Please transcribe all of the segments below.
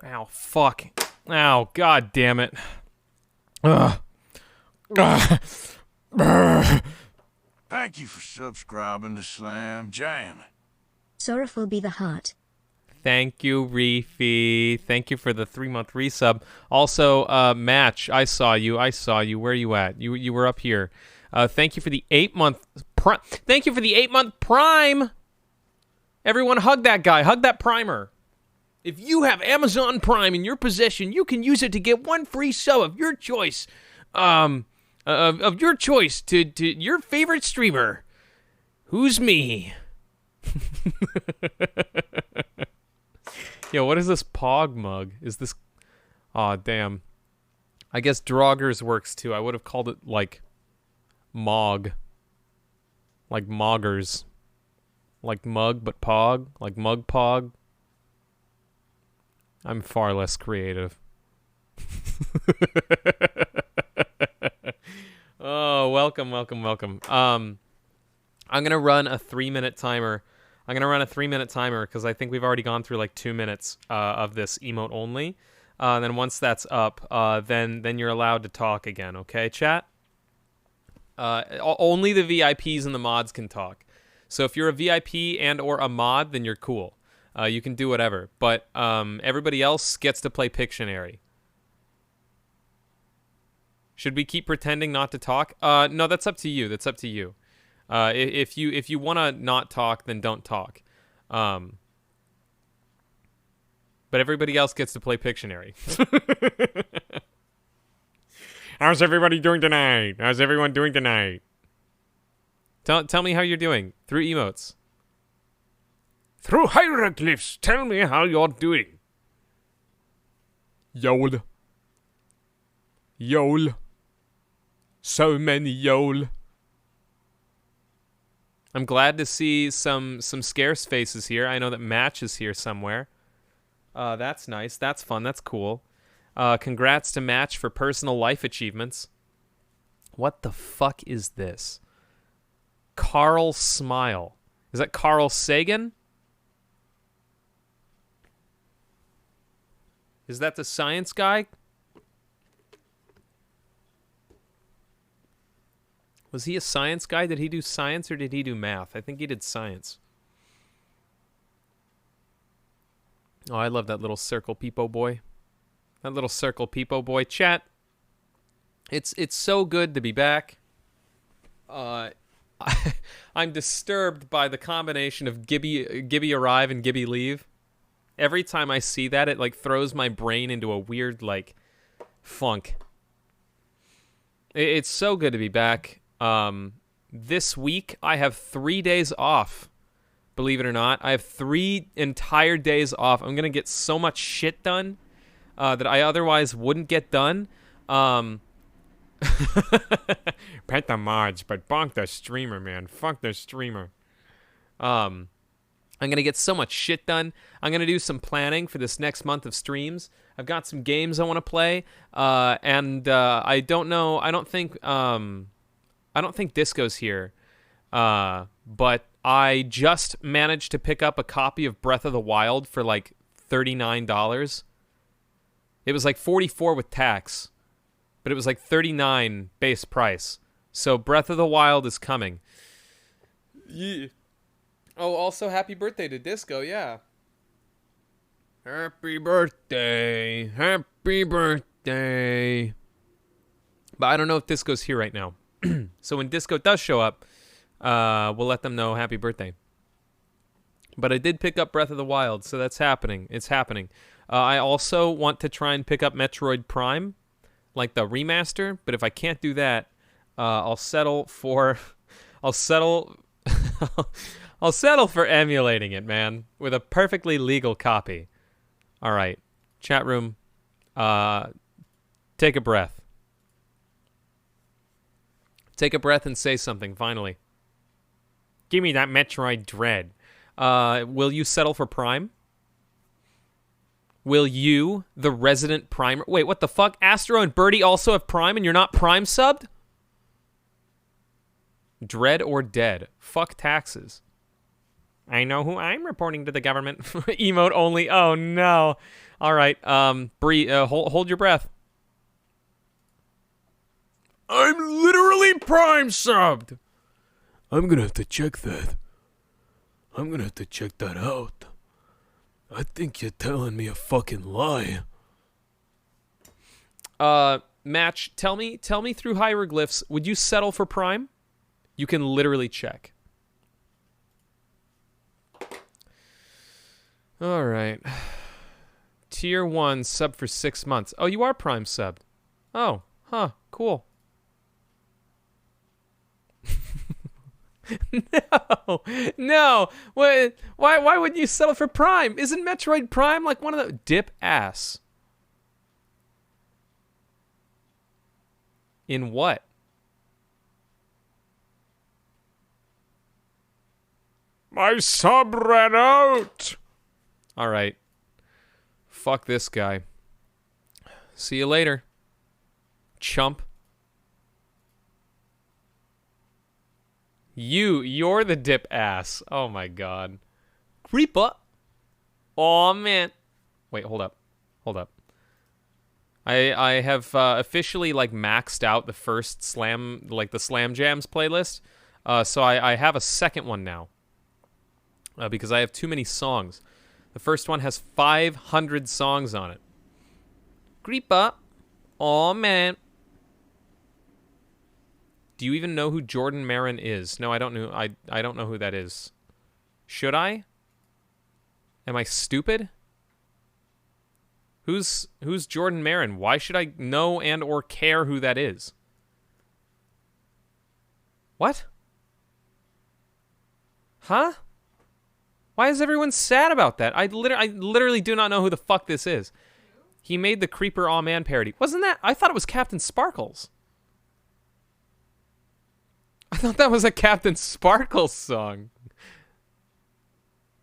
Ow, fuck. Ow, god damn it. Ugh. Thank you for subscribing to SlamJamley. Sorrowful will be the heart. Thank you, Reefy. Thank you for the 3-month resub. Also, Match, I saw you. Where are you at? You were up here. Thank you for the 8-month prime. Thank you for the 8-month prime. Everyone hug that guy. Hug that primer. If you have Amazon Prime in your possession, you can use it to get one free sub of your choice. Of your choice to your favorite streamer. Who's me? Yo, what is this Pog mug? Is this... Aw, damn. I guess Draugrs works too. I would have called it, like, Mog. Like Moggers. Like mug, but Pog. Like Mug Pog. I'm far less creative. Oh, welcome. I'm gonna run a 3-minute timer. Because I think we've already gone through like 2 minutes of this emote only. Then once that's up, then you're allowed to talk again. Okay, chat. Only the VIPs and the mods can talk. So if you're a VIP and or a mod, then you're cool. You can do whatever. But everybody else gets to play Pictionary. Should we keep pretending not to talk? No, that's up to you. If you want to not talk, then don't talk. But everybody else gets to play Pictionary. How's everybody doing tonight? How's everyone doing tonight? Tell me how you're doing through emotes. Through hieroglyphs, tell me how you're doing. Yol. Yol. So many yol. I'm glad to see some scarce faces here. I know that Match is here somewhere. That's nice. That's fun. That's cool. Congrats to Match for personal life achievements. What the fuck is this? Carl Smile. Is that Carl Sagan? Is that the science guy? Was he a science guy? Did he do science or did he do math? I think he did science. Oh, I love that little circle peepo boy. That little circle peepo boy. Chat. It's so good to be back. I'm disturbed by the combination of Gibby arrive and Gibby leave. Every time I see that, it like throws my brain into a weird like funk. It's so good to be back. This week I have 3 days off. Believe it or not, I have 3 entire days off. I'm gonna get so much shit done that I otherwise wouldn't get done. Pet the mods, but bonk the streamer, man. Fuck the streamer. I'm gonna get so much shit done. I'm gonna do some planning for this next month of streams. I've got some games I want to play, and I don't know. I don't think Disco's here, but I just managed to pick up a copy of Breath of the Wild for like $39. It was like $44 with tax, but it was like $39 base price. So Breath of the Wild is coming. Yeah. Oh, also happy birthday to Disco, yeah. Happy birthday. Happy birthday. But I don't know if Disco's here right now. So when Disco does show up, we'll let them know happy birthday. But I did pick up Breath of the Wild, so that's happening. It's happening. I also want to try and pick up Metroid Prime, like the remaster. But if I can't do that, I'll settle for emulating it, man, with a perfectly legal copy. All right, chat room, take a breath. Take a breath and say something, finally. Give me that Metroid Dread. Will you settle for Prime? Will you, the resident Primer... Wait, what the fuck? Astro and Birdie also have Prime and you're not Prime subbed? Dread or dead? Fuck taxes. I know who I'm reporting to the government. Emote only. Oh, no. All right. Bree, hold your breath. I'm literally Prime subbed. I'm gonna have to check that. I'm gonna have to check that out. I think you're telling me a fucking lie. Match, tell me through hieroglyphs, would you settle for Prime? You can literally check. All right. Tier 1 sub for 6 months. Oh, you are Prime subbed. Oh, huh, cool. No. Why wouldn't you settle for Prime? Isn't Metroid Prime like one of the dip ass? In what? My sub ran out. All right. Fuck this guy. See you later, chump. You're the dip ass. Oh my god. Creeper. Oh man. Wait, hold up. I have officially like maxed out the first Slam, like the Slam Jams playlist. So I have a second one now. Because I have too many songs. The first one has 500 songs on it. Creeper. Oh man. Do you even know who Jordan Marin is? No, I don't know. I don't know who that is. Should I? Am I stupid? Who's Jordan Marin? Why should I know and or care who that is? What? Huh? Why is everyone sad about that? I literally do not know who the fuck this is. He made the Creeper Aw Man parody. Wasn't that? I thought it was Captain Sparkles. I thought that was a Captain Sparkles song.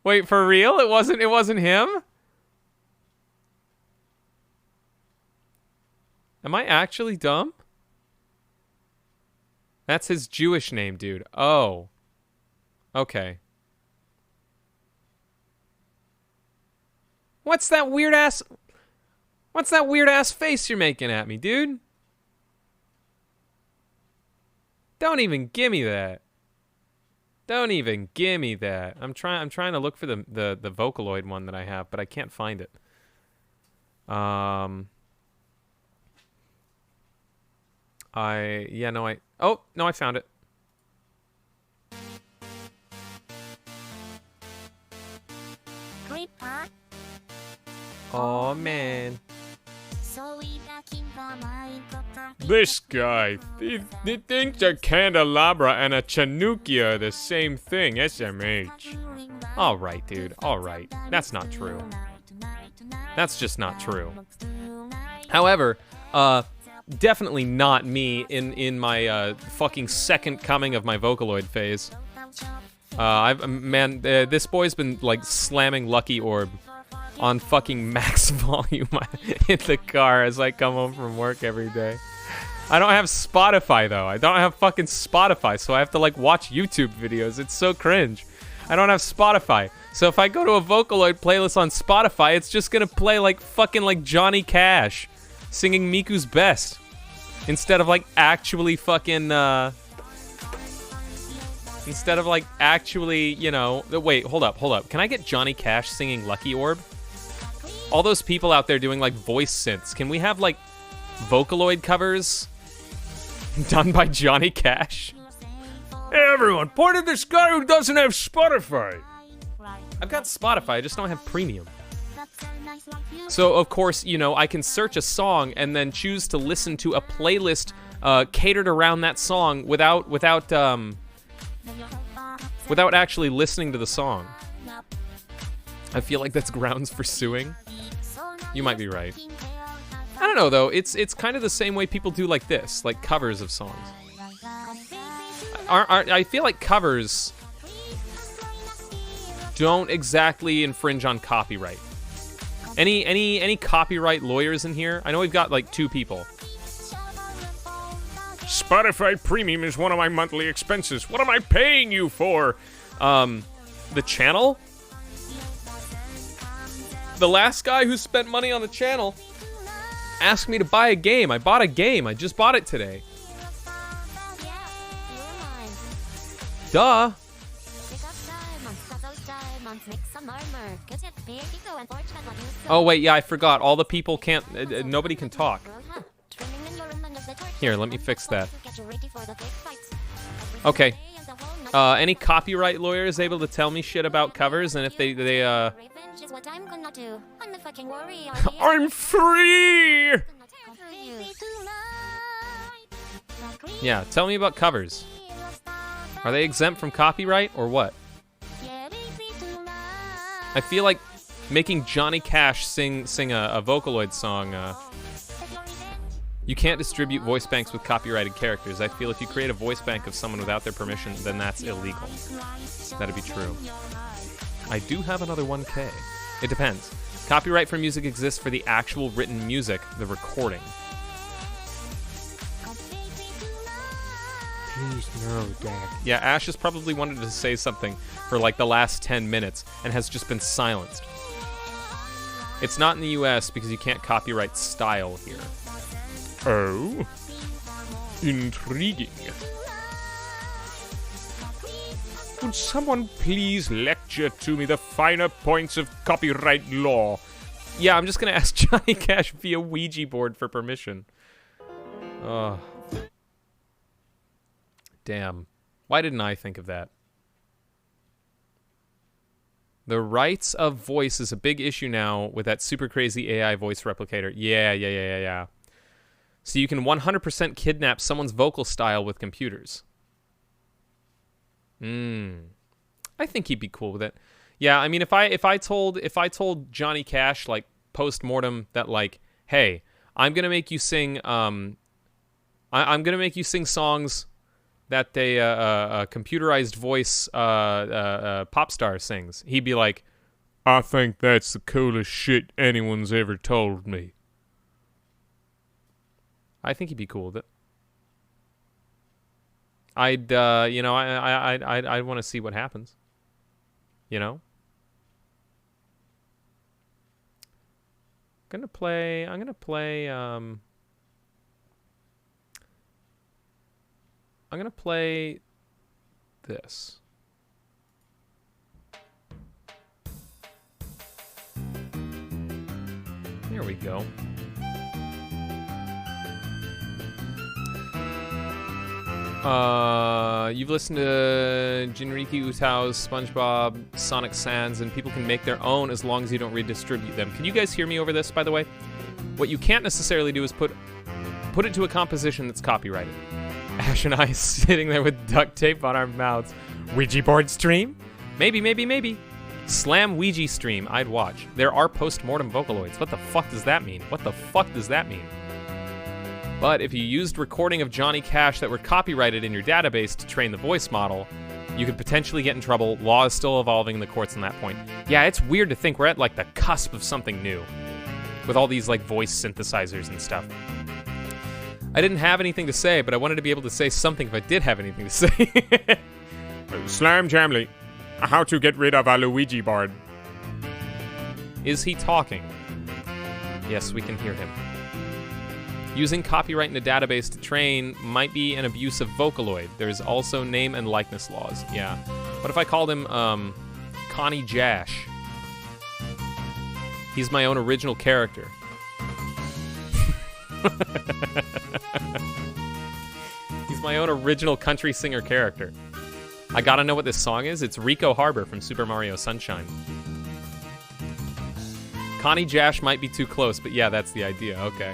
Wait, for real? It wasn't him? Am I actually dumb? That's his Jewish name, dude. Oh. Okay. What's that weird ass face you're making at me, dude? Don't even gimme that. Don't even gimme that. I'm trying to look for the Vocaloid one that I have, but I can't find it. I found it. Creeper. Oh man. This guy, he thinks a candelabra and a chanukia are the same thing, SMH. Alright, dude, alright. That's not true. That's just not true. However, definitely not me in my fucking second coming of my Vocaloid phase. This boy's been like slamming Lucky Orb on fucking max volume in the car as I come home from work every day. I don't have Spotify though. I don't have fucking Spotify, so I have to like watch YouTube videos. It's so cringe. I don't have Spotify. So if I go to a Vocaloid playlist on Spotify, it's just gonna play like fucking like Johnny Cash singing Miku's Best instead of like actually fucking instead of like actually, you know, wait, hold up. Can I get Johnny Cash singing Lucky Orb? All those people out there doing like voice synths, can we have like Vocaloid covers done by Johnny Cash? Hey everyone, point at this guy who doesn't have Spotify. I've got Spotify, I just don't have premium. So of course, you know, I can search a song and then choose to listen to a playlist catered around that song without actually listening to the song. I feel like that's grounds for suing. You might be right. I don't know though. It's kind of the same way people do like this, like covers of songs. I feel like covers don't exactly infringe on copyright. Any copyright lawyers in here? I know we've got like 2 people. Spotify Premium is one of my monthly expenses. What am I paying you for? The channel? The last guy who spent money on the channel asked me to buy a game. I bought a game. I just bought it today. Duh. Oh wait, yeah, I forgot. All the people can't. Nobody can talk. Here, let me fix that. Okay. Any copyright lawyers able to tell me shit about covers, and if they I'm free! Yeah, tell me about covers. Are they exempt from copyright, or what? I feel like making Johnny Cash sing a Vocaloid song, you can't distribute voice banks with copyrighted characters. I feel if you create a voice bank of someone without their permission, then that's illegal. That'd be true. I do have another 1K. It depends. Copyright for music exists for the actual written music, the recording. Please, no, Dad. Yeah, Ash has probably wanted to say something for like the last 10 minutes and has just been silenced. It's not in the US because you can't copyright style here. Oh, intriguing. Would someone please lecture to me the finer points of copyright law? Yeah, I'm just gonna ask Johnny Cash via Ouija board for permission. Oh. Damn. Why didn't I think of that? The rights of voice is a big issue now with that super crazy AI voice replicator. Yeah. So you can 100% kidnap someone's vocal style with computers. I think he'd be cool with it. Yeah, I mean, if I told Johnny Cash like post-mortem that like, hey, I'm gonna make you sing I'm gonna make you sing songs that a computerized voice pop star sings, he'd be like, I think that's the coolest shit anyone's ever told me. I think he'd be cool with it. I'd want to see what happens. You know? I'm gonna play this. There we go. You've listened to Jinriki Utao's SpongeBob Sonic Sans, and people can make their own as long as you don't redistribute them. Can you guys hear me over this, by the way? What you can't necessarily do is put it to a composition that's copyrighted. Ash and I sitting there with duct tape on our mouths. Ouija board stream? Maybe. Slam Ouija stream, I'd watch. There are post-mortem Vocaloids. What the fuck does that mean? But if you used recording of Johnny Cash that were copyrighted in your database to train the voice model, you could potentially get in trouble. Law is still evolving in the courts on that point. Yeah, it's weird to think we're at like the cusp of something new with all these like voice synthesizers and stuff. I didn't have anything to say, but I wanted to be able to say something if I did have anything to say. SlamJamley, how to get rid of a Luigi board. Is he talking? Yes, we can hear him. Using copyright in a database to train might be an abuse of Vocaloid. There's also name and likeness laws. Yeah. What if I called him, Connie Jash? He's my own original character. He's my own original country singer character. I gotta know what this song is. It's Rico Harbor from Super Mario Sunshine. Connie Jash might be too close, but yeah, that's the idea. Okay.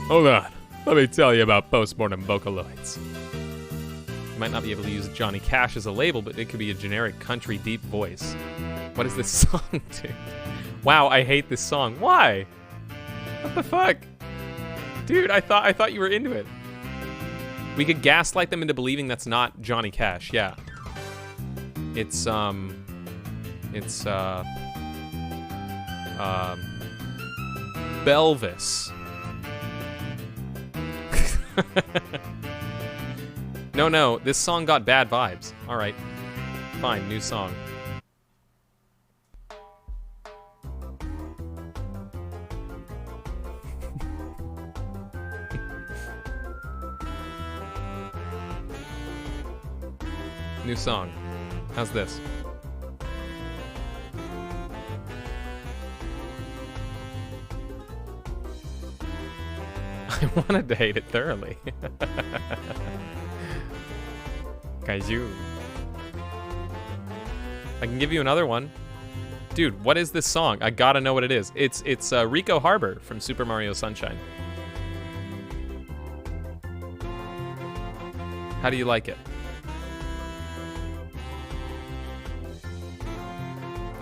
Hold on. Let me tell you about postmortem Vocaloids. You might not be able to use Johnny Cash as a label, but it could be a generic country deep voice. What is this song, dude? Wow, I hate this song. Why? What the fuck? Dude, I thought you were into it. We could gaslight them into believing that's not Johnny Cash, yeah. It's, It's Belvis. No, this song got bad vibes. Alright. Fine, new song. New song. How's this? I wanted to hate it thoroughly. Kaiju. I can give you another one. Dude, what is this song? I gotta know what it is. It's Rico Harbor from Super Mario Sunshine. How do you like it?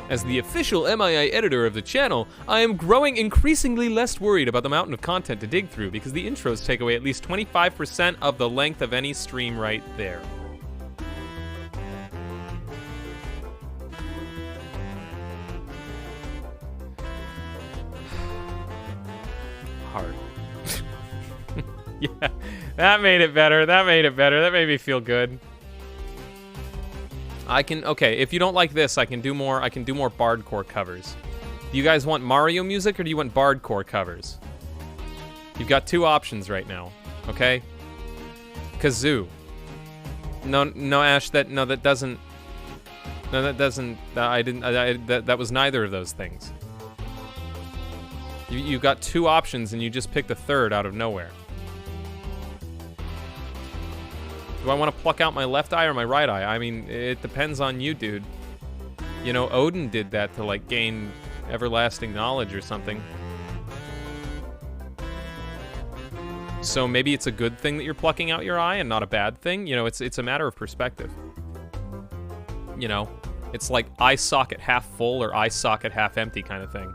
As the official MIA editor of the channel, I am growing increasingly less worried about the mountain of content to dig through because the intros take away at least 25% of the length of any stream right there. Hard. Yeah, that made it better. That made it better. That made me feel good. Okay, if you don't like this, I can do more bardcore covers. Do you guys want Mario music or do you want bardcore covers? You've got two options right now, okay? Kazoo. No, Ash, that doesn't, that was neither of those things. You got two options and you just picked the third out of nowhere. Do I want to pluck out my left eye or my right eye? I mean, it depends on you, dude. You know, Odin did that to, like, gain everlasting knowledge or something. So maybe it's a good thing that you're plucking out your eye and not a bad thing. You know, it's a matter of perspective. You know, it's like eye socket half full or eye socket half empty kind of thing.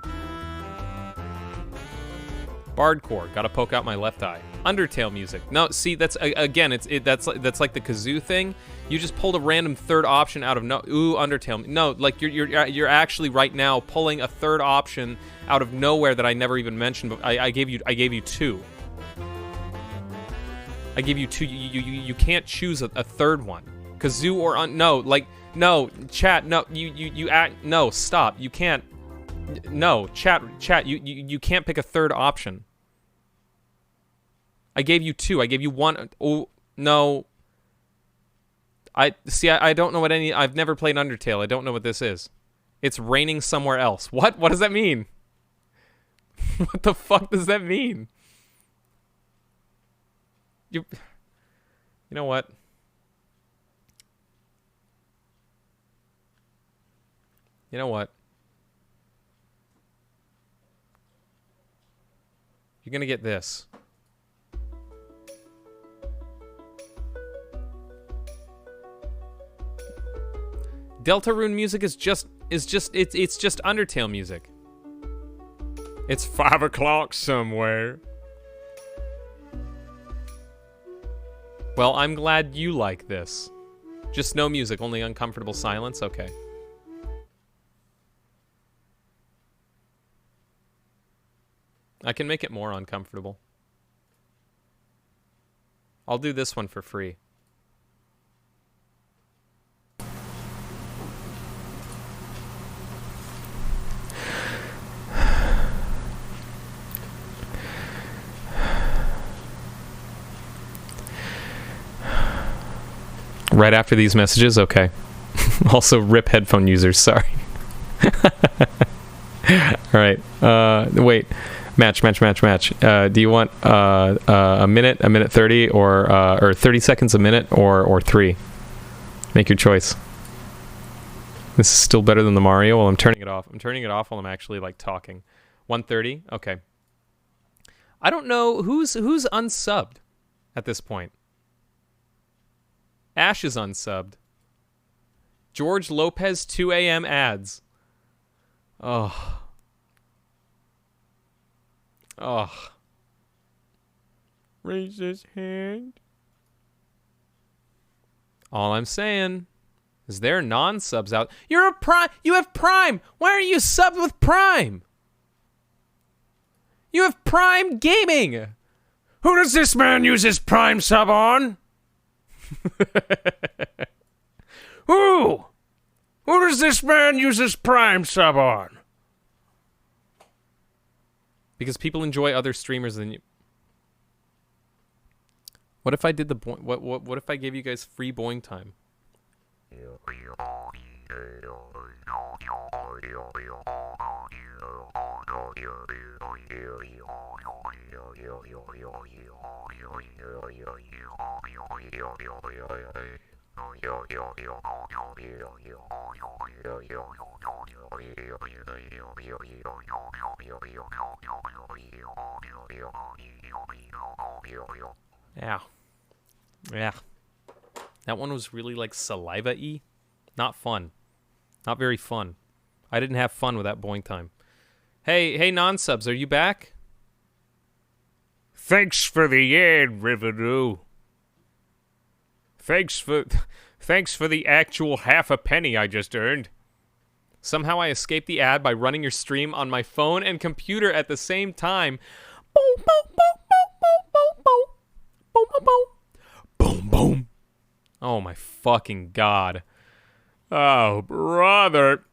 Bardcore, gotta poke out my left eye. Undertale music. No, see, that's again, that's like the kazoo thing. You just pulled a random third option out of Undertale. No, like you're actually right now pulling a third option out of nowhere that I never even mentioned. But I gave you two. I gave you two. You can't choose a third one. Kazoo or no, chat. No, no, stop. You can't. No, chat. You can't pick a third option. I gave you two. I gave you one. Oh, no. I don't know what I've never played Undertale. I don't know what this is. It's raining somewhere else. What? What does that mean? What the fuck does that mean? You know what? You know what? You're gonna get this. Deltarune music is just Undertale music. It's 5 o'clock somewhere. Well, I'm glad you like this. Just no music, only uncomfortable silence? Okay. I can make it more uncomfortable. I'll do this one for free. Right after these messages? Okay. Also, rip headphone users, sorry. Alright, wait. Match. Do you want a minute 30, or 30 seconds a minute, or 3? Make your choice. This is still better than the Mario. Well, I'm turning it off. I'm turning it off while I'm actually, like, talking. 1:30? Okay. I don't know who's unsubbed at this point. Ash is unsubbed. George Lopez 2 a.m. ads. Oh. Raise his hand. All I'm saying Is there non-subs out? You're a Prime. You have Prime. Why are you subbed with Prime? You have Prime Gaming. Who does this man use his Prime sub on? Who? Who does this man use his Prime sub on? Because people enjoy other streamers than you. What if I did the what if I gave you guys free boing time? Yeah. Yeah. That one was really like saliva-y. Not fun. Not very fun. I didn't have fun with that boing time. Hey, non-subs, are you back? Thanks for the ad revenue. Thanks for the actual half a penny I just earned. Somehow I escaped the ad by running your stream on my phone and computer at the same time. Boom, boom. Oh my fucking god. Oh, brother.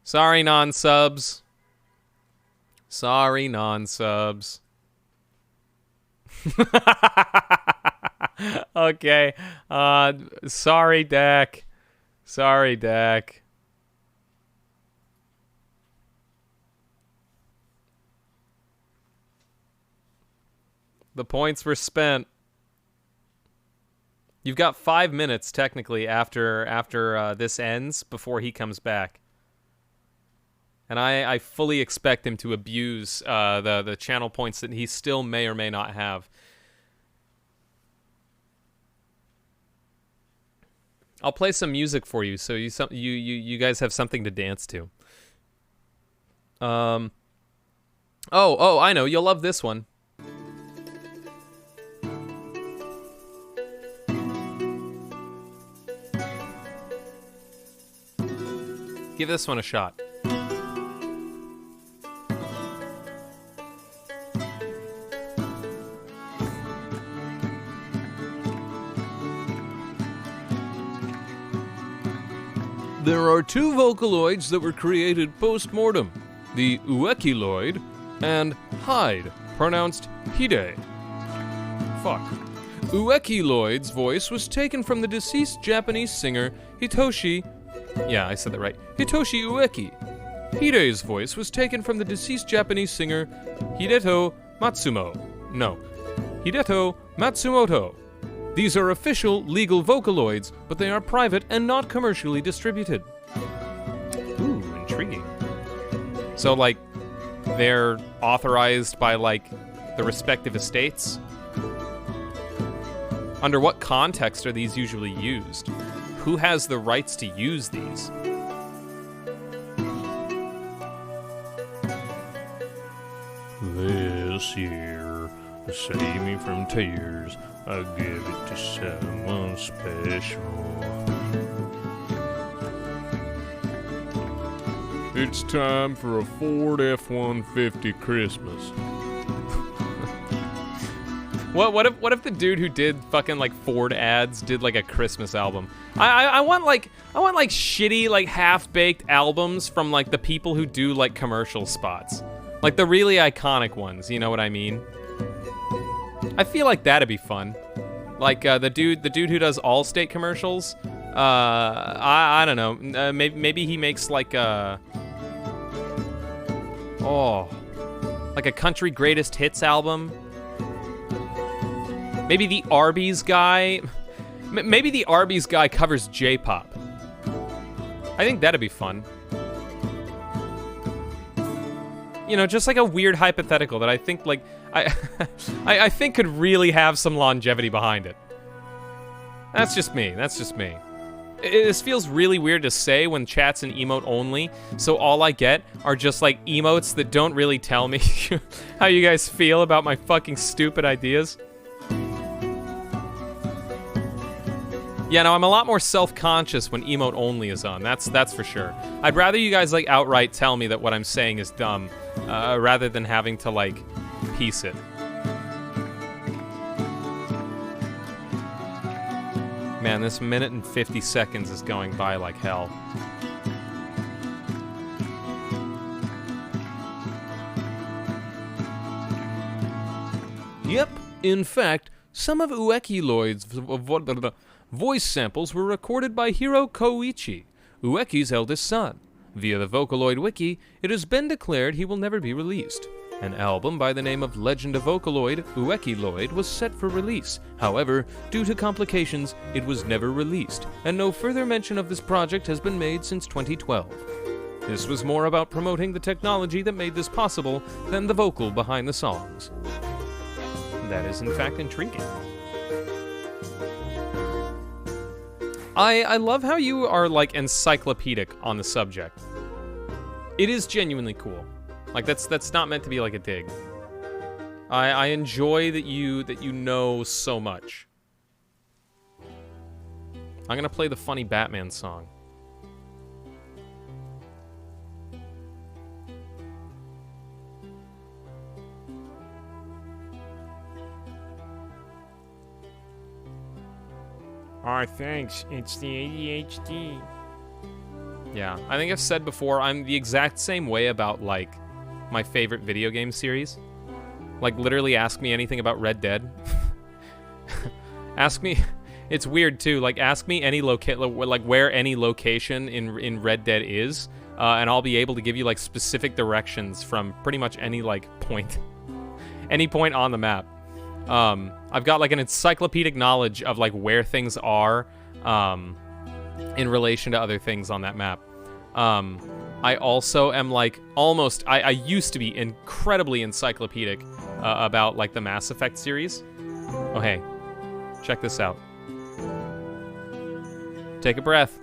Sorry, non-subs. Sorry, non-subs. Okay. Sorry, Dak. Sorry, Dak. The points were spent. You've got 5 minutes, technically, after this ends, before he comes back. And I fully expect him to abuse the channel points that he still may or may not have. I'll play some music for you, so you guys have something to dance to. Oh, I know. You'll love this one. Give this one a shot. There are two Vocaloids that were created post-mortem, the Uekiloid and Hyde, pronounced Hide. Fuck. Uekiloid's voice was taken from the deceased Japanese singer Hitoshi... Yeah, I said that right. Hitoshi Ueki. Hide's voice was taken from the deceased Japanese singer Hideto Matsumoto. These are official, legal Vocaloids, but they are private and not commercially distributed. Ooh, intriguing. So, like, they're authorized by, like, the respective estates? Under what context are these usually used? Who has the rights to use these? This year, to save me from tears, I give it to someone special. It's time for a Ford F-150 Christmas. What if the dude who did fucking like Ford ads did like a Christmas album? I want shitty like half-baked albums from like the people who do like commercial spots. Like the really iconic ones, you know what I mean? I feel like that'd be fun. Like the dude who does Allstate commercials. I don't know. Maybe he makes like a like a country greatest hits album. Maybe the Arby's guy. Maybe the Arby's guy covers J-pop. I think that'd be fun. You know, just like a weird hypothetical that I think like I think could really have some longevity behind it. That's just me. This feels really weird to say when chat's an emote only, so all I get are just like emotes that don't really tell me how you guys feel about my fucking stupid ideas. Yeah, no, I'm a lot more self-conscious when emote only is on. That's for sure. I'd rather you guys like outright tell me that what I'm saying is dumb, rather than having to like piece it. Man, this minute and 50 seconds is going by like hell. Yep, in fact, some of Ueki-Lloyd's voice samples were recorded by Hiro Koichi, Ueki's eldest son. Via the Vocaloid wiki, it has been declared he will never be released. An album by the name of Legend of Vocaloid, Ueki-Lloyd, was set for release. However, due to complications, it was never released, and no further mention of this project has been made since 2012. This was more about promoting the technology that made this possible than the vocal behind the songs. That is, in fact, intriguing. I love how you are, like, encyclopedic on the subject. It is genuinely cool. Like, that's not meant to be, like, a dig. I enjoy that you know so much. I'm gonna play the funny Batman song. Oh, thanks. It's the ADHD. Yeah, I think I've said before, I'm the exact same way about, like, my favorite video game series. Like, literally ask me anything about Red Dead. Ask me... It's weird, too. Like, ask me any where any location in Red Dead is, and I'll be able to give you, like, specific directions from pretty much any, like, point. Any point on the map. I've got, like, an encyclopedic knowledge of, like, where things are, in relation to other things on that map. I also am, like, almost... I used to be incredibly encyclopedic about, like, the Mass Effect series. Oh, hey. Check this out. Take a breath.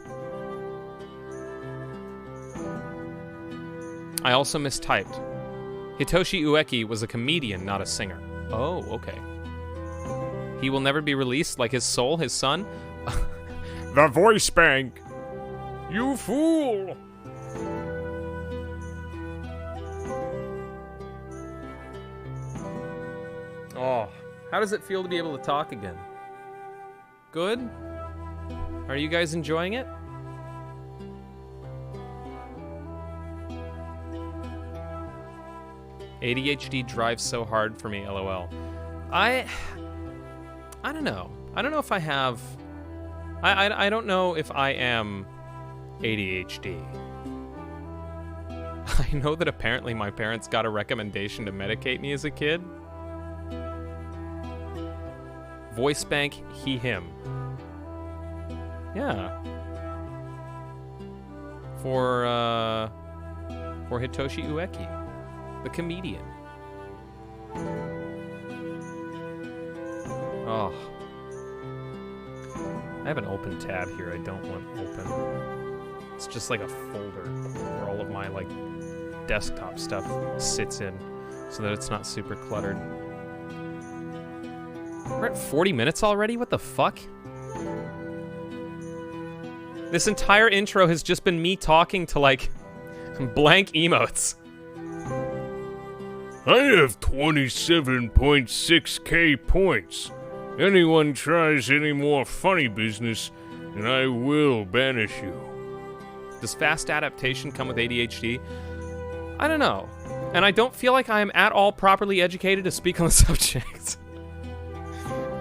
I also mistyped. Hitoshi Ueki was a comedian, not a singer. Oh, okay. He will never be released, like his soul, his son? The voice bank! You fool! Oh, how does it feel to be able to talk again? Good? Are you guys enjoying it? ADHD drives so hard for me, lol. I don't know. I don't know if I have... I don't know if I am ADHD. I know that apparently my parents got a recommendation to medicate me as a kid. Voice bank, he, him. Yeah. For Hitoshi Ueki, the comedian. Oh. I have an open tab here I don't want open. It's just like a folder where all of my, like, desktop stuff sits in so that it's not super cluttered. We're at 40 minutes already? What the fuck? This entire intro has just been me talking to, like, blank emotes. I have 27.6k points. Anyone tries any more funny business, and I will banish you. Does fast adaptation come with ADHD? I don't know. And I don't feel like I am at all properly educated to speak on the subject.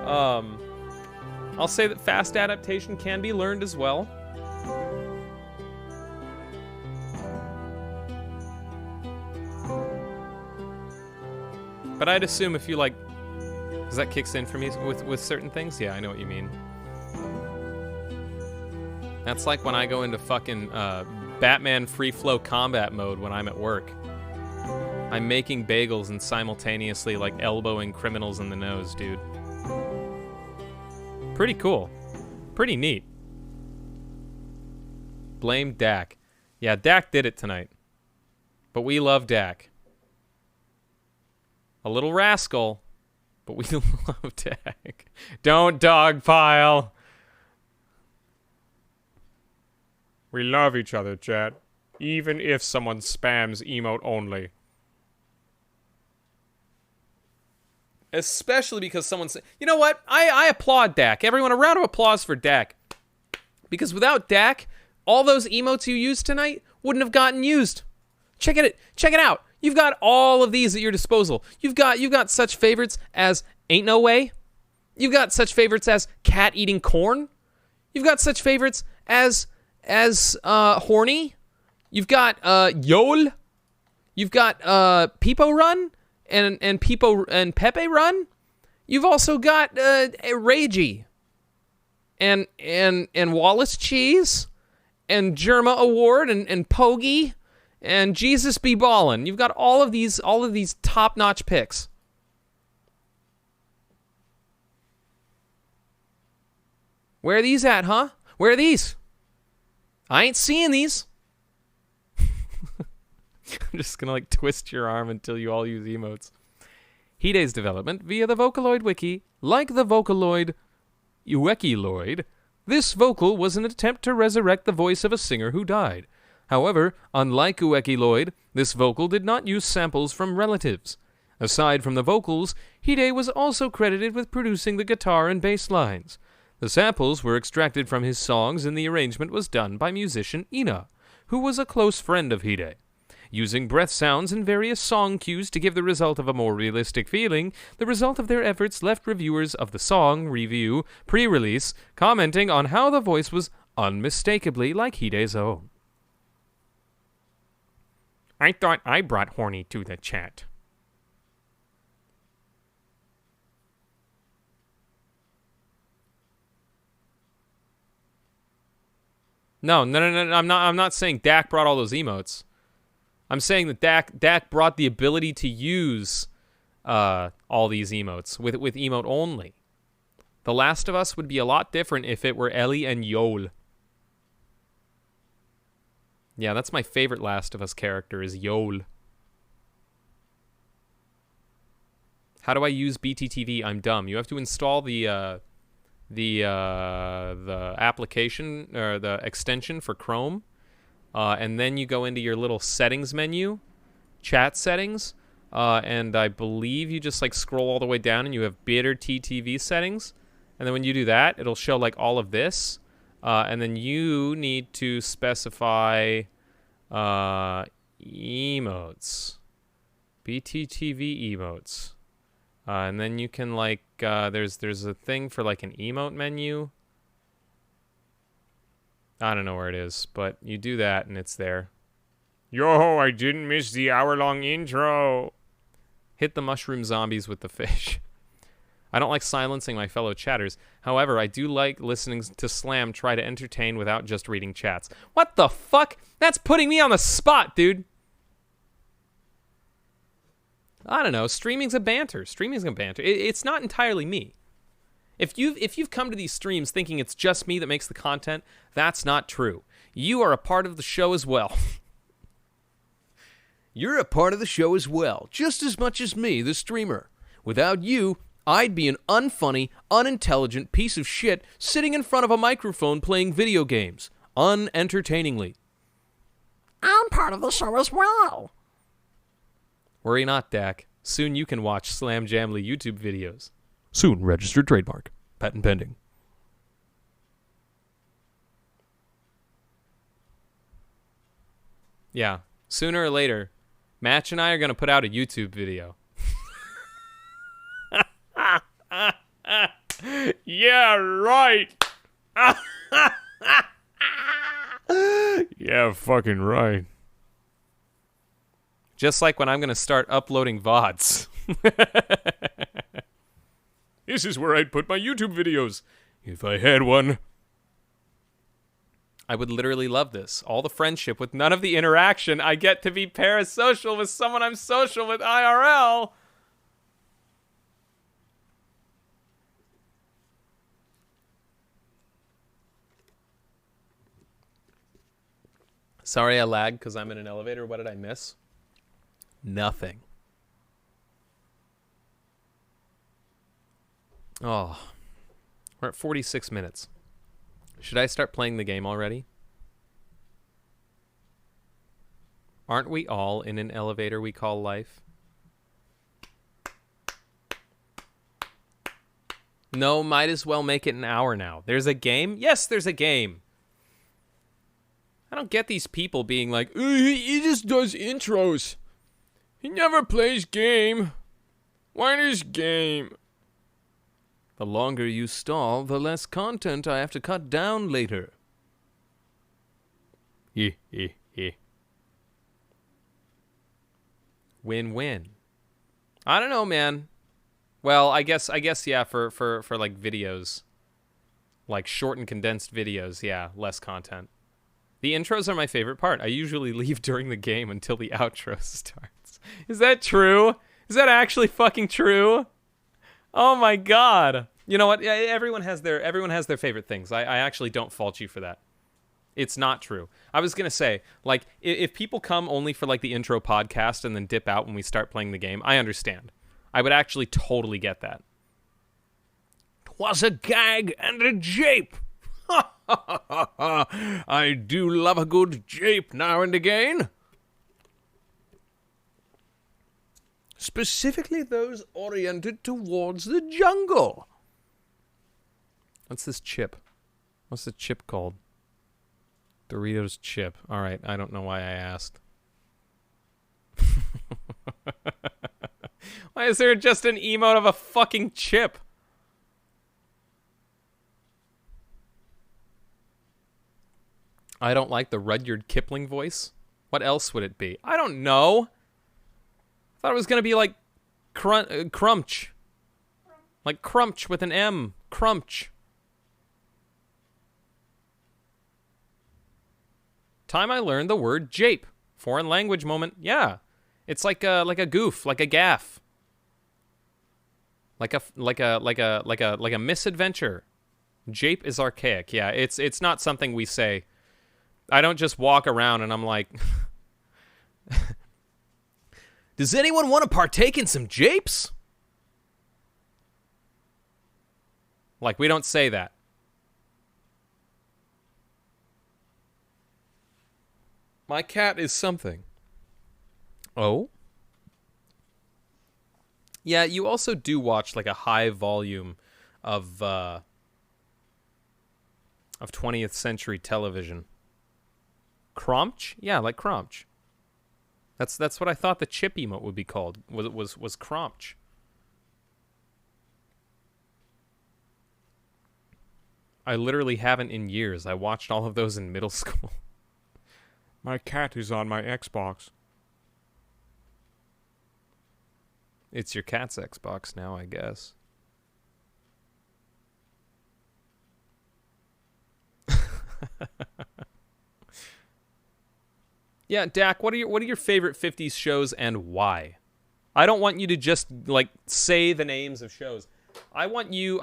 I'll say that fast adaptation can be learned as well. But I'd assume if you, like... Does that kicks in for me with certain things? Yeah, I know what you mean. That's like when I go into fucking Batman free flow combat mode when I'm at work. I'm making bagels and simultaneously, like, elbowing criminals in the nose, dude. Pretty cool. Pretty neat. Blame Dak. Yeah, Dak did it tonight. But we love Dak. A little rascal, but we love Dak. Don't dogpile. We love each other, chat. Even if someone spams emote only. Especially because someone's... You know what? I applaud Dak. Everyone, a round of applause for Dak. Because without Dak, all those emotes you used tonight wouldn't have gotten used. Check it out. You've got all of these at your disposal. You've got such favorites as Ain't No Way. You've got such favorites as Cat Eating Corn. You've got such favorites as Horny. You've got Yol. You've got Peepo Run and Peepo and Pepe Run. You've also got Ragey and Wallace Cheese and Germa Award and Pogie and Jesus Be Ballin'. You've got all of these top-notch picks. Where are these at, huh? Where are these? I ain't seeing these. I'm just gonna like twist your arm until you all use emotes. Hide's development via the Vocaloid wiki. Like the Vocaloid Uekiloid, this vocal was an attempt to resurrect the voice of a singer who died. However, unlike Uekiloid, this vocal did not use samples from relatives. Aside from the vocals, Hide was also credited with producing the guitar and bass lines. The samples were extracted from his songs and the arrangement was done by musician Ina, who was a close friend of Hide. Using breath sounds and various song cues to give the result of a more realistic feeling, the result of their efforts left reviewers of the song review pre-release commenting on how the voice was unmistakably like Hide's own. I thought I brought Horny to the chat. No, I'm not saying Dak brought all those emotes. I'm saying that Dak brought the ability to use all these emotes with emote only. The Last of Us would be a lot different if it were Ellie and Yol. Yeah, that's my favorite Last of Us character is Yol. How do I use BTTV? I'm dumb. You have to install the application or the extension for Chrome. And then you go into your little settings menu, chat settings, and I believe you just like scroll all the way down and you have bitter TTV settings. And then when you do that, it'll show like all of this. And then you need to specify emotes. BTTV emotes. And then you can like, there's a thing for like an emote menu. I don't know where it is, but you do that and it's there. Yo, I didn't miss the hour-long intro. Hit the mushroom zombies with the fish. I don't like silencing my fellow chatters. However, I do like listening to Slam try to entertain without just reading chats. What the fuck? That's putting me on the spot, dude. I don't know. Streaming's a banter. It's not entirely me. If you've come to these streams thinking it's just me that makes the content, that's not true. You are a part of the show as well. You're a part of the show as well, just as much as me, the streamer. Without you, I'd be an unfunny, unintelligent piece of shit sitting in front of a microphone playing video games, unentertainingly. I'm part of the show as well. Worry not, Dak. Soon you can watch SlamJamley YouTube videos. Soon registered trademark. Patent pending. Yeah. Sooner or later, Match and I are going to put out a YouTube video. Yeah, right. Yeah, fucking right. Just like when I'm going to start uploading VODs. This is where I'd put my YouTube videos, if I had one. I would literally love this. All the friendship with none of the interaction. I get to be parasocial with someone I'm social with IRL. Sorry I lagged because I'm in an elevator. What did I miss? Nothing. Oh, we're at 46 minutes. Should I start playing the game already? Aren't we all in an elevator we call life? No, might as well make it an hour now. There's a game? Yes, there's a game. I don't get these people being like, he just does intros. He never plays game. Why does game? The longer you stall, the less content I have to cut down later. Win-win. I don't know, man. Well, I guess yeah, for like videos. Like short and condensed videos, yeah, less content. The intros are my favorite part. I usually leave during the game until the outro starts. Is that true? Is that actually fucking true? Oh my god. You know what? Everyone has their favorite things. I actually don't fault you for that. It's not true. I was going to say, like, if people come only for, like, the intro podcast and then dip out when we start playing the game, I understand. I would actually totally get that. 'Twas a gag and a jape. I do love a good jape now and again. Specifically those oriented towards the jungle. What's this chip? What's the chip called? Doritos chip. All right, I don't know why I asked. Why is there just an emote of a fucking chip? I don't like the Rudyard Kipling voice. What else would it be? I don't know. I thought it was going to be like crunch. Like crunch with an M. Crunch. Time I learned the word jape. Foreign language moment. Yeah. It's like a goof, like a gaff. Like a misadventure. Jape is archaic. Yeah, it's not something we say. I don't just walk around and I'm like, does anyone want to partake in some japes? Like, we don't say that. My cat is something. Oh? Yeah, you also do watch like a high volume of 20th century television. Cromch? Yeah, like Cromch. That's what I thought the chip emote would be called. Was Cromch. I literally haven't in years. I watched all of those in middle school. My cat is on my Xbox. It's your cat's Xbox now, I guess. Yeah, Dak, what are your favorite 50s shows and why? I don't want you to just like say the names of shows. I want you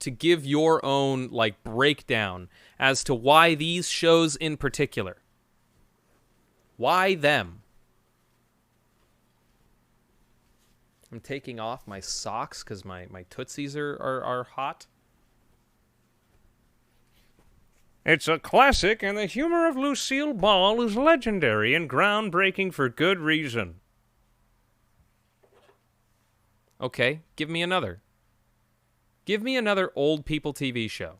to give your own like breakdown as to why these shows in particular. Why them? I'm taking off my socks because my tootsies are hot. It's a classic, and the humor of Lucille Ball is legendary and groundbreaking for good reason. Okay, give me another. Give me another old people TV show.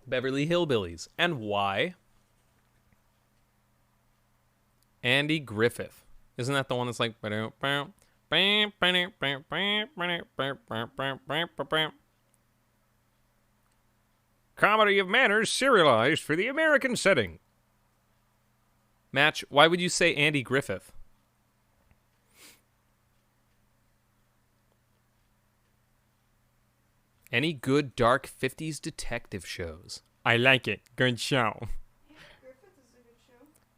Beverly Hillbillies. And why? Andy Griffith. Isn't that the one that's like... Comedy of manners serialized for the American setting. Match, why would you say Andy Griffith? Any good dark 50s detective shows? I like it. Good show.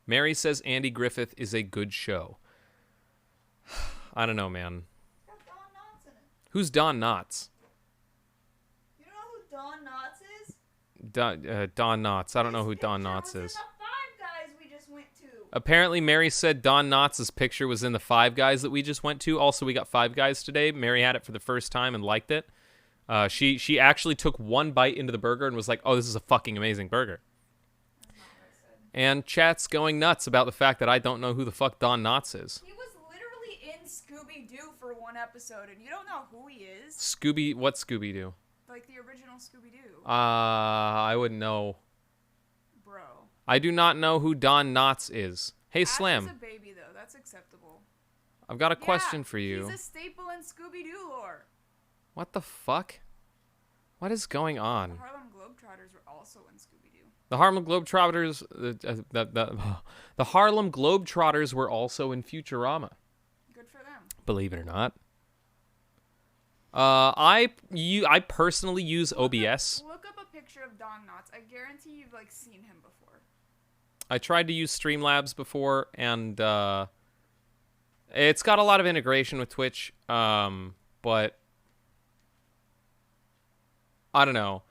Mary says Andy Griffith is a good show. I don't know, man. Got Don Knotts in it. Who's Don Knotts? You don't know who Don Knotts is? Don Knotts. I don't know who Don Knotts It is. was in the Five Guys we just went to. Apparently, Mary said Don Knotts' picture was in the Five Guys that we just went to. Also, we got Five Guys today. Mary had it for the first time and liked it. She actually took one bite into the burger and was like, "Oh, this is a fucking amazing burger." And chat's going nuts about the fact that I don't know who the fuck Don Knotts is. He was literally in Scooby-Doo for one episode, and you don't know who he is? What Scooby-Doo? Like the original Scooby-Doo. I wouldn't know. Bro. I do not know who Don Knotts is. Hey, Ash Slam. is a baby, though. That's acceptable. I've got a question for you. He's a staple in Scooby-Doo lore. What the fuck? What is going The on? Harlem Globetrotters were also in Scooby-Doo. The Harlem Globetrotters, the Harlem Globetrotters were also in Futurama. Good for them. Believe it or not. I personally use OBS. Look up a picture of Don Knotts. I guarantee you've like seen him before. I tried to use Streamlabs before, and it's got a lot of integration with Twitch, but I don't know.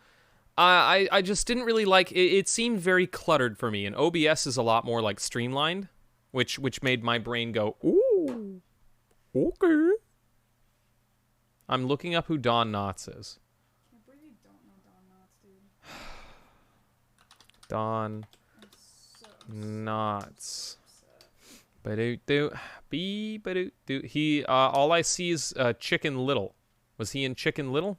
I just didn't really like it. It seemed very cluttered for me, and OBS is a lot more like streamlined, which made my brain go, ooh, okay. I'm looking up who Don Knotts is. I can't believe you don't know Don Knotts, dude. Don Knotts. Ba-do-do. He, all I see is Chicken Little. Was he in Chicken Little?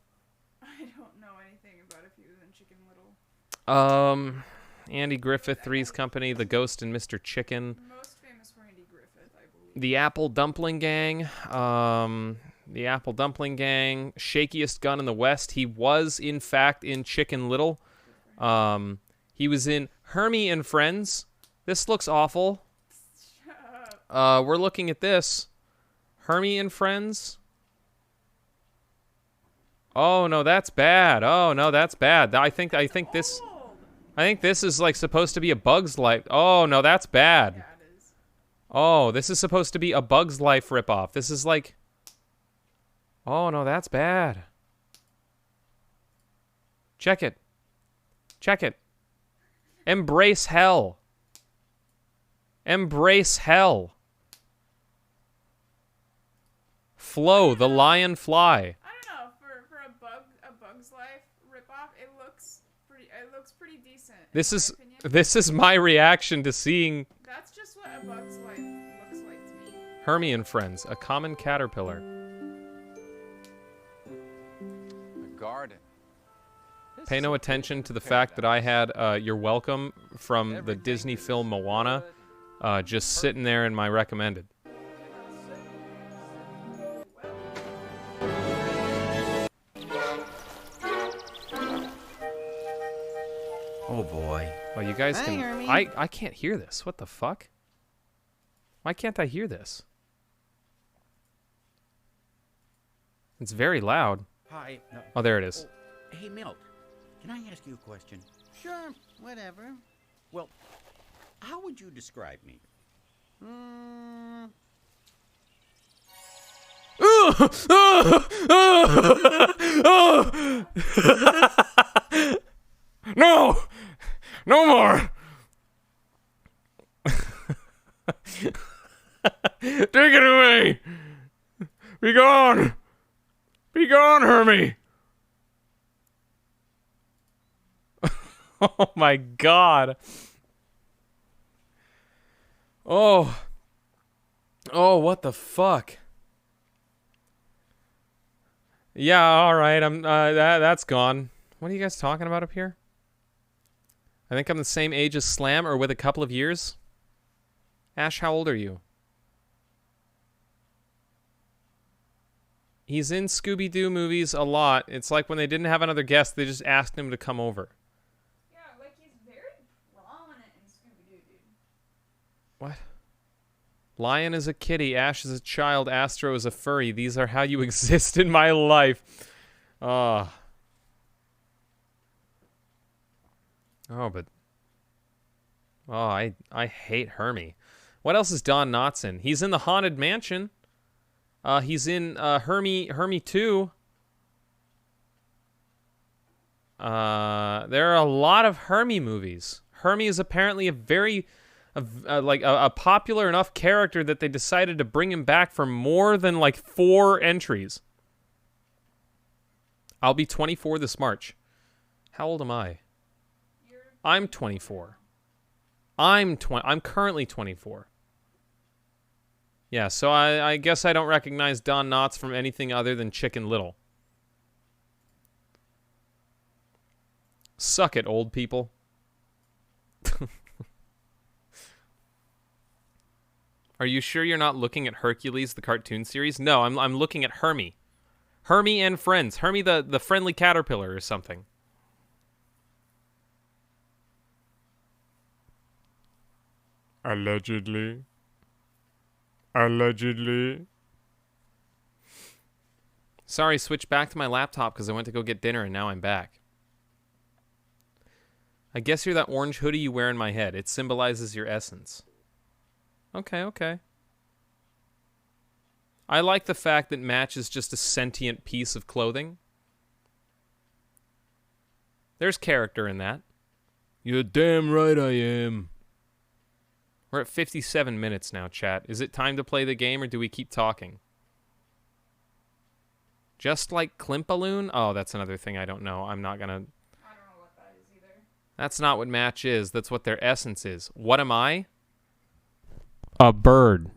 I don't know anything about if he was in Chicken Little. Andy Griffith, Three's Company, The Ghost and Mr. Chicken. Most famous for Andy Griffith, I believe. The Apple Dumpling Gang. The Apple Dumpling Gang. Shakiest Gun in the West. He was, in fact, in Chicken Little. He was in Hermie and Friends. This looks awful. Shut up. We're looking at this. Hermie and Friends. Oh no, that's bad. Oh no, that's bad. I think this is like supposed to be a Bug's Life. Oh no, that's bad. Yeah, it is. Oh, this is supposed to be a Bug's Life ripoff. This is like. Oh no, that's bad. Check it. Check it. Embrace hell. Embrace hell. Flo, the lion fly. I don't know. For a Bug's Life ripoff, it looks pretty decent. This in is my opinion. this is my reaction to seeing That's just what a Bug's Life looks like to me. Hermie and Friends, a common caterpillar. A garden. Pay no attention to the fact that I had You're Welcome from the Disney film Moana just sitting there in my recommended. Oh boy. Oh, you guys Hi, can. Hermie. I can't hear this. What the fuck? Why can't I hear this? It's very loud. Hi. No. Oh, there it is. Oh, hey, Milt. Can I ask you a question? Sure, whatever. Well, how would you describe me? No! No more! Take it away! Be gone! Be gone, Hermie! Oh my god. Oh. Oh, what the fuck? Yeah, all right. I'm that's gone. What are you guys talking about up here? I think I'm the same age as Slam or with a couple of years. Ash, how old are you? He's in Scooby-Doo movies a lot. It's like when they didn't have another guest, they just asked him to come over. Yeah, like he's very prominent in Scooby-Doo, dude. What? Lion is a kitty, Ash is a child, Astro is a furry. These are how you exist in my life. Oh, but... Oh, I hate Hermie. What else is Don Knotts in? He's in the Haunted Mansion. He's in Hermie 2. There are a lot of Hermie movies. Hermie is apparently a very a popular enough character that they decided to bring him back for more than like 4 entries. I'll be 24 this March. How old am I? I'm 24. I'm currently 24. Yeah, so I guess I don't recognize Don Knotts from anything other than Chicken Little. Suck it, old people. Are you sure you're not looking at Hercules, the cartoon series? No, I'm looking at Hermie. Hermie and Friends. Hermie the friendly caterpillar or something. Allegedly. Allegedly. Sorry, switch back to my laptop because I went to go get dinner and now I'm back. I guess you're that orange hoodie you wear in my head. It symbolizes your essence. Okay. I like the fact that Match is just a sentient piece of clothing. There's character in that. You're damn right I am. We're at 57 minutes now, chat. Is it time to play the game or do we keep talking? Just like Klimpaloon? Oh, that's another thing I don't know. I'm not gonna... I don't know what that is either. That's not what Match is. That's what their essence is. What am I? A bird.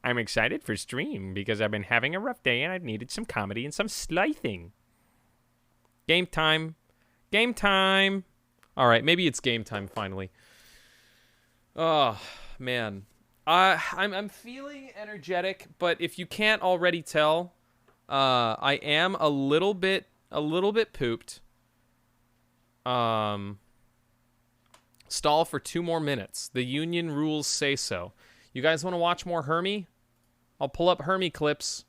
I'm excited for stream because I've been having a rough day and I've needed some comedy and some sleuthing. Game time. Game time. All right, maybe it's game time finally. Oh, man. I'm feeling energetic, but if you can't already tell, I am a little bit pooped. Stall for 2 more minutes. The union rules say so. You guys want to watch more Hermie? I'll pull up Hermie clips.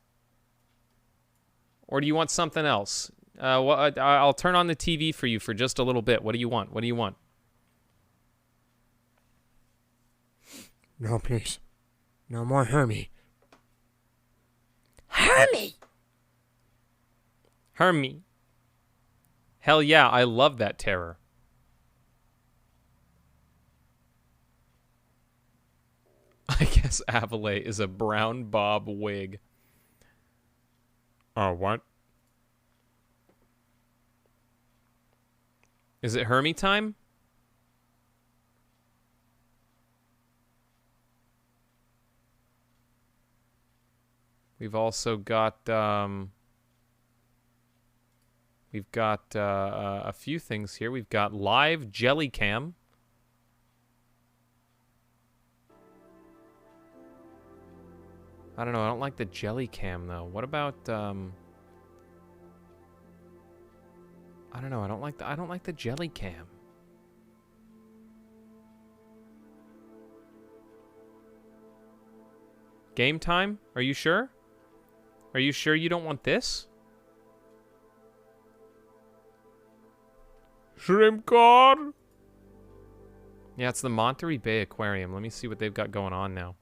Or do you want something else? I'll turn on the TV for you for just a little bit. What do you want? What do you want? No, please. No more Hermie. Hermie! Hermie. Hell yeah, I love that terror. I guess Avalay is a brown bob wig. What? Is it Hermie time? We've also got a few things here. We've got live jelly cam. I don't know. I don't like the jelly cam though. What about I don't know. I don't like the jelly cam. Game time? Are you sure? Are you sure you don't want this? Shrimp cod? Yeah, it's the Monterey Bay Aquarium. Let me see what they've got going on now.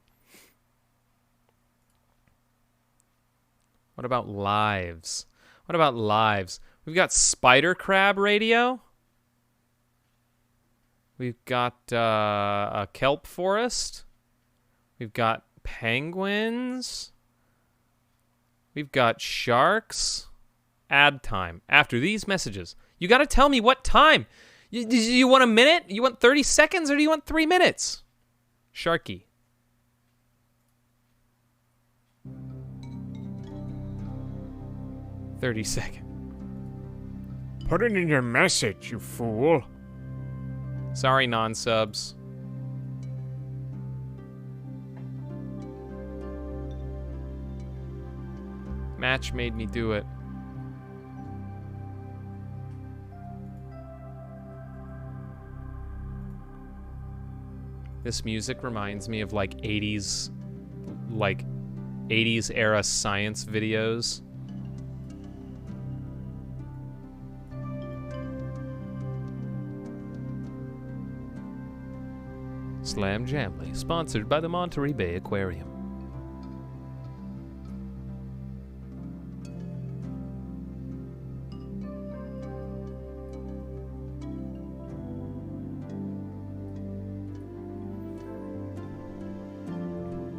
What about lives? What about lives? We've got Spider Crab Radio. We've got a kelp forest. We've got penguins. We've got sharks. Ad time. After these messages. You got to tell me what time. You want a minute? You want 30 seconds or do you want 3 minutes? Sharky. $30. Put it in your message, you fool. Sorry, non-subs. Match made me do it. This music reminds me of like 80s era science videos. SlamJamley, sponsored by the Monterey Bay Aquarium.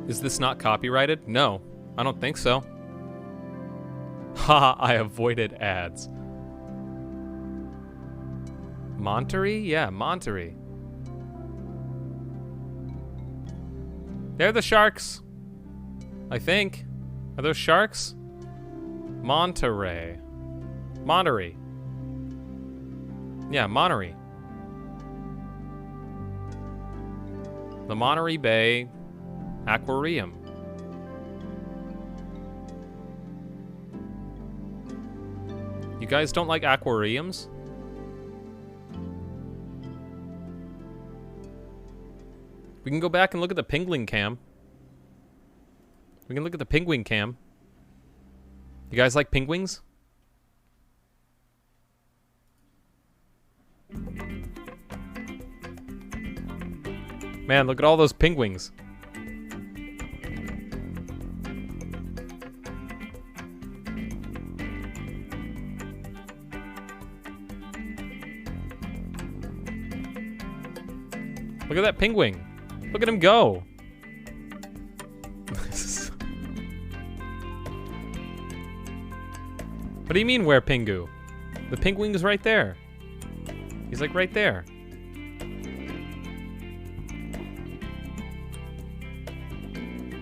Is this not copyrighted? No, I don't think so. Haha, I avoided ads. Monterey? Yeah, Monterey. They're the sharks. I think. Are those sharks? Monterey. Monterey. Yeah, Monterey. The Monterey Bay Aquarium. You guys don't like aquariums? We can go back and look at the penguin cam. We can look at the penguin cam. You guys like penguins? Man, look at all those penguins. Look at that penguin. Look at him go. What do you mean, where Pingu? The penguin's right there. He's like right there.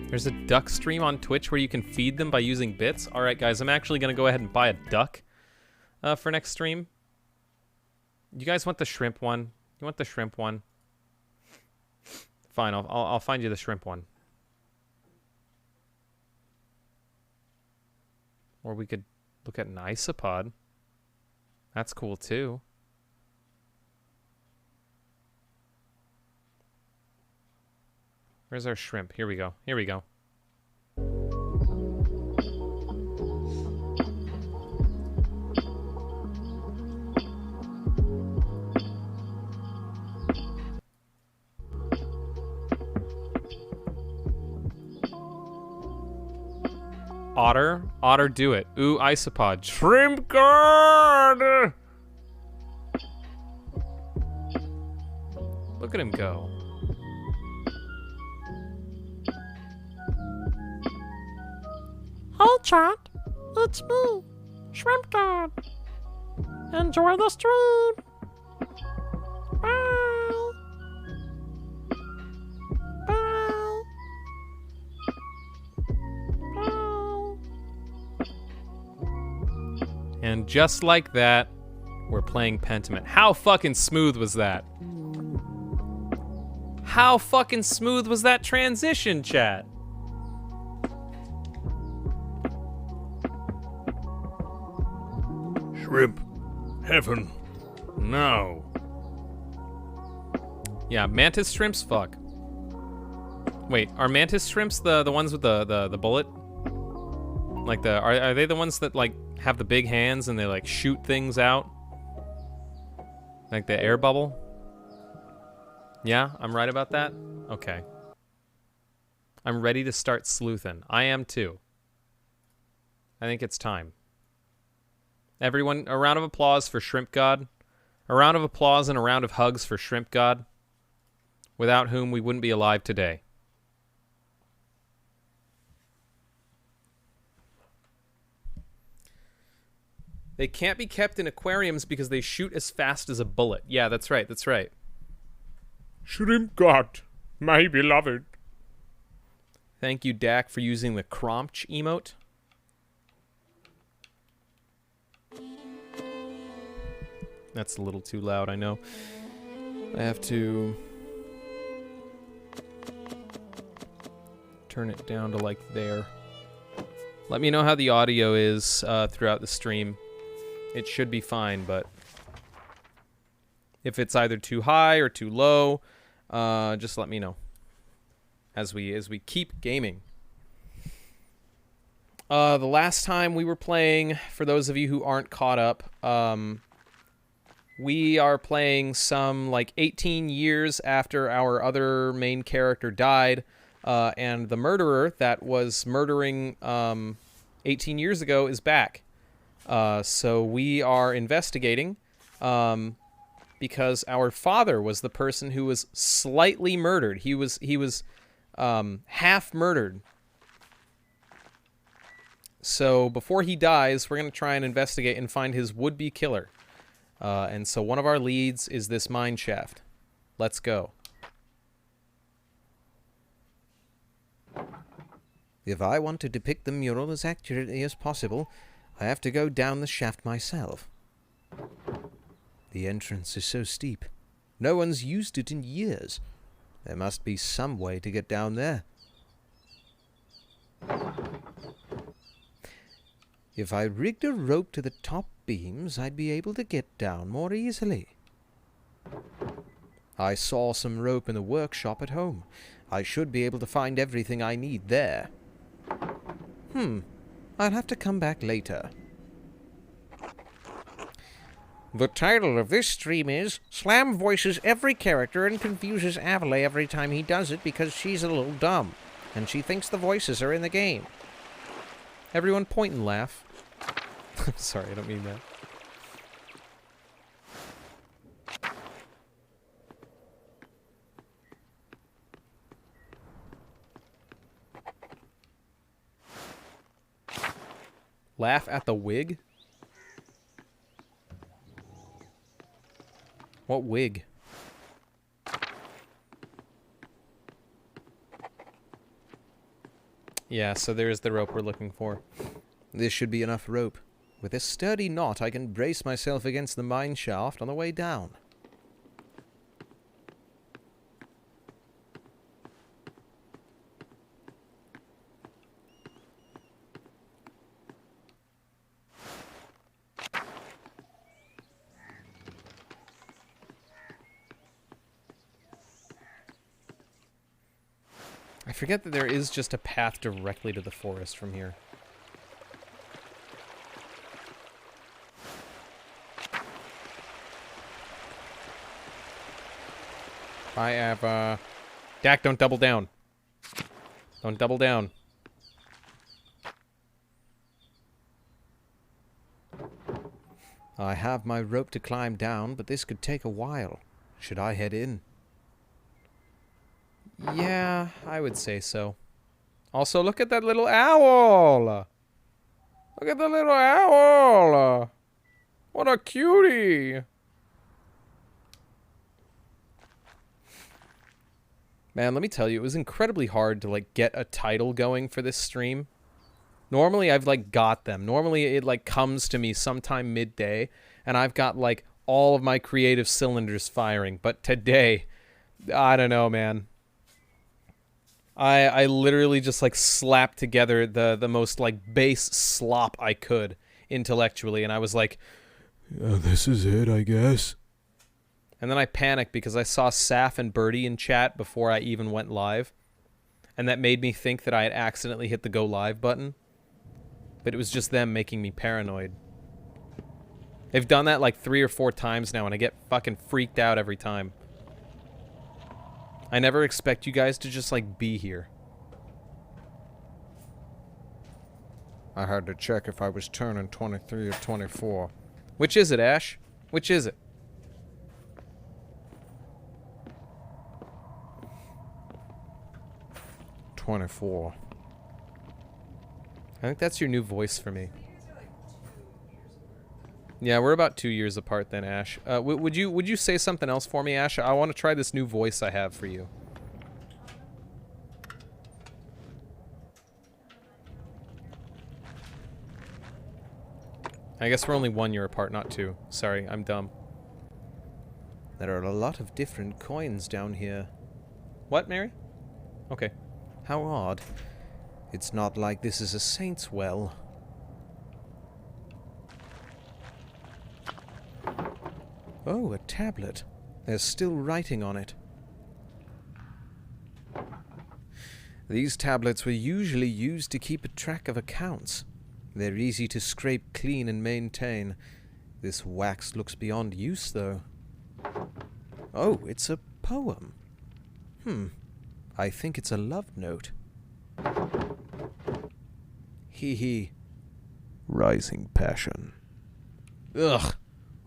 There's a duck stream on Twitch where you can feed them by using bits. All right, guys, I'm actually going to go ahead and buy a duck for next stream. You guys want the shrimp one? You want the shrimp one? Fine, I'll find you the shrimp one. Or we could look at an isopod. That's cool too. Where's our shrimp? Here we go. Here we go. Otter? Otter, do it. Ooh, isopod. Shrimp guard! Look at him go. Hey chat, it's me, Shrimp God. Enjoy the stream. Bye. Bye. Bye. And just like that, we're playing Pentiment. How fucking smooth was that? How fucking smooth was that transition, chat? Shrimp. Heaven. Now. Yeah, mantis shrimps, fuck. Wait, are mantis shrimps the ones with the bullet? Like are they the ones that like have the big hands and they like shoot things out? Like the air bubble? Yeah, I'm right about that? Okay. I'm ready to start sleuthing. I am too. I think it's time. Everyone, a round of applause for Shrimp God. A round of applause and a round of hugs for Shrimp God, without whom we wouldn't be alive today. They can't be kept in aquariums because they shoot as fast as a bullet. Yeah, that's right, that's right. Shrimp God, my beloved. Thank you, Dak, for using the Cromch emote. That's a little too loud, I know. I have to turn it down to like there. Let me know how the audio is throughout the stream. It should be fine, but if it's either too high or too low, just let me know as we keep gaming. The last time we were playing, for those of you who aren't caught up, we are playing some like 18 years after our other main character died, and the murderer that was murdering 18 years ago is back. So we are investigating because our father was the person who was slightly murdered. He was half murdered. So before he dies, we're going to try and investigate and find his would-be killer. And so one of our leads is this mine shaft. Let's go. If I want to depict the mural as accurately as possible, I have to go down the shaft myself. The entrance is so steep. No one's used it in years. There must be some way to get down there. If I rigged a rope to the top beams, I'd be able to get down more easily. I saw some rope in the workshop at home. I should be able to find everything I need there. I'll have to come back later. The title of this stream is Slam voices every character and confuses Avalay every time he does it because she's a little dumb, and she thinks the voices are in the game. Everyone point and laugh. Sorry, I don't mean that. Laugh at the wig? What wig? Yeah, so there's the rope we're looking for. This should be enough rope. With a sturdy knot, I can brace myself against the mine shaft on the way down. I forget that there is just a path directly to the forest from here. I have, Dak, don't double down. Don't double down. I have my rope to climb down, but this could take a while. Should I head in? Yeah, I would say so. Also, look at that little owl! Look at the little owl! What a cutie! Man, let me tell you, it was incredibly hard to, like, get a title going for this stream. Normally, I've, like, got them. Normally, it, like, comes to me sometime midday, and I've got, like, all of my creative cylinders firing. But today, I don't know, man. I literally just, like, slapped together the most, like, base slop I could intellectually, and I was like, This is it, I guess. and then I panicked because I saw Saf and Birdie in chat before I even went live. And that made me think that I had accidentally hit the go live button. But it was just them making me paranoid. They've done that like 3 or 4 times now and I get fucking freaked out every time. I never expect you guys to just like be here. I had to check if I was turning 23 or 24. Which is it, Ash? Which is it? 24. I think that's your new voice for me. Yeah, we're about 2 years apart then, Ash. Would you say something else for me, Ash? I want to try this new voice I have for you. I guess we're only 1 year apart, not 2. Sorry, I'm dumb. There are a lot of different coins down here. What, Mary? Okay. How odd. It's not like this is a saint's well. Oh, a tablet. There's still writing on it. These tablets were usually used to keep a track of accounts. They're easy to scrape clean and maintain. This wax looks beyond use, though. Oh, it's a poem. I think it's a love note. Hee hee. Rising passion. Ugh.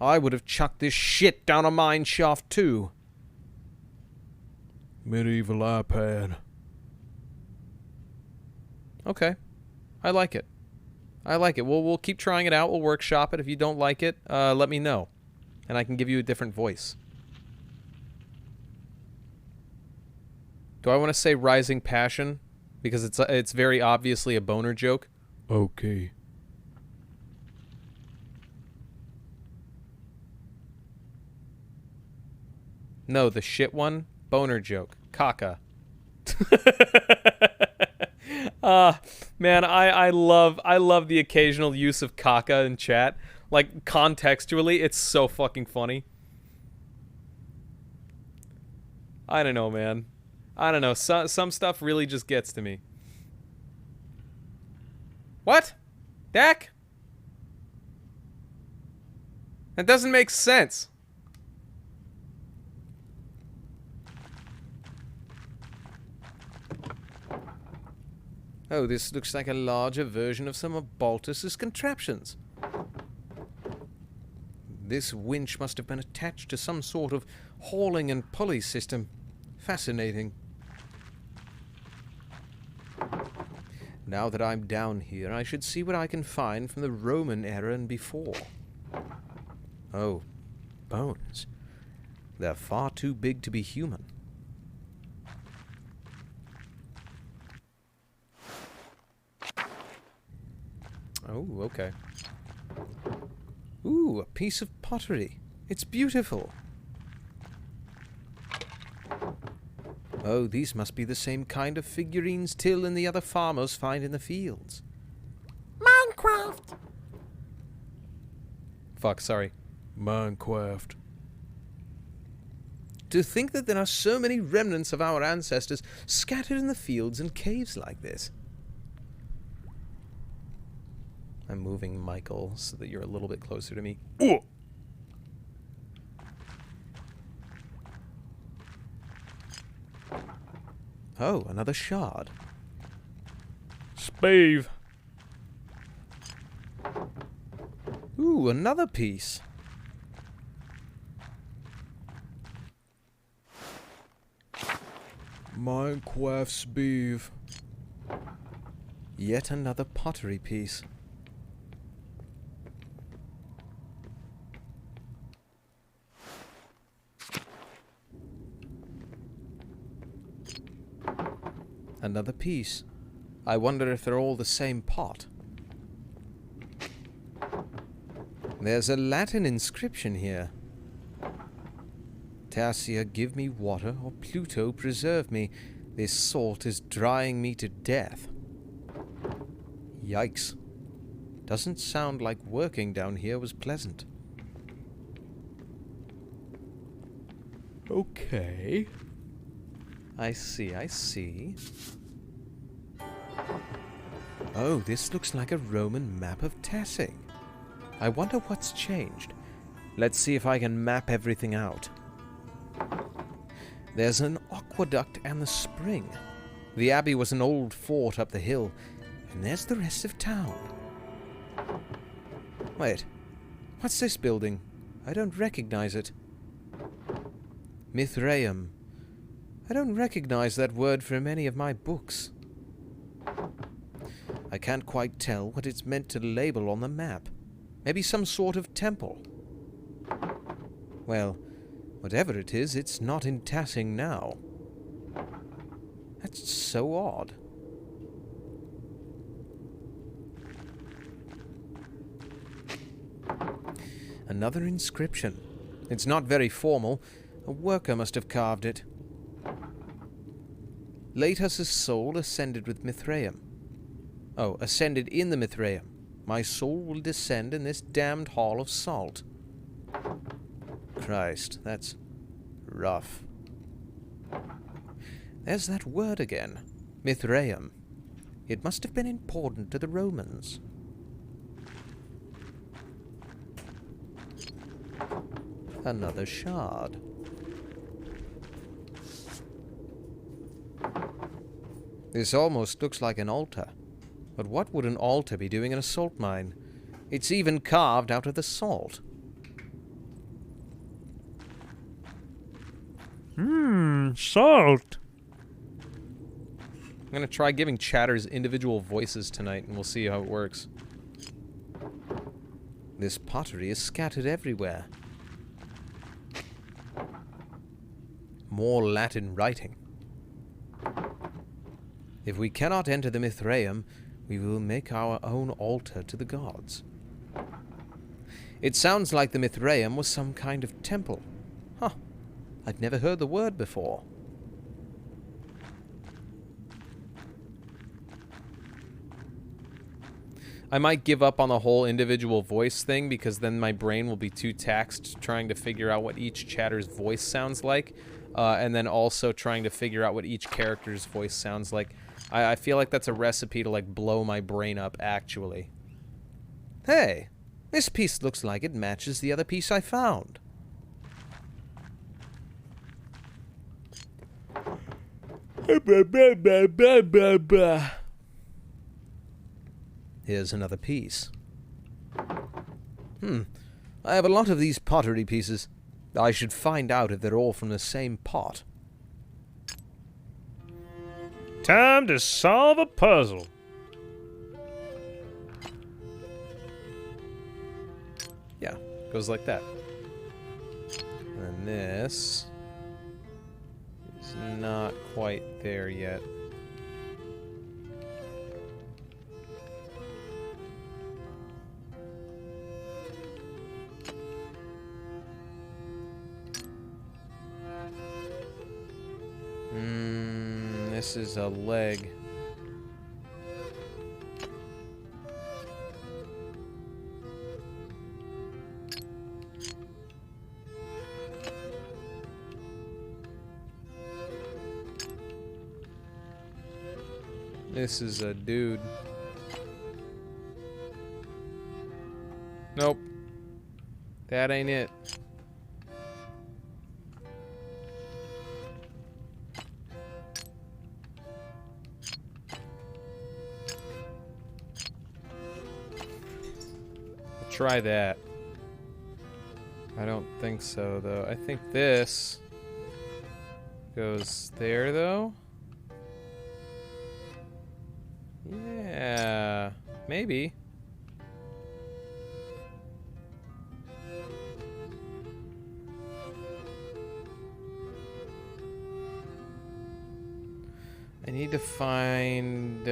I would have chucked this shit down a mine shaft, too. Medieval iPad. Okay. I like it. I like it. We'll keep trying it out. We'll workshop it. If you don't like it, let me know. And I can give you a different voice. Do I want to say Rising Passion? Because it's very obviously a boner joke. Okay. No, the shit one? Boner joke. Caca. Man, I love the occasional use of caca in chat. Like, contextually, it's so fucking funny. I don't know, man. I don't know. Some stuff really just gets to me. What? Dak? That doesn't make sense. Oh, this looks like a larger version of some of Baltus's contraptions. This winch must have been attached to some sort of hauling and pulley system. Fascinating. Now that I'm down here, I should see what I can find from the Roman era and before. Oh, bones. They're far too big to be human. Oh, okay. Ooh, a piece of pottery. It's beautiful. Oh, these must be the same kind of figurines Till and the other farmers find in the fields. Minecraft. Fuck, sorry. Minecraft. To think that there are so many remnants of our ancestors scattered in the fields and caves like this. I'm moving Michael so that you're a little bit closer to me. Ooh. Oh, another shard. Spave. Ooh, another piece. Minecraft spave. Yet another pottery piece. Another piece. I wonder if they're all the same pot. There's a Latin inscription here. Tassia, give me water, or Pluto, preserve me. This salt is drying me to death. Yikes. Doesn't sound like working down here was pleasant. Okay. I see, I see. Oh, this looks like a Roman map of Tassing. I wonder what's changed. Let's see if I can map everything out. There's an aqueduct and the spring. The abbey was an old fort up the hill. And there's the rest of town. Wait, what's this building? I don't recognize it. Mithraeum. I don't recognize that word from any of my books. I can't quite tell what it's meant to label on the map. Maybe some sort of temple. Well, whatever it is, it's not in Tassing now. That's so odd. Another inscription. It's not very formal. A worker must have carved it. Latus's soul ascended with Mithraeum. Oh, ascended in the Mithraeum. My soul will descend in this damned hall of salt. Christ, that's rough. There's that word again. Mithraeum. It must have been important to the Romans. Another shard. This almost looks like an altar. But what would an altar be doing in a salt mine? It's even carved out of the salt. Salt. gonna try giving chatters individual voices tonight, and we'll see how it works. This pottery is scattered everywhere. More Latin writing. If we cannot enter the Mithraeum, we will make our own altar to the gods. It sounds like the Mithraeum was some kind of temple. Huh. I'd never heard the word before. I might give up on the whole individual voice thing because then my brain will be too taxed trying to figure out what each chatter's voice sounds like, and then also trying to figure out what each character's voice sounds like. I feel like that's a recipe to, like, blow my brain up, actually. Hey, this piece looks like it matches the other piece I found. Here's another piece. I have a lot of these pottery pieces. I should find out if they're all from the same pot. Time to solve a puzzle. Yeah, goes like that. And this is not quite there yet. This is a leg. This is a dude. Nope. That ain't it. Try that. I don't think so, though. I think this goes there, though. Yeah, maybe. I need to find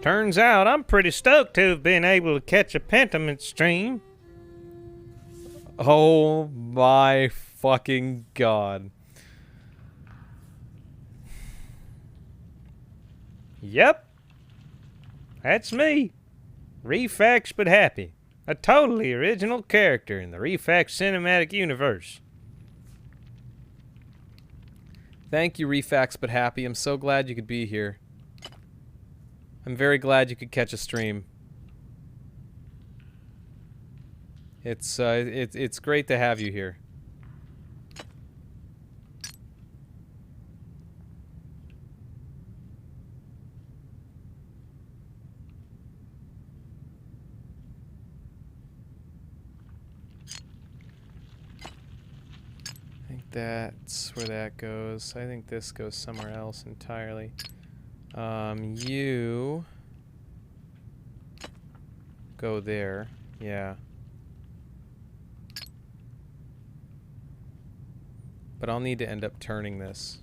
Turns out I'm pretty stoked to have been able to catch a Pentiment stream. Oh my fucking god. Yep. That's me. Refax but happy. A totally original character in the Refax cinematic universe. Thank you, Refax but happy. I'm so glad you could be here. I'm very glad you could catch a stream. It's great to have you here. I think that's where that goes. I think this goes somewhere else entirely. You go there. Yeah. But I'll need to end up turning this.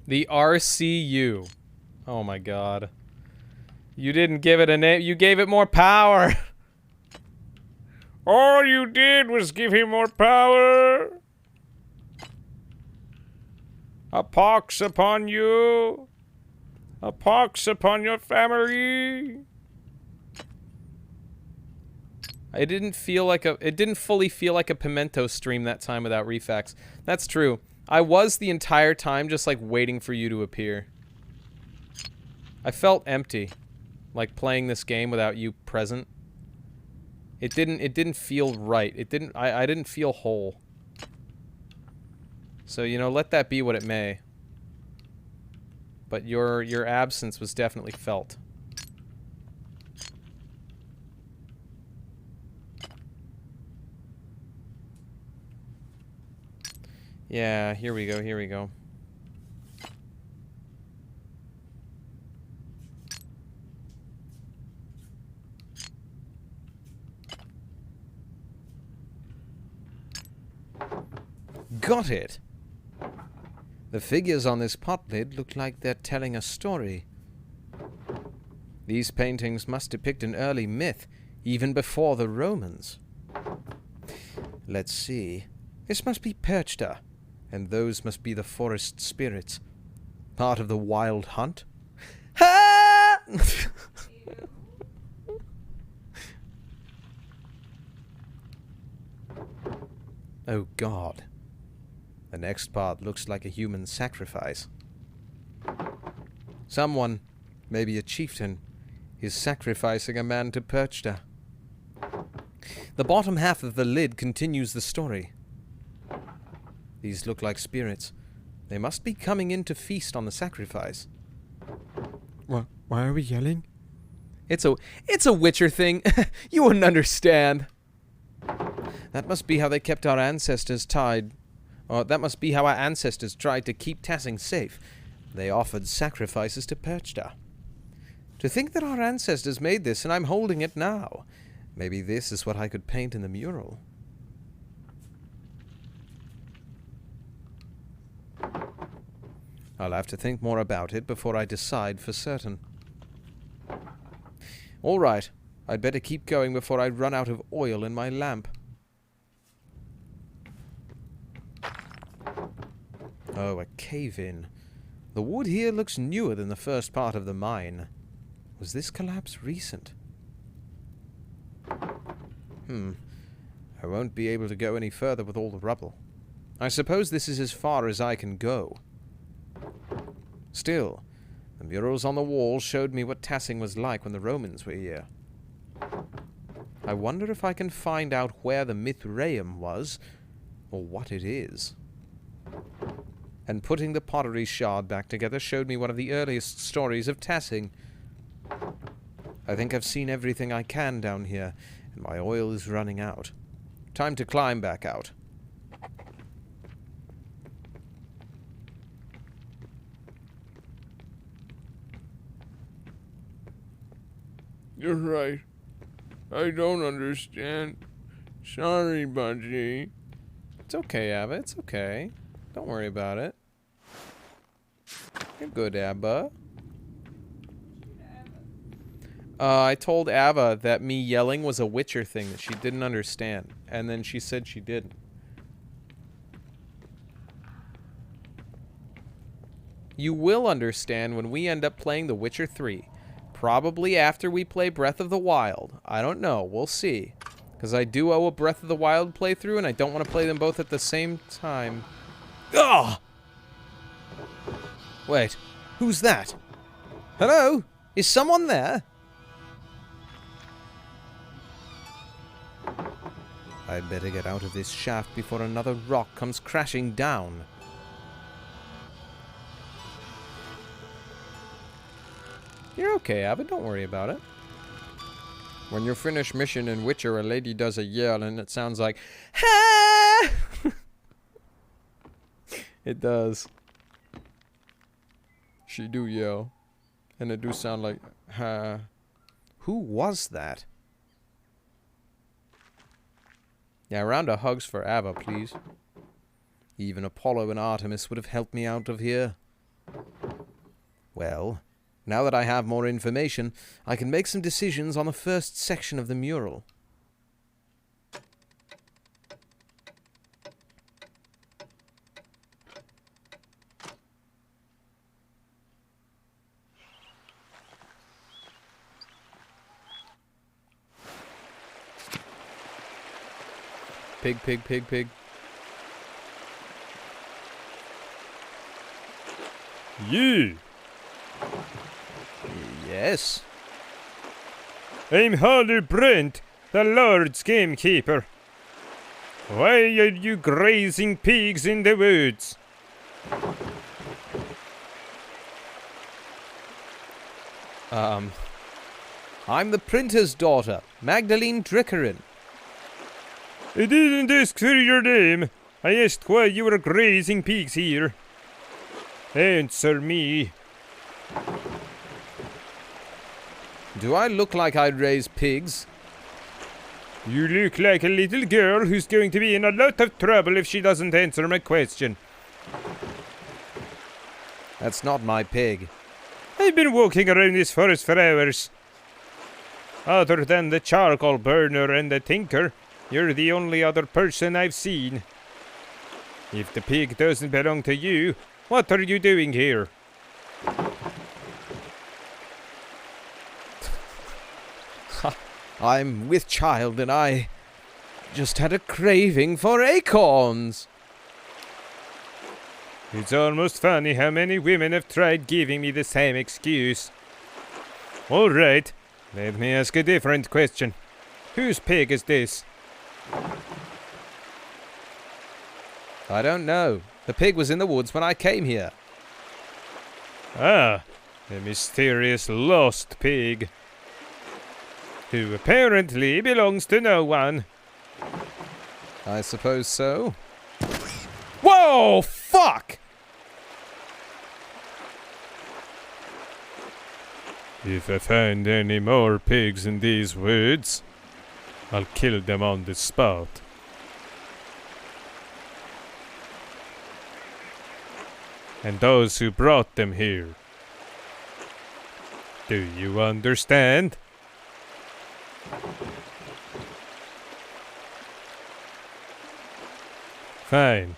The RCU. Oh my god. You didn't give it a name. You gave it more power. All you did was give him more power. A pox upon you. A pox upon your family. It didn't fully feel like a Pimento stream that time without Refacts. That's true. I was the entire time just like waiting for you to appear. I felt empty. Like playing this game without you present. It didn't feel right. I didn't feel whole. So, you know, let that be what it may. But your absence was definitely felt. Yeah, here we go, here we go. Got it! The figures on this pot lid look like they're telling a story. These paintings must depict an early myth, even before the Romans. Let's see. This must be Perchta, and those must be the forest spirits. Part of the wild hunt? Ha! Oh God. The next part looks like a human sacrifice. Someone, maybe a chieftain, is sacrificing a man to Perchta. The bottom half of the lid continues the story. These look like spirits. They must be coming in to feast on the sacrifice. Why are we yelling? It's a Witcher thing. You wouldn't understand. That must be how they kept our ancestors tied. Or that must be how our ancestors tried to keep Tassing safe. They offered sacrifices to Perchta. To think that our ancestors made this and I'm holding it now. Maybe this is what I could paint in the mural. I'll have to think more about it before I decide for certain. All right, I'd better keep going before I run out of oil in my lamp. Oh, a cave-in. The wood here looks newer than the first part of the mine. Was this collapse recent? I won't be able to go any further with all the rubble. I suppose this is as far as I can go. Still, the murals on the wall showed me what Tassing was like when the Romans were here. I wonder if I can find out where the Mithraeum was, or what it is. And putting the pottery shard back together showed me one of the earliest stories of Tassing. I think I've seen everything I can down here, and my oil is running out. Time to climb back out. You're right. I don't understand. Sorry, Budgie. It's okay, Abba. It's okay. Don't worry about it. You're good, Abba. I told Abba that me yelling was a Witcher thing that she didn't understand. And then she said she didn't. You will understand when we end up playing The Witcher 3. Probably after we play Breath of the Wild. I don't know. We'll see. Because I do owe a Breath of the Wild playthrough, and I don't want to play them both at the same time. Ugh! Wait. Who's that? Hello? Is someone there? I'd better get out of this shaft before another rock comes crashing down. You're okay, Abbott. Don't worry about it. When you finish mission in Witcher, a lady does a yell and it sounds like, ha! It does. She do yell. And it do sound like, ha. Who was that? Yeah, a round of hugs for Ava, please. Even Apollo and Artemis would have helped me out of here. Well, Now that I have more information, I can make some decisions on the first section of the mural. Pig, pig, pig, pig. You! Yes? I'm Harder Brent, the Lord's gamekeeper. Why are you grazing pigs in the woods? I'm the printer's daughter, Magdalene Drickerin. I didn't ask for your name. I asked why you were grazing pigs here. Answer me. Do I look like I'd raise pigs? You look like a little girl who's going to be in a lot of trouble if she doesn't answer my question. That's not my pig. I've been walking around this forest for hours. Other than the charcoal burner and the tinker, you're the only other person I've seen. If the pig doesn't belong to you, what are you doing here? I'm with child and I just had a craving for acorns. It's almost funny how many women have tried giving me the same excuse. All right, let me ask a different question. Whose pig is this? I don't know. The pig was in the woods when I came here. Ah, a mysterious lost pig. Who apparently belongs to no one. I suppose so. Whoa! Fuck! If I find any more pigs in these woods, I'll kill them on the spot. And those who brought them here. Do you understand? Fine.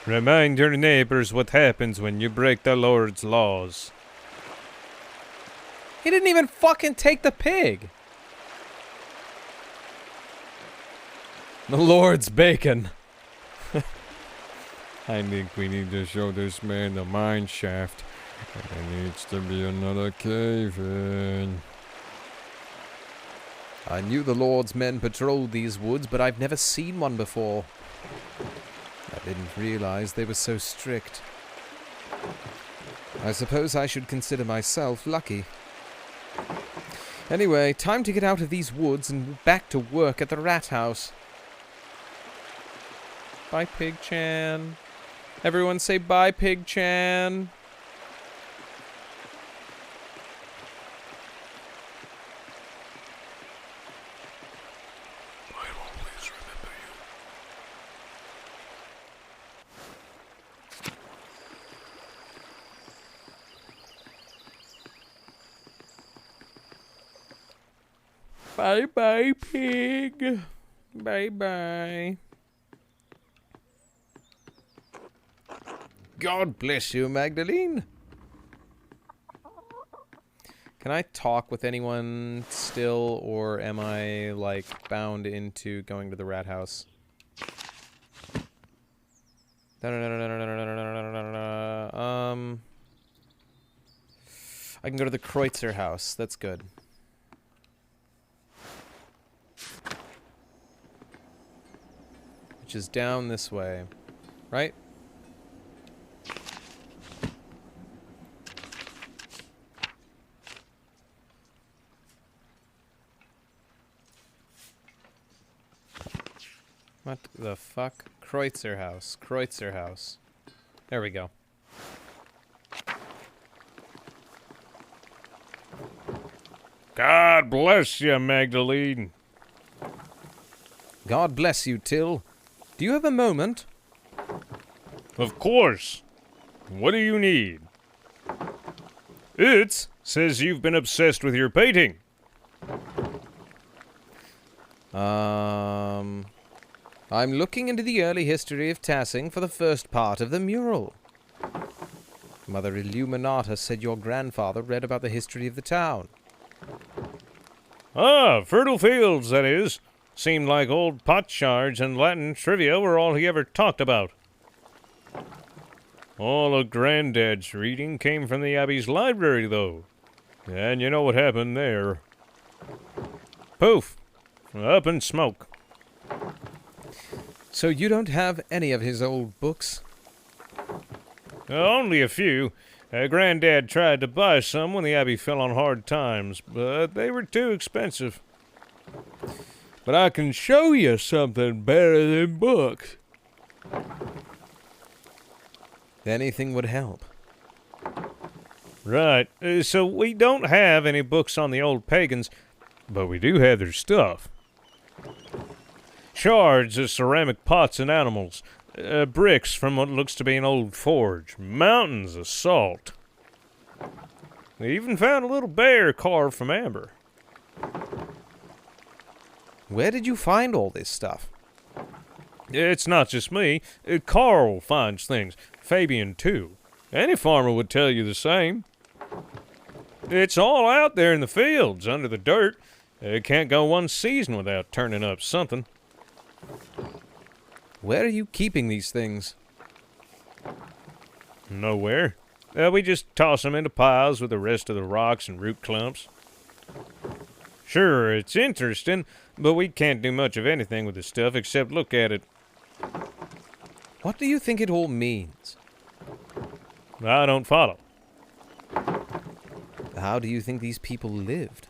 Remind your neighbors what happens when you break the Lord's laws. He didn't even fucking take the pig. The Lord's bacon. I think we need to show this man the mine shaft. There needs to be another cave in. I knew the Lord's men patrolled these woods, but I've never seen one before. I didn't realize they were so strict. I suppose I should consider myself lucky. Anyway, time to get out of these woods and back to work at the rat house. Bye, Pig-chan. Everyone say bye, Pig-chan. Bye-bye, pig. Bye-bye. God bless you, Magdalene. Can I talk with anyone still, or am I, like, bound into going to the rat house? I can go to the Kreutzer house. That's good. Which is down this way, right? What the fuck? Kreutzer house. Kreutzer house. There we go. God bless you, Magdalene. God bless you, Till. Do you have a moment? Of course. What do you need? It says you've been obsessed with your painting. I'm looking into the early history of Tassing for the first part of the mural. Mother Illuminata said your grandfather read about the history of the town. Ah, fertile fields, that is. Seemed like old potsherds and Latin trivia were all he ever talked about. All of Granddad's reading came from the Abbey's library, though. And you know what happened there. Poof! Up in smoke. So you don't have any of his old books? Only a few. Granddad tried to buy some when the Abbey fell on hard times, but they were too expensive. But I can show you something better than books. Anything would help. Right. So we don't have any books on the old pagans, but we do have their stuff. Shards of ceramic pots and animals. Bricks from what looks to be an old forge. Mountains of salt. They even found a little bear carved from amber. Where did you find all this stuff? It's not just me. Carl finds things. Fabian, too. Any farmer would tell you the same. It's all out there in the fields, under the dirt. It can't go one season without turning up something. Where are you keeping these things? Nowhere. We just toss them into piles with the rest of the rocks and root clumps. Sure, it's interesting, but we can't do much of anything with the stuff except look at it. What do you think it all means? I don't follow. How do you think these people lived?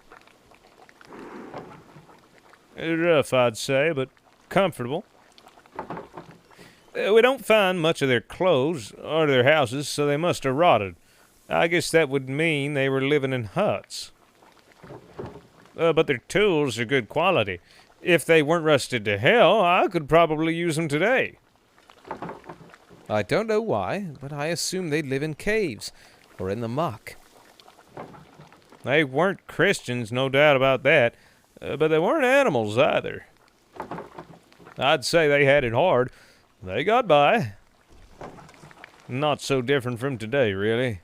Rough, I'd say, but comfortable. We don't find much of their clothes or their houses, so they must have rotted. I guess that would mean they were living in huts. But their tools are good quality. If they weren't rusted to hell, I could probably use them today. I don't know why, but I assume they'd live in caves or in the muck. They weren't Christians, no doubt about that, but they weren't animals either. I'd say they had it hard. They got by. Not so different from today, really.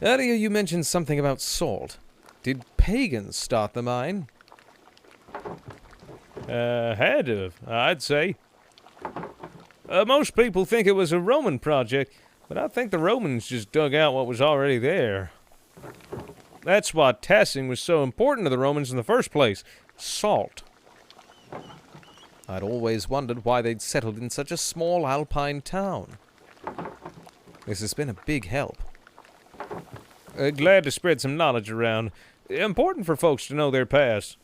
Earlier you mentioned something about salt. Did pagans start the mine? Had to have, I'd say. Most people think it was a Roman project, but I think the Romans just dug out what was already there. That's why Tassing was so important to the Romans in the first place. Salt. I'd always wondered why they'd settled in such a small alpine town. This has been a big help. Glad to spread some knowledge around. Important for folks to know their past.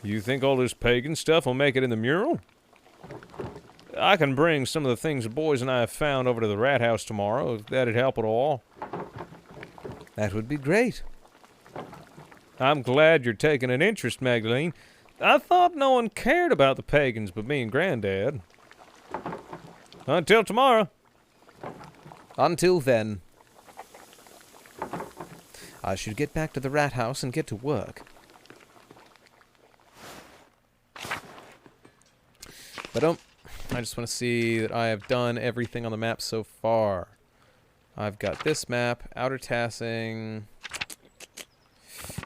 You think all this pagan stuff will make it in the mural? I can bring some of the things the boys and I have found over to the rat house tomorrow, if that'd help at all. That would be great. I'm glad you're taking an interest, Magdalene. I thought no one cared about the pagans but me and Granddad. Until tomorrow. Until then. I should get back to the rat house and get to work. But I just want to see that I have done everything on the map so far. I've got this map, Outer Tassing.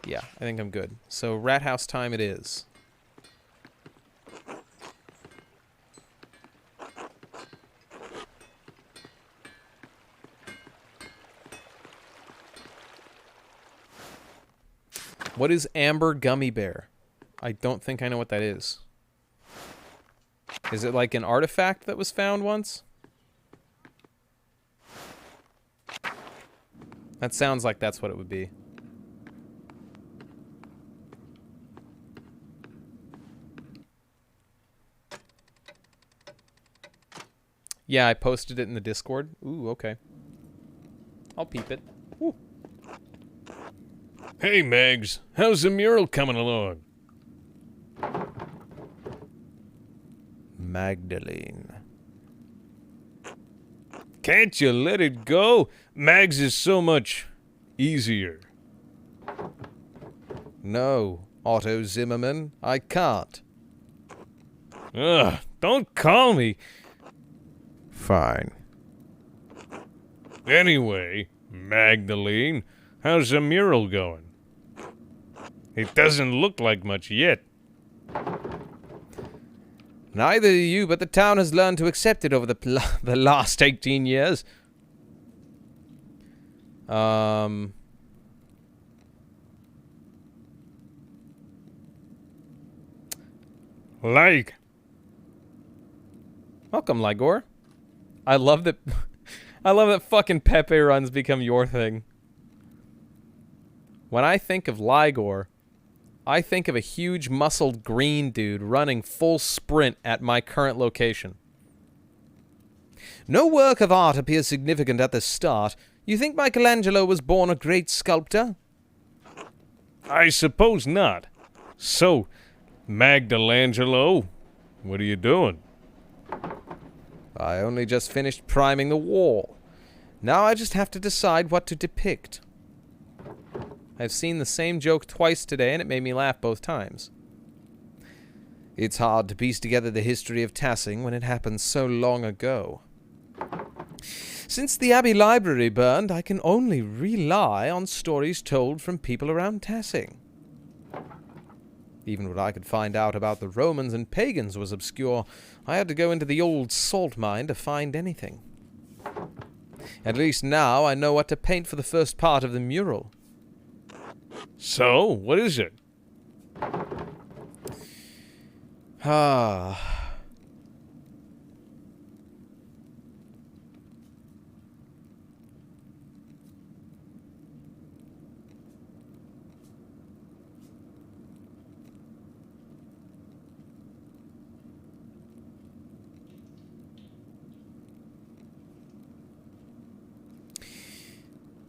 Yeah, I think I'm good. So rat house time it is. What is amber gummy bear? I don't think I know what that is. Is it like an artifact that was found once? That sounds like that's what it would be. Yeah, I posted it in the Discord. Ooh, okay. I'll peep it. Ooh. Hey, Megs. How's the mural coming along? Magdalene. Can't you let it go? Mags is so much easier. No, Otto Zimmerman, I can't. Ugh, don't call me. Fine. Anyway, Magdalene, how's the mural going? It doesn't look like much yet. Neither do you, but the town has learned to accept it over the last 18 years. Like. Welcome, Ligor. I love that. I love that fucking Pepe runs become your thing. When I think of Ligor, I think of a huge muscled green dude running full sprint at my current location. No work of art appears significant at the start. You think Michelangelo was born a great sculptor? I suppose not. So, Magdalangelo, what are you doing? I only just finished priming the wall. Now I just have to decide what to depict. I've seen the same joke twice today, and it made me laugh both times. It's hard to piece together the history of Tassing when it happened so long ago. Since the Abbey Library burned, I can only rely on stories told from people around Tassing. Even what I could find out about the Romans and pagans was obscure. I had to go into the old salt mine to find anything. At least now I know what to paint for the first part of the mural. So, what is it?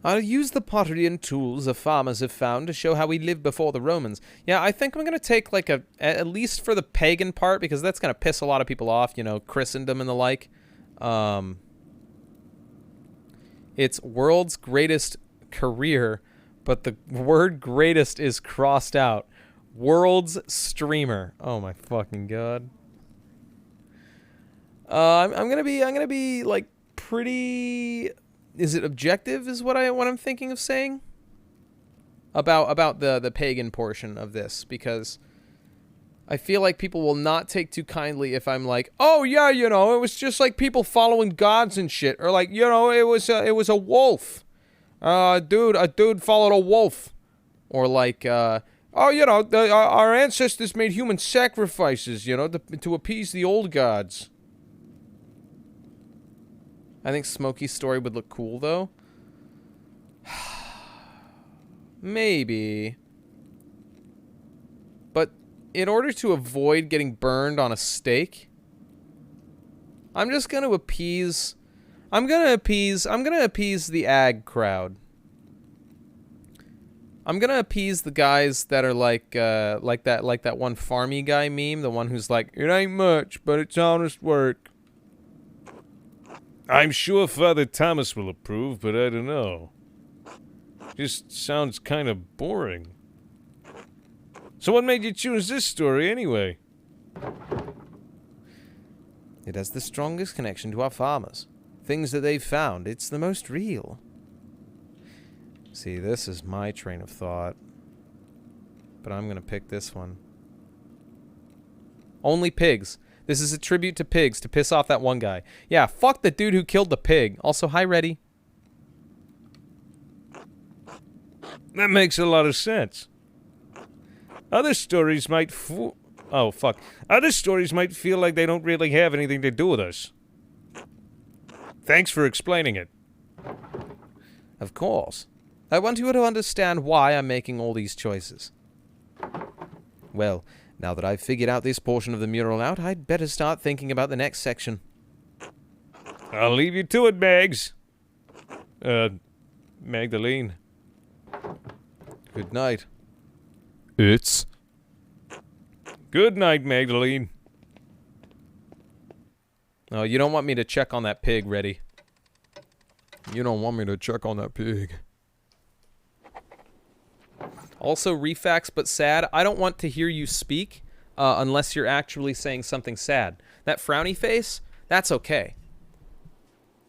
I'll use the pottery and tools the farmers have found to show how we lived before the Romans. Yeah, I think I'm going to take, like, at least for the pagan part, because that's going to piss a lot of people off, you know, Christendom and the like. It's world's greatest career, but the word greatest is crossed out. World's streamer. Oh my fucking god. I'm gonna be like pretty. Is it objective? Is what I'm thinking of saying. About the pagan portion of this, because I feel like people will not take too kindly if I'm like, oh yeah, you know, it was just like people following gods and shit, or like, you know, it was a wolf. A dude followed a wolf, or like, oh, you know, our ancestors made human sacrifices, you know, to appease the old gods. I think Smokey's story would look cool, though. Maybe. But in order to avoid getting burned on a stake, I'm just going to appease... I'm gonna appease the ag crowd. I'm gonna appease the guys that are like that one farmy guy meme, the one who's like, it ain't much, but it's honest work. I'm sure Father Thomas will approve, but I don't know. Just sounds kind of boring. So what made you choose this story anyway? It has the strongest connection to our farmers. Things that they've found. It's the most real. See, this is my train of thought. But I'm gonna pick this one. Only pigs. This is a tribute to pigs to piss off that one guy. Yeah, fuck the dude who killed the pig. Also, hi, Reddy. That makes a lot of sense. Other stories might Other stories might feel like they don't really have anything to do with us. Thanks for explaining it. Of course. I want you to understand why I'm making all these choices. Well, now that I've figured out this portion of the mural out, I'd better start thinking about the next section. I'll leave you to it, Mags. Magdalene. Good night. It's... Good night, Magdalene. Oh, you don't want me to check on that pig, Reddy. You don't want me to check on that pig. Also, refax but sad. I don't want to hear you speak unless you're actually saying something sad. That frowny face, that's okay.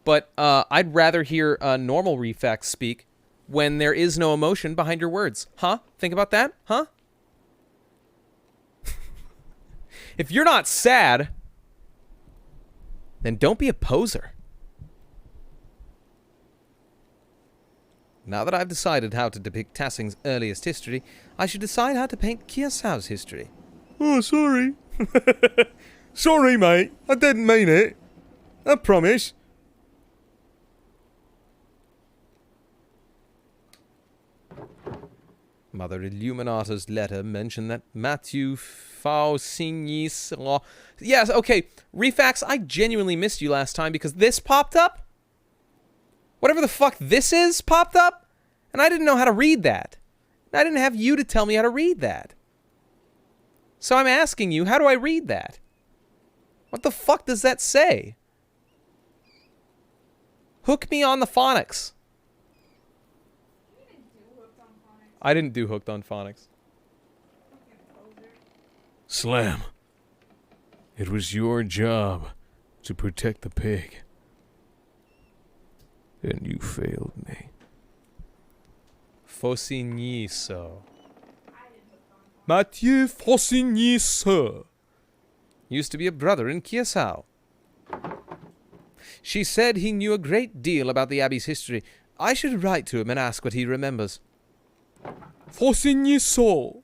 But I'd rather hear a normal refax speak when there is no emotion behind your words. Huh? Think about that? Huh? If you're not sad, then don't be a poser. Now that I've decided how to depict Tassing's earliest history, I should decide how to paint Kiyosao's history. Oh, sorry. Sorry, mate. I didn't mean it. I promise. Mother Illuminata's letter mentioned that Matthew Fausigny's law... Yes, okay. Refax, I genuinely missed you last time because this popped up. Whatever the fuck this is popped up. And I didn't know how to read that. I didn't have you to tell me how to read that. So I'm asking you, how do I read that? What the fuck does that say? Hook me on the phonics. I didn't do hooked on phonics. Slam. It was your job to protect the pig. And you failed me. Fausigny-so. Mathieu Fausigny-so. Used to be a brother in Kiyosa. She said he knew a great deal about the Abbey's history. I should write to him and ask what he remembers. Fausigny-so.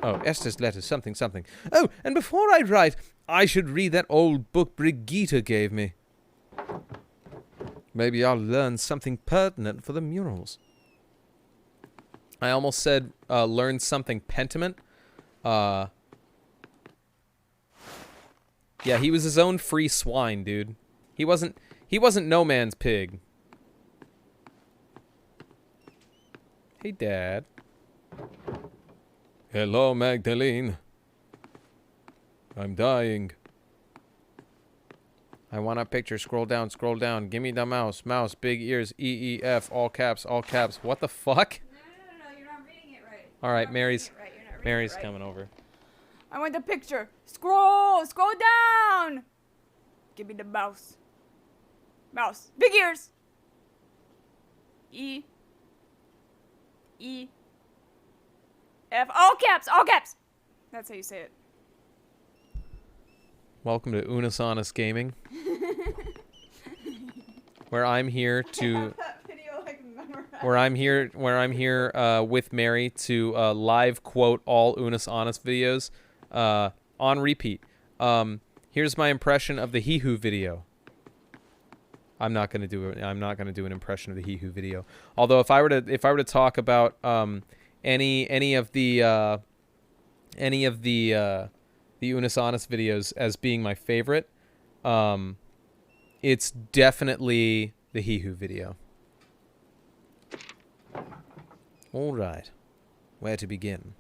Oh, Esther's letter, something, something. Oh, and before I write, I should read that old book Brigitte gave me. Maybe I'll learn something pertinent for the murals. I almost said learn something Pentiment. Yeah, he was his own free swine, dude. He wasn't no man's pig. Hey, Dad. Hello, Magdalene. I'm dying. I want a picture. Scroll down, scroll down. Give me the mouse. Mouse, big ears, EEF, all caps, all caps. What the fuck? No, you're not reading it right. All right, Mary's Mary's coming over. I want the picture. Scroll down. Give me the mouse. Mouse, big ears. E. F, all caps, all caps. That's how you say it. Welcome to Unisonus Gaming, where I'm here to, where I'm here with Mary to live quote all Unisonus videos on repeat. Here's my impression of the He Who video. I'm not gonna do an impression of the He Who video. Although if I were to talk about any of the Unisonus videos as being my favorite, it's definitely the He Who video. All right, where to begin?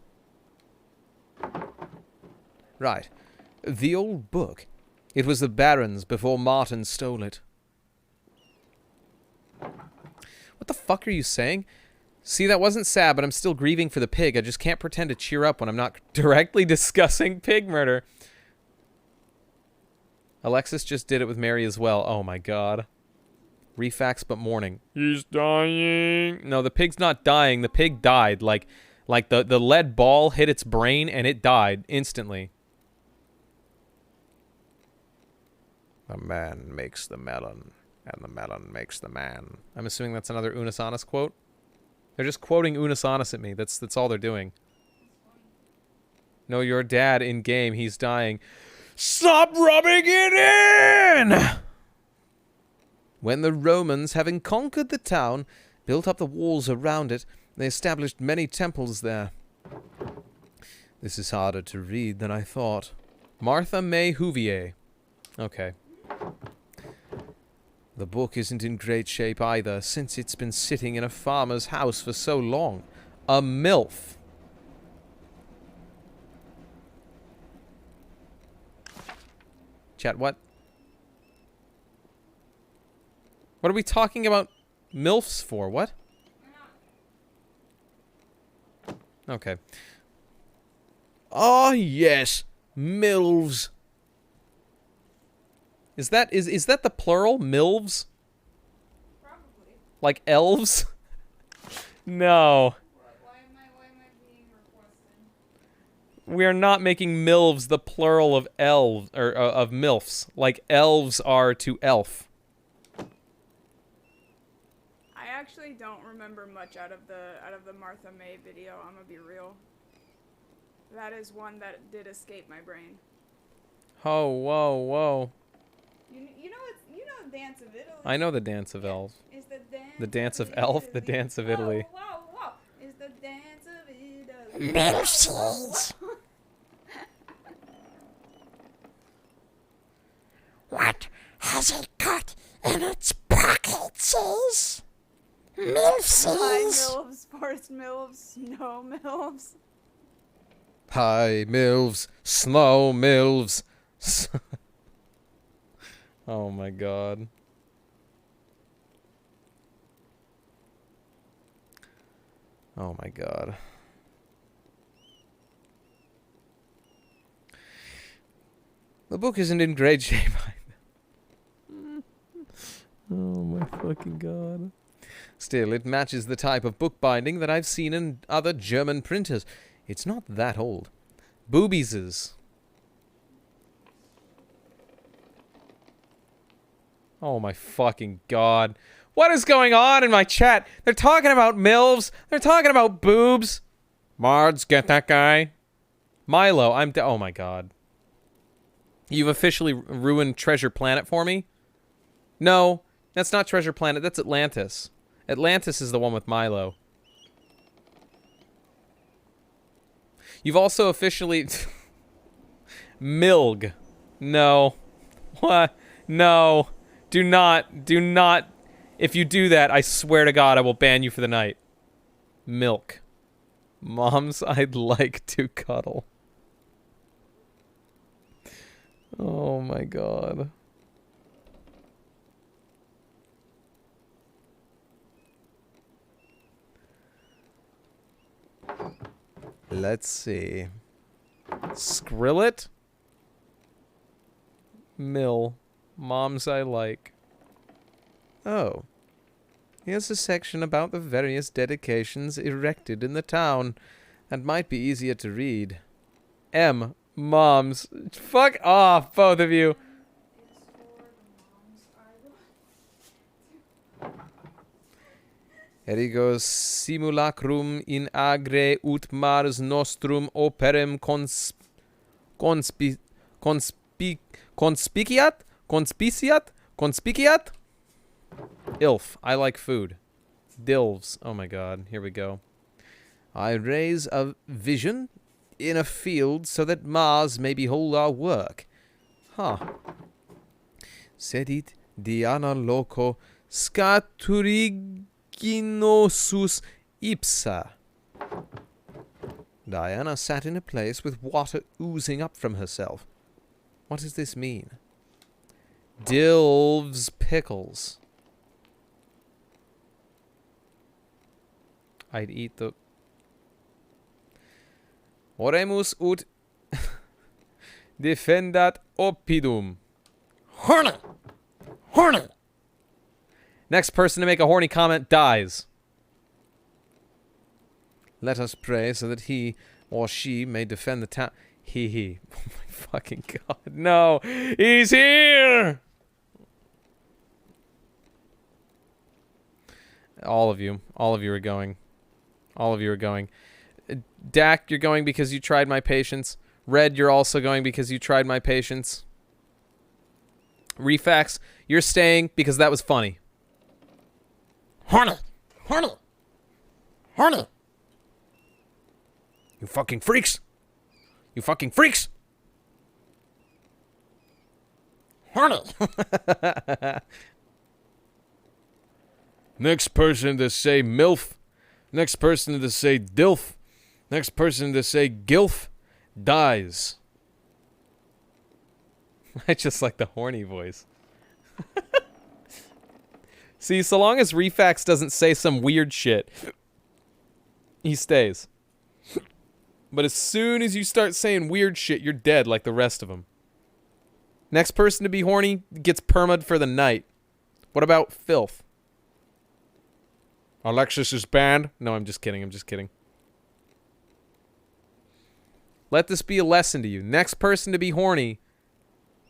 Right, the old book. It was the Baron's before Martin stole it. What the fuck are you saying? See, that wasn't sad, but I'm still grieving for the pig. I just can't pretend to cheer up when I'm not directly discussing pig murder. Alexis just did it with Mary as well. Oh my god. Refax but mourning. He's dying. No, the pig's not dying. The pig died. Like the lead ball hit its brain and it died instantly. The man makes the melon, and the melon makes the man. I'm assuming that's another Unisonus quote. They're just quoting Unisonus at me. That's all they're doing. No, your dad in game. He's dying. Stop rubbing it in! When the Romans, having conquered the town, built up the walls around it, they established many temples there. This is harder to read than I thought. Martha May Huvier. Okay. The book isn't in great shape either, since it's been sitting in a farmer's house for so long. A MILF. Chat, what? What are we talking about MILFs for? What? Okay. Oh, yes. MILFs. Is that the plural? MILFs? Probably. Like elves? No. Why am I being requested? We are not making MILFs the plural of elves, or of MILFs, like elves are to elf. I actually don't remember much out of the Martha May video. I'm gonna be real. That is one that did escape my brain. Oh, whoa, whoa. You know Dance of Italy. I know the dance of elves. Is The dance of elf, the dance of Italy. Whoa. Is the dance of Italy. Milfsies. What has it got in its pockets? High Milfsies. milfs, forest milfs, snow milfs. High milves, snow milves. Oh my god. Oh my god. The book isn't in great shape either. Oh my fucking god. Still, it matches the type of bookbinding that I've seen in other German printers. It's not that old. Boobieses. Oh my fucking god. What is going on in my chat? They're talking about MILFs. They're talking about boobs. Mards, get that guy. Milo, oh my god. You've officially ruined Treasure Planet for me? No, that's not Treasure Planet. That's Atlantis. Atlantis is the one with Milo. You've also officially... Milg. No. What? No. Do not. If you do that, I swear to God, I will ban you for the night. Milk. Moms, I'd like to cuddle. Oh my god. Let's see. Skrillet? Mill. Moms I like. Oh. Here's a section about the various dedications erected in the town. That might be easier to read. M. Moms. Fuck off, both of you. Ergo simulacrum in agre ut mars nostrum operem conspiciat? Ilf. I like food. Dilves. Oh my god. Here we go. I raise a vision in a field so that Mars may behold our work. Huh. Sedit Diana loco scaturiginosus ipsa. Diana sat in a place with water oozing up from herself. What does this mean? Dilves pickles. I'd eat the... Oremus ut defendat oppidum. Horny. Horny. Next person to make a horny comment dies. Let us pray so that he or she may defend the town. He. Oh my fucking god. No. He's here! All of you. All of you are going. All of you are going. Dak, you're going because you tried my patience. Red, you're also going because you tried my patience. Refax, you're staying because that was funny. Horny. Horny. Horny. You fucking freaks! You fucking freaks! Horny. Next person to say MILF. Next person to say DILF. Next person to say GILF dies. I just like the horny voice. See, so long as Refax doesn't say some weird shit, he stays. But as soon as you start saying weird shit, you're dead like the rest of them. Next person to be horny gets perma'd for the night. What about filth? Alexis is banned? No, I'm just kidding. I'm just kidding. Let this be a lesson to you. Next person to be horny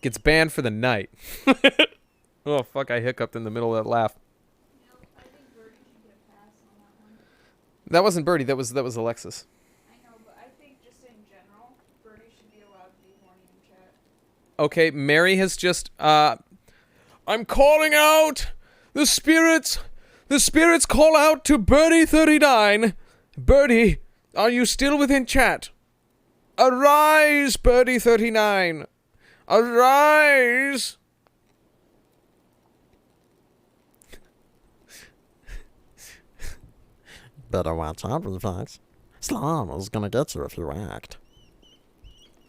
gets banned for the night. Oh, fuck, I hiccuped in the middle of that laugh. I think Birdie should get a pass on that one. That wasn't Birdie, that was Alexis. I know, but I think just in general, Birdie should be allowed to be horny in chat. Okay, Mary has just, I'm calling out! The spirits call out to Birdie39. Birdie, are you still within chat? Arise, Birdie39. Arise! Better watch out, Refax. Slam is gonna get you if you act.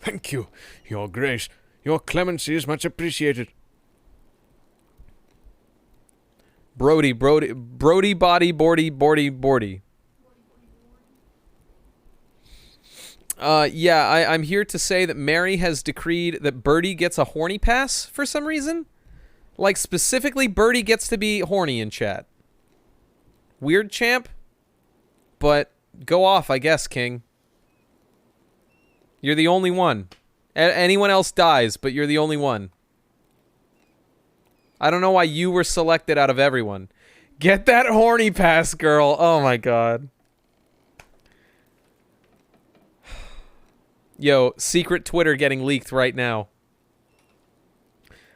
Thank you, Your Grace. Your clemency is much appreciated. Brody, body, bordy. Yeah, I'm here to say that Mary has decreed that Birdie gets a horny pass for some reason. Like, specifically, Birdie gets to be horny in chat. Weird, champ? But go off, I guess, King. You're the only one. Anyone else dies, but you're the only one. I don't know why you were selected out of everyone. Get that horny pass, girl. Oh, my God. Yo, secret Twitter getting leaked right now.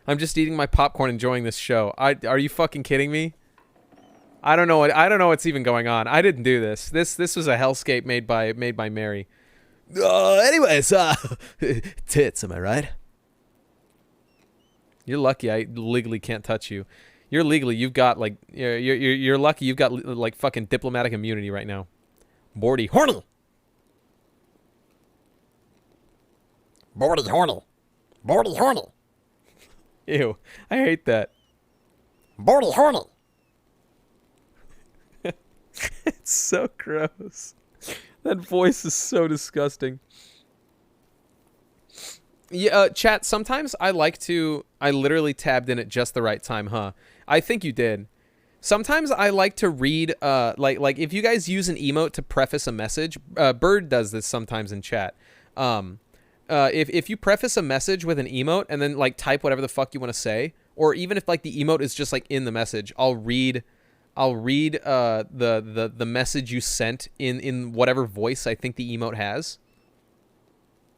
I'm just eating my popcorn, enjoying this show. Are you fucking kidding me? I don't know what's even going on. I didn't do this. This was a hellscape made by Mary. Anyways, tits, am I right? You're lucky I legally can't touch you. You're lucky you've got like fucking diplomatic immunity right now. Bordy, horny. Bordy horny. Bordy horny. Ew, I hate that. Bordy horny. It's so gross. That voice is so disgusting. Yeah, chat, sometimes I literally tabbed in at just the right time, huh? I think you did. Sometimes I like to read, like if you guys use an emote to preface a message, Bird does this sometimes in chat. If you preface a message with an emote and then like type whatever the fuck you want to say, or even if like the emote is just like in the message, I'll read the message you sent in whatever voice I think the emote has.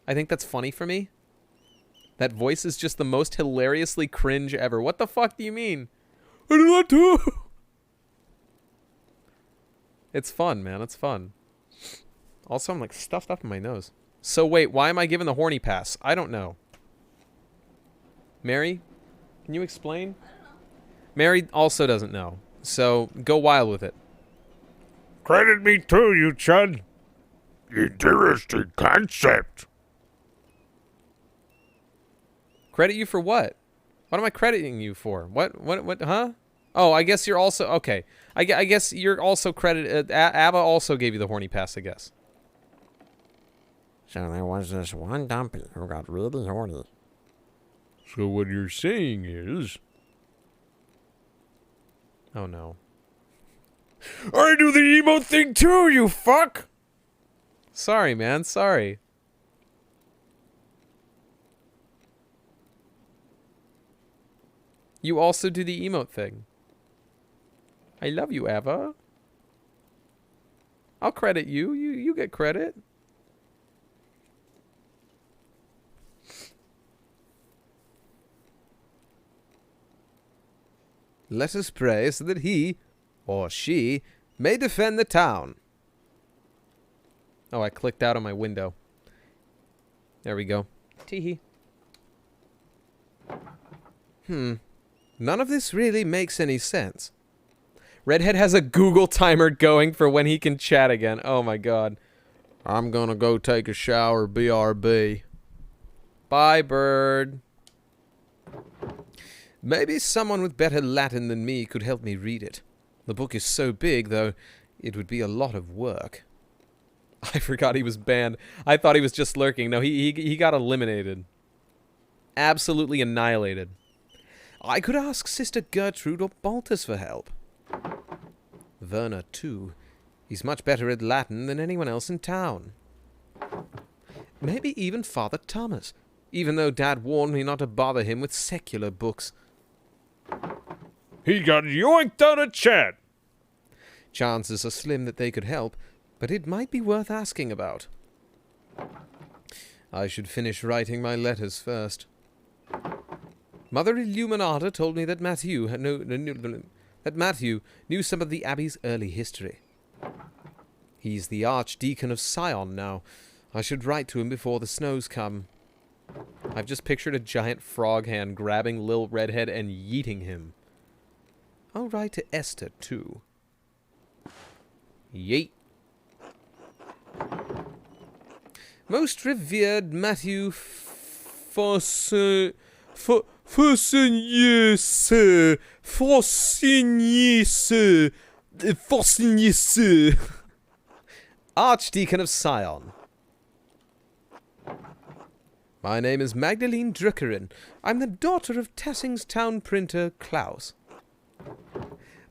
I think that's funny for me. That voice is just the most hilariously cringe ever. What the fuck do you mean? I do not do. It's fun, man. It's fun. Also, I'm like stuffed up in my nose. So wait, why am I given the horny pass? I don't know. Mary, can you explain? I don't know. Mary also doesn't know. So go wild with it. Credit me too, you chud. Interesting concept. Credit you for what? What am I crediting you for? What, huh? Oh, I guess you're also, okay. I guess you're also credited, ABBA also gave you the horny pass, I guess. So there was this one dumpy who got really horny. So what you're saying is... Oh no. I do the emote thing too, you fuck! Sorry, man, sorry. You also do the emote thing. I love you, Ava. I'll credit you. You get credit. Let us pray so that he, or she, may defend the town. Oh, I clicked out on my window. There we go. Teehee. None of this really makes any sense. Redhead has a Google timer going for when he can chat again. Oh my god. I'm gonna go take a shower, BRB. Bye, bird. Maybe someone with better Latin than me could help me read it. The book is so big, though, it would be a lot of work. I forgot he was banned. I thought he was just lurking. No, he got eliminated. Absolutely annihilated. I could ask Sister Gertrude or Baltus for help. Werner, too. He's much better at Latin than anyone else in town. Maybe even Father Thomas, even though Dad warned me not to bother him with secular books. He got yoinked out of chat. Chances are slim that they could help, but it might be worth asking about. I should finish writing my letters first. Mother Illuminata told me that Matthew knew some of the Abbey's early history. He's the Archdeacon of Sion now. I should write to him before the snows come. I've just pictured a giant frog hand grabbing Lil Redhead and yeeting him. I'll write to Esther, too. Yeet. Most revered Matthew Fausigny, Archdeacon of Sion. My name is Magdalene Druckerin. I'm the daughter of Tassing's town printer, Klaus.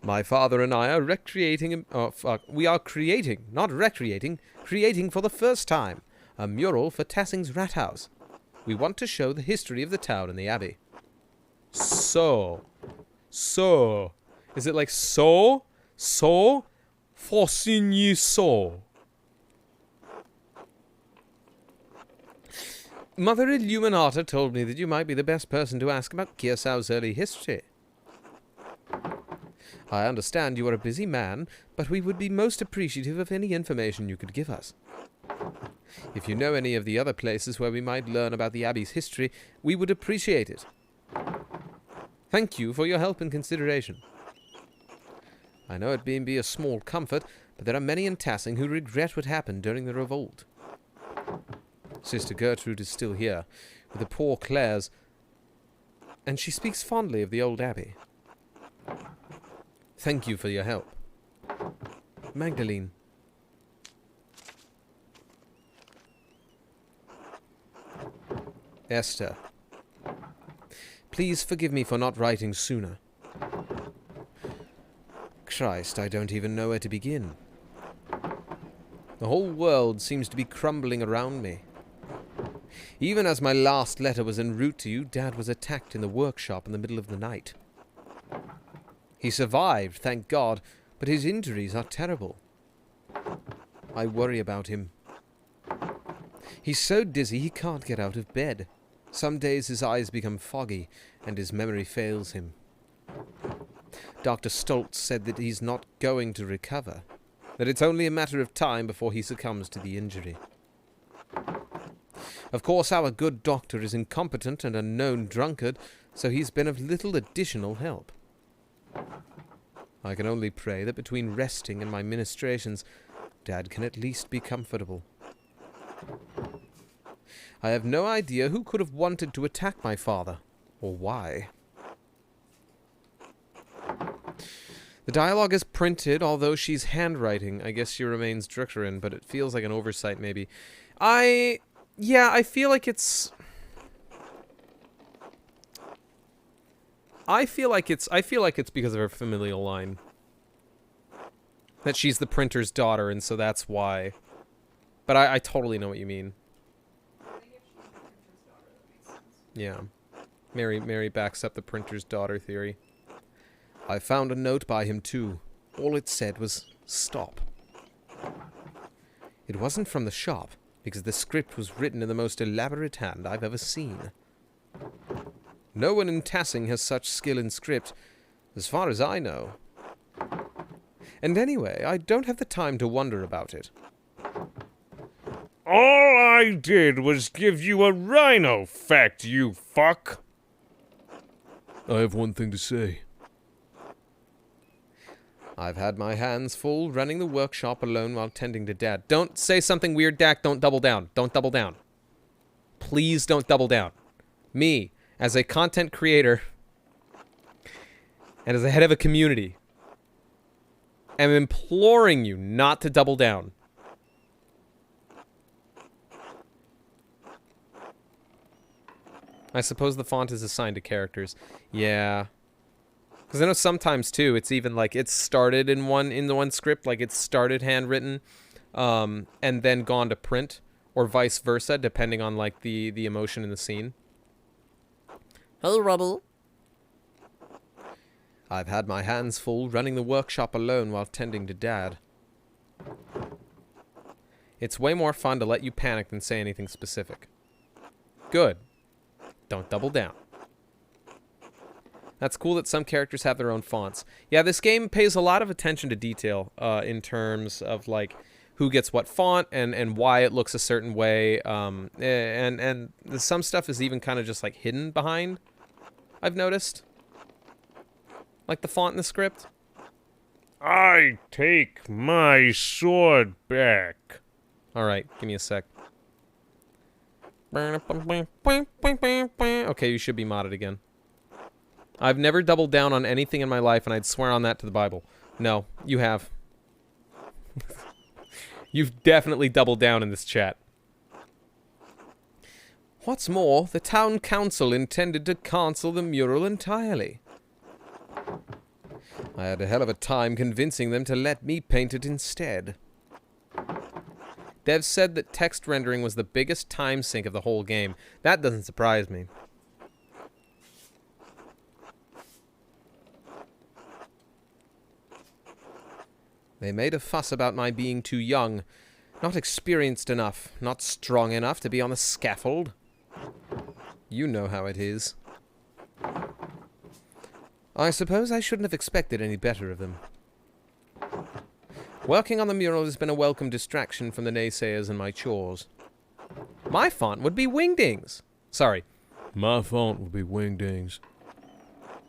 My father and I are creating for the first time, a mural for Tassing's rat house. We want to show the history of the town and the abbey. So. Is it like so? Fausigny so. Mother Illuminata told me that you might be the best person to ask about Kirsau's early history. I understand you are a busy man, but we would be most appreciative of any information you could give us. If you know any of the other places where we might learn about the Abbey's history, we would appreciate it. Thank you for your help and consideration. I know it may be a small comfort, but there are many in Tassing who regret what happened during the revolt. Sister Gertrude is still here, with the poor Clares, and she speaks fondly of the old abbey. Thank you for your help. Magdalene. Esther. Please forgive me for not writing sooner. Christ, I don't even know where to begin. The whole world seems to be crumbling around me. Even as my last letter was en route to you, Dad was attacked in the workshop in the middle of the night. He survived, thank God, but his injuries are terrible. I worry about him. He's so dizzy he can't get out of bed. Some days his eyes become foggy, and his memory fails him. Dr. Stoltz said that he's not going to recover, that it's only a matter of time before he succumbs to the injury. Of course, our good doctor is incompetent and a known drunkard, so he's been of little additional help. I can only pray that between resting and my ministrations, Dad can at least be comfortable. I have no idea who could have wanted to attack my father, or why. The dialogue is printed, although she's handwriting. I guess she remains Druckerin, but it feels like an oversight, maybe. I feel like it's... I feel like it's because of her familial line. That she's the printer's daughter, and so that's why. But I totally know what you mean. Yeah. Mary backs up the printer's daughter theory. I found a note by him, too. All it said was, stop. It wasn't from the shop, because the script was written in the most elaborate hand I've ever seen. No one in Tassing has such skill in script, as far as I know. And anyway, I don't have the time to wonder about it. All I did was give you a rhino fact, you fuck. I have one thing to say. I've had my hands full running the workshop alone while tending to Dad. Don't say something weird, Dak. Don't double down. Don't double down. Please don't double down. Me, as a content creator, and as the head of a community, am imploring you not to double down. I suppose the font is assigned to characters. Yeah. Because I know sometimes, too, it's even like it's started in the one script, like it's started handwritten, and then gone to print, or vice versa, depending on, like, the emotion in the scene. Hey, Reddy. I've had my hands full running the workshop alone while tending to Dad. It's way more fun to let you panic than say anything specific. Good. Don't double down. That's cool that some characters have their own fonts. Yeah, this game pays a lot of attention to detail in terms of, like, who gets what font and why it looks a certain way. And some stuff is even kind of just, like, hidden behind, I've noticed. Like the font in the script. I take my sword back. Alright, give me a sec. Okay, you should be modded again. I've never doubled down on anything in my life, and I'd swear on that to the Bible. No, you have. You've definitely doubled down in this chat. What's more, the town council intended to cancel the mural entirely. I had a hell of a time convincing them to let me paint it instead. Dev said that text rendering was the biggest time sink of the whole game. That doesn't surprise me. They made a fuss about my being too young, not experienced enough, not strong enough to be on the scaffold. You know how it is. I suppose I shouldn't have expected any better of them. Working on the mural has been a welcome distraction from the naysayers and my chores. My font would be Wingdings. Sorry. My font would be Wingdings.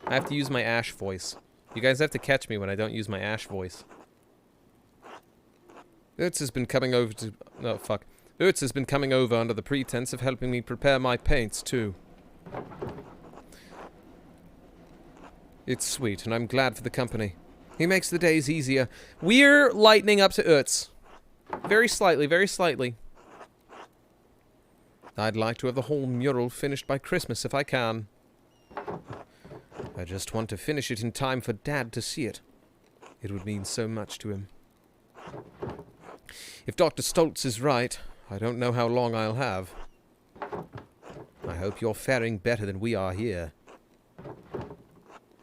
I have to use my Ash voice. You guys have to catch me when I don't use my Ash voice. Ertz has been coming over to... Oh, fuck. Ertz has been coming over under the pretense of helping me prepare my paints, too. It's sweet, and I'm glad for the company. He makes the days easier. We're lightening up to Ertz. Very slightly, very slightly. I'd like to have the whole mural finished by Christmas if I can. I just want to finish it in time for Dad to see it. It would mean so much to him. If Dr. Stoltz is right, I don't know how long I'll have. I hope you're faring better than we are here.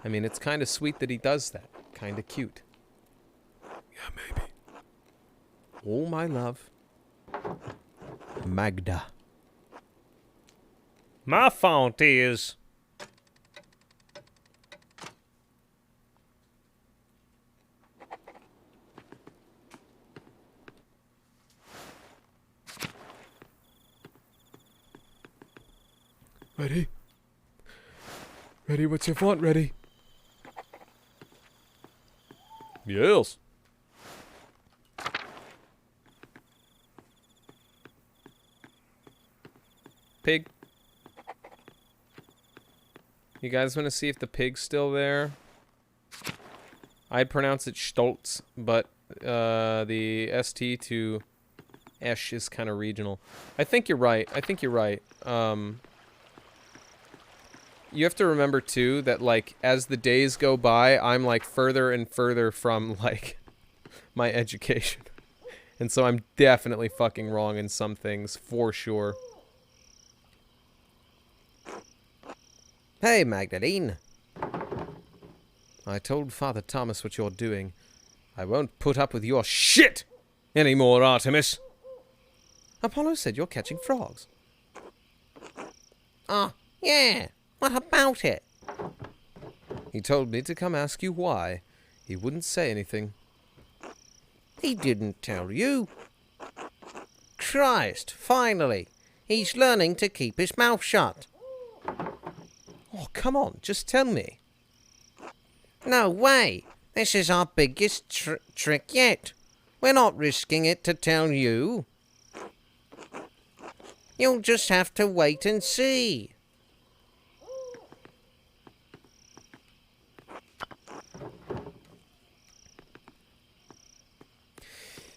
I mean, it's kind of sweet that he does that. Kind of cute. Yeah, maybe. All my love. Magda. My font is... Ready? Ready, what's your font, ready? Yes. Pig. You guys want to see if the pig's still there? I'd pronounce it Stoltz, but the ST to Esh is kind of regional. I think you're right. I think you're right. You have to remember, too, that, like, as the days go by, I'm, like, further and further from, like, my education. And so I'm definitely fucking wrong in some things, for sure. Hey, Magdalene. I told Father Thomas what you're doing. I won't put up with your shit anymore, Artemis. Apollo said you're catching frogs. Yeah. What about it? He told me to come ask you why. He wouldn't say anything. He didn't tell you. Christ, finally. He's learning to keep his mouth shut. Oh, come on, just tell me. No way. This is our biggest trick yet. We're not risking it to tell you. You'll just have to wait and see.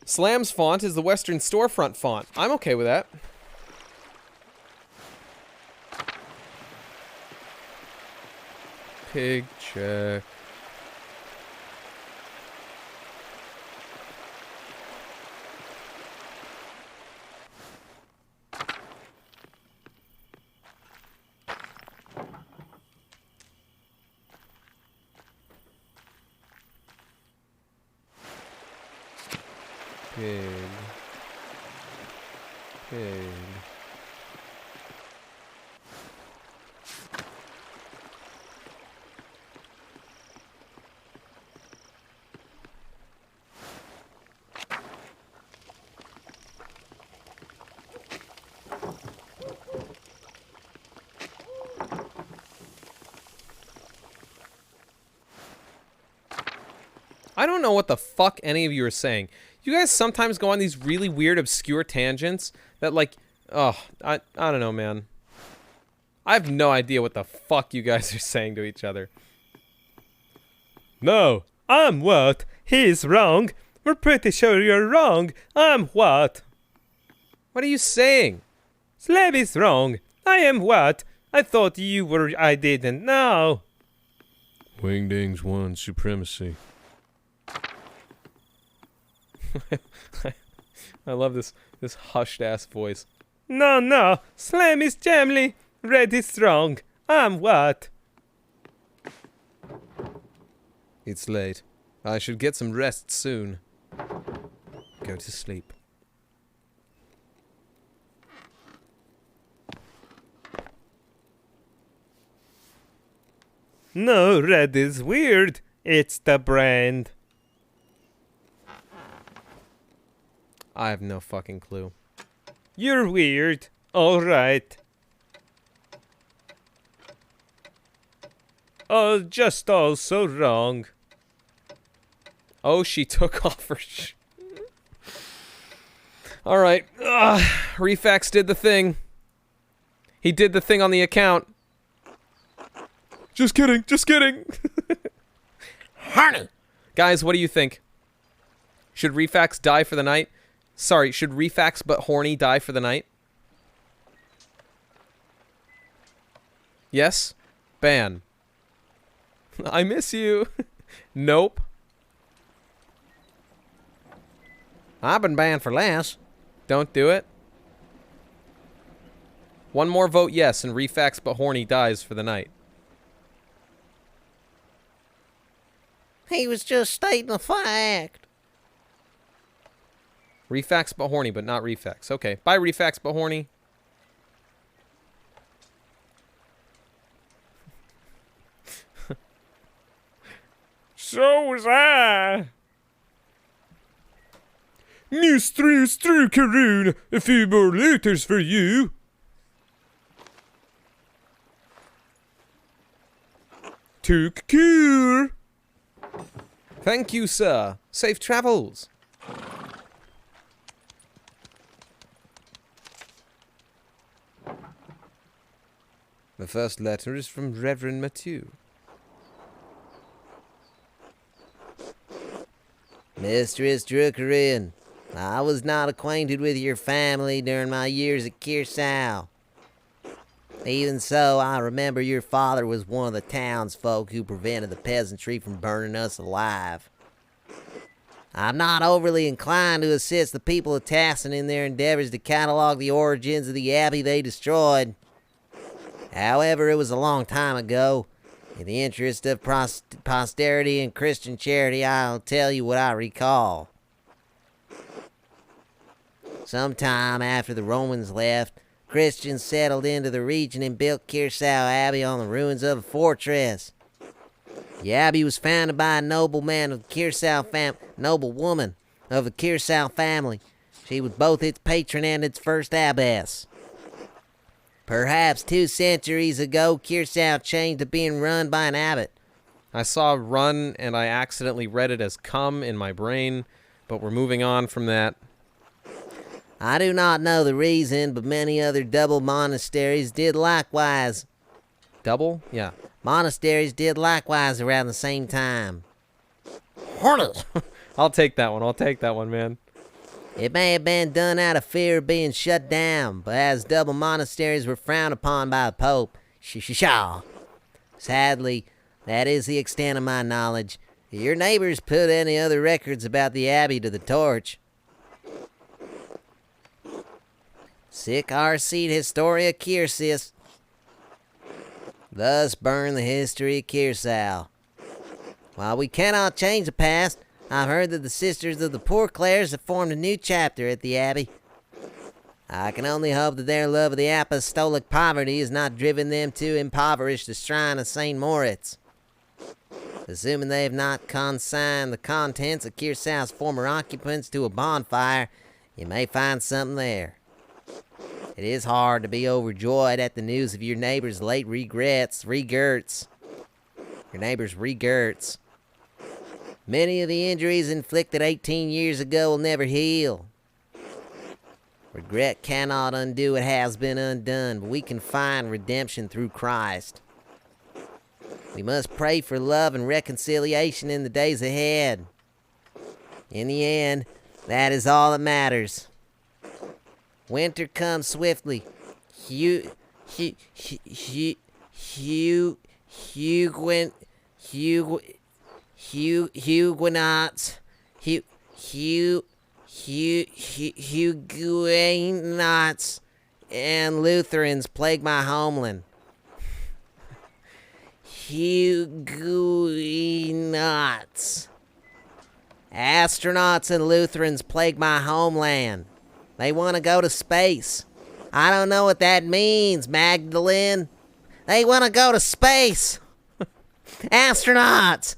Slam's font is the Western storefront font. I'm okay with that. Pig check. Pig. Pig. I don't know what the fuck any of you are saying. You guys sometimes go on these really weird, obscure tangents that, like, oh, I don't know, man. I have no idea what the fuck you guys are saying to each other. No, I'm what? He's wrong. We're pretty sure you're wrong. I'm what? What are you saying? Slab is wrong. I am what? I thought you were. I didn't know. Wingdings won supremacy. I love this hushed ass voice. No. Slam is Jamley. Red is wrong. I'm what? It's late. I should get some rest soon. Go to sleep. No, red is weird. It's the brand. I have no fucking clue. You're weird. All right. Oh, just also wrong. Oh, she took off her Alright. Refax did the thing. He did the thing on the account. Just kidding. Honey! Guys, what do you think? Should Refax die for the night? Sorry, should Refax but horny die for the night? Yes? Ban. I miss you. Nope. I've been banned for less. Don't do it. One more vote yes, and Refax but horny dies for the night. He was just stating a fact. Refax but horny, but not Refax. Okay, bye Refax but horny. So was I. News through Karoon. A few more liters for you. Took care. Thank you, sir. Safe travels. The first letter is from Reverend Mathieu. Mistress Drukerin, I was not acquainted with your family during my years at Kirsau. Even so, I remember your father was one of the townsfolk who prevented the peasantry from burning us alive. I'm not overly inclined to assist the people of Tassin in their endeavors to catalog the origins of the abbey they destroyed. However, it was a long time ago. In the interest of posterity and Christian charity, I'll tell you what I recall. Sometime after the Romans left, Christians settled into the region and built Kirsau Abbey on the ruins of a fortress. The abbey was founded by a nobleman of the noblewoman of the Kirsau family. She was both its patron and its first abbess. Perhaps 2 centuries ago, Kirsau changed to being run by an abbot. I saw run and I accidentally read it as come in my brain, but we're moving on from that. I do not know the reason, but many other double monasteries did likewise. Double? Yeah. Monasteries did likewise around the same time. Horny! I'll take that one, man. It may have been done out of fear of being shut down, but as double monasteries were frowned upon by the Pope, shaw. Sadly, that is the extent of my knowledge. Your neighbors put any other records about the abbey to the torch. Sic arcit historia Kyrsis. Thus burn the history of Kiersau. While we cannot change the past, I've heard that the Sisters of the Poor Clares have formed a new chapter at the Abbey. I can only hope that their love of the apostolic poverty has not driven them to impoverish the shrine of St. Moritz. Assuming they have not consigned the contents of Kiersau's former occupants to a bonfire, you may find something there. It is hard to be overjoyed at the news of your neighbor's late regurts. Your neighbor's regurts. Many of the injuries inflicted 18 years ago will never heal. Regret cannot undo what has been undone, but we can find redemption through Christ. We must pray for love and reconciliation in the days ahead. In the end, that is all that matters. Winter comes swiftly. Huguenots and Lutherans plague my homeland. Huguenots. Astronauts and Lutherans plague my homeland. They want to go to space. I don't know what that means, Magdalene. They want to go to space. Astronauts.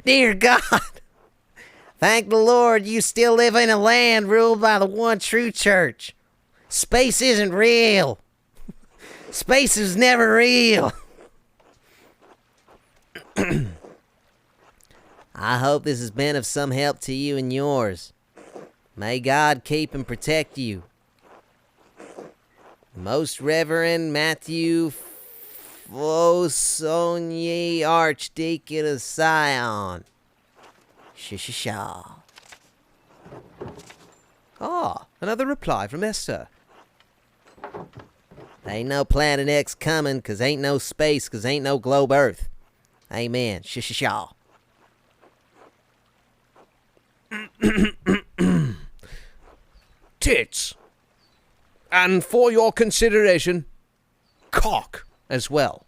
Dear God. Thank the Lord you still live in a land ruled by the one true church. Space isn't real. Space is never real. I hope this has been of some help to you and yours. May God keep and protect you. Most Reverend Matthew Fosonier, Archdeacon of Sion. Shishisha. Ah, another reply from Esther. Ain't no Planet X coming, 'cause ain't no space, 'cause ain't no globe Earth. Amen. Shishisha. Tits. And for your consideration, cock as well.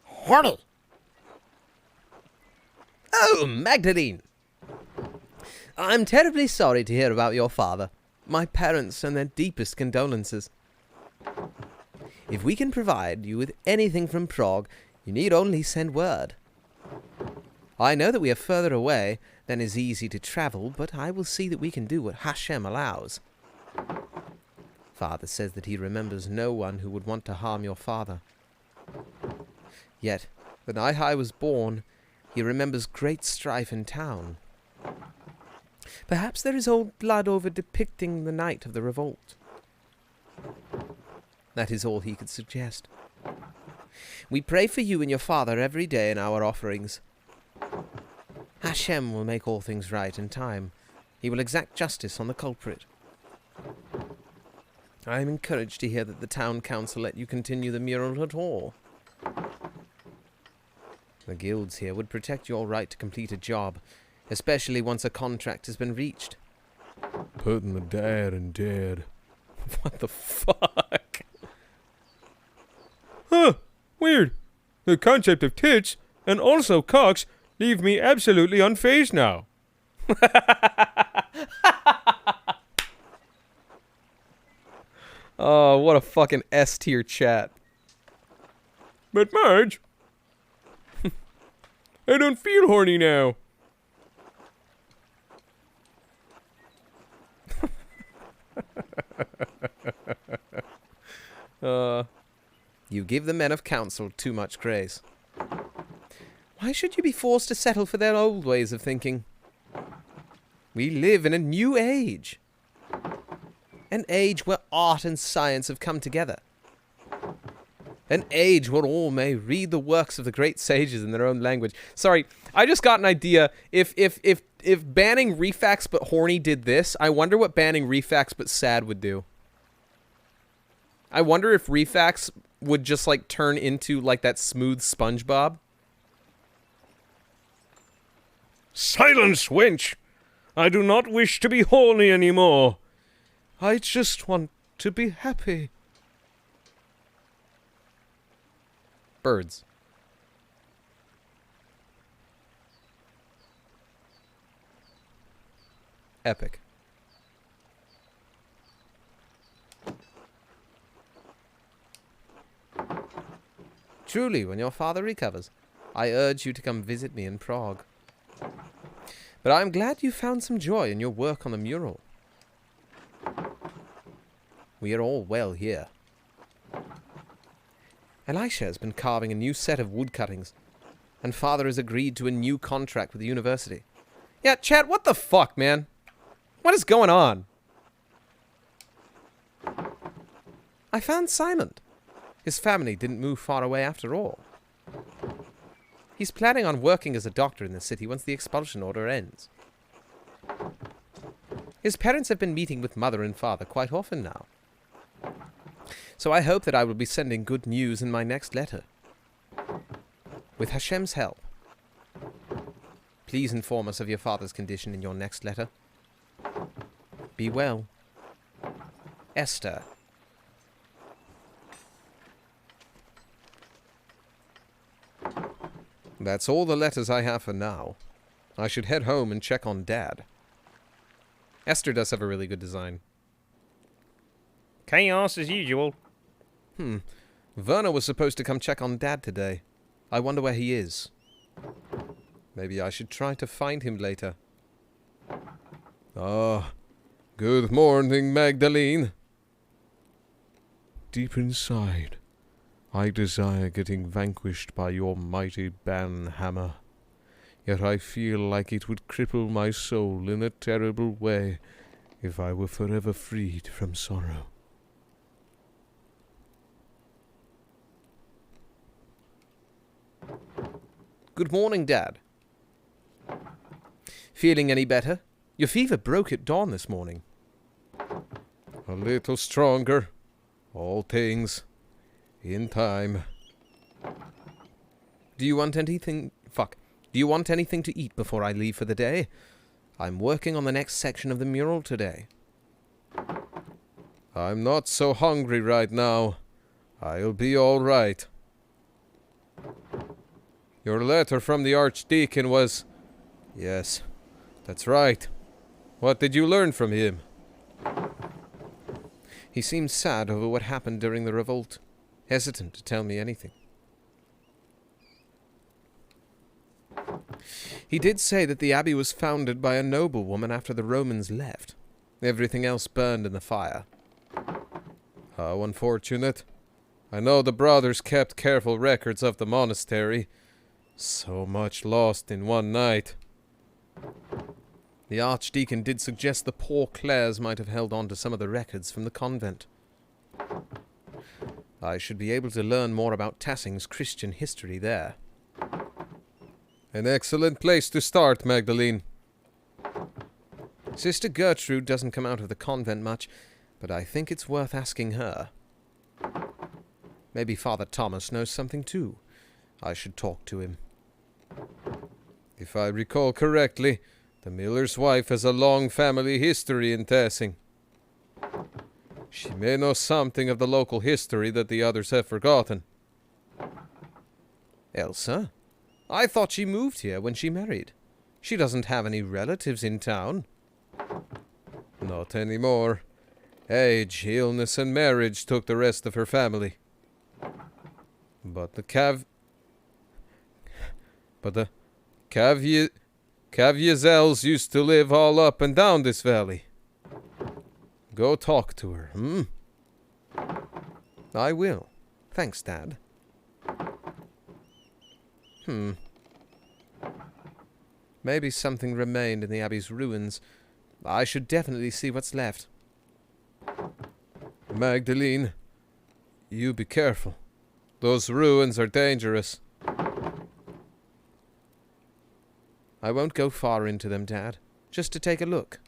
Horny. Oh, Magdalene. I'm terribly sorry to hear about your father. My parents send their deepest condolences. If we can provide you with anything from Prague, you need only send word. I know that we are further away than is easy to travel, but I will see that we can do what Hashem allows. Father says that he remembers no one who would want to harm your father. Yet, the night I was born, he remembers great strife in town. Perhaps there is old blood over depicting the night of the revolt. That is all he could suggest. We pray for you and your father every day in our offerings. Hashem will make all things right in time. He will exact justice on the culprit. I am encouraged to hear that the town council let you continue the mural at all. The guilds here would protect your right to complete a job, especially once a contract has been reached. Putting the dad in dead. What the fuck? Huh, weird. The concept of tits and also cocks leave me absolutely unfazed now. Oh, what a fucking S-tier chat. But Marge, I don't feel horny now. You give the men of council too much grace. Why should you be forced to settle for their old ways of thinking? We live in a new age. An age where art and science have come together. An age where all may read the works of the great sages in their own language. Sorry, I just got an idea. If banning Refax but horny did this, I wonder what banning Refax but sad would do. I wonder if Refax would just, like, turn into, like, that smooth SpongeBob. Silence, wench! I do not wish to be horny anymore. I just want to be happy. Birds. Epic. Truly, when your father recovers, I urge you to come visit me in Prague. But I'm glad you found some joy in your work on the mural. We are all well here. Elisha has been carving a new set of wood cuttings, and father has agreed to a new contract with the university. Yeah, Chad, what the fuck, man? What is going on? I found Simon. His family didn't move far away after all. He's planning on working as a doctor in the city once the expulsion order ends. His parents have been meeting with mother and father quite often now. So I hope that I will be sending good news in my next letter. With Hashem's help. Please inform us of your father's condition in your next letter. Be well. Esther. That's all the letters I have for now. I should head home and check on Dad. Esther does have a really good design. Chaos as usual. Werner was supposed to come check on Dad today. I wonder where he is. Maybe I should try to find him later. Ah, good morning, Magdalene. Deep inside, I desire getting vanquished by your mighty banhammer. Yet I feel like it would cripple my soul in a terrible way if I were forever freed from sorrow. Good morning, Dad. Feeling any better? Your fever broke at dawn this morning. A little stronger. All things in time. Do you want anything... Do you want anything to eat before I leave for the day? I'm working on the next section of the mural today. I'm not so hungry right now. I'll be all right. Your letter from the Archdeacon was... Yes, that's right. What did you learn from him? He seemed sad over what happened during the revolt, hesitant to tell me anything. He did say that the abbey was founded by a noblewoman after the Romans left. Everything else burned in the fire. How unfortunate. I know the brothers kept careful records of the monastery. So much lost in one night. The Archdeacon did suggest the poor Clares might have held on to some of the records from the convent. I should be able to learn more about Tassing's Christian history there. An excellent place to start, Magdalene. Sister Gertrude doesn't come out of the convent much, but I think it's worth asking her. Maybe Father Thomas knows something too. I should talk to him. If I recall correctly, the miller's wife has a long family history in Tassing. She may know something of the local history that the others have forgotten. Elsa? I thought she moved here when she married. She doesn't have any relatives in town. Not anymore. Age, illness, and marriage took the rest of her family. But the Caviezels used to live all up and down this valley. Go talk to her, I will. Thanks, Dad. Maybe something remained in the abbey's ruins. I should definitely see what's left. Magdalene, you be careful. Those ruins are dangerous. I won't go far into them, Dad. Just to take a look.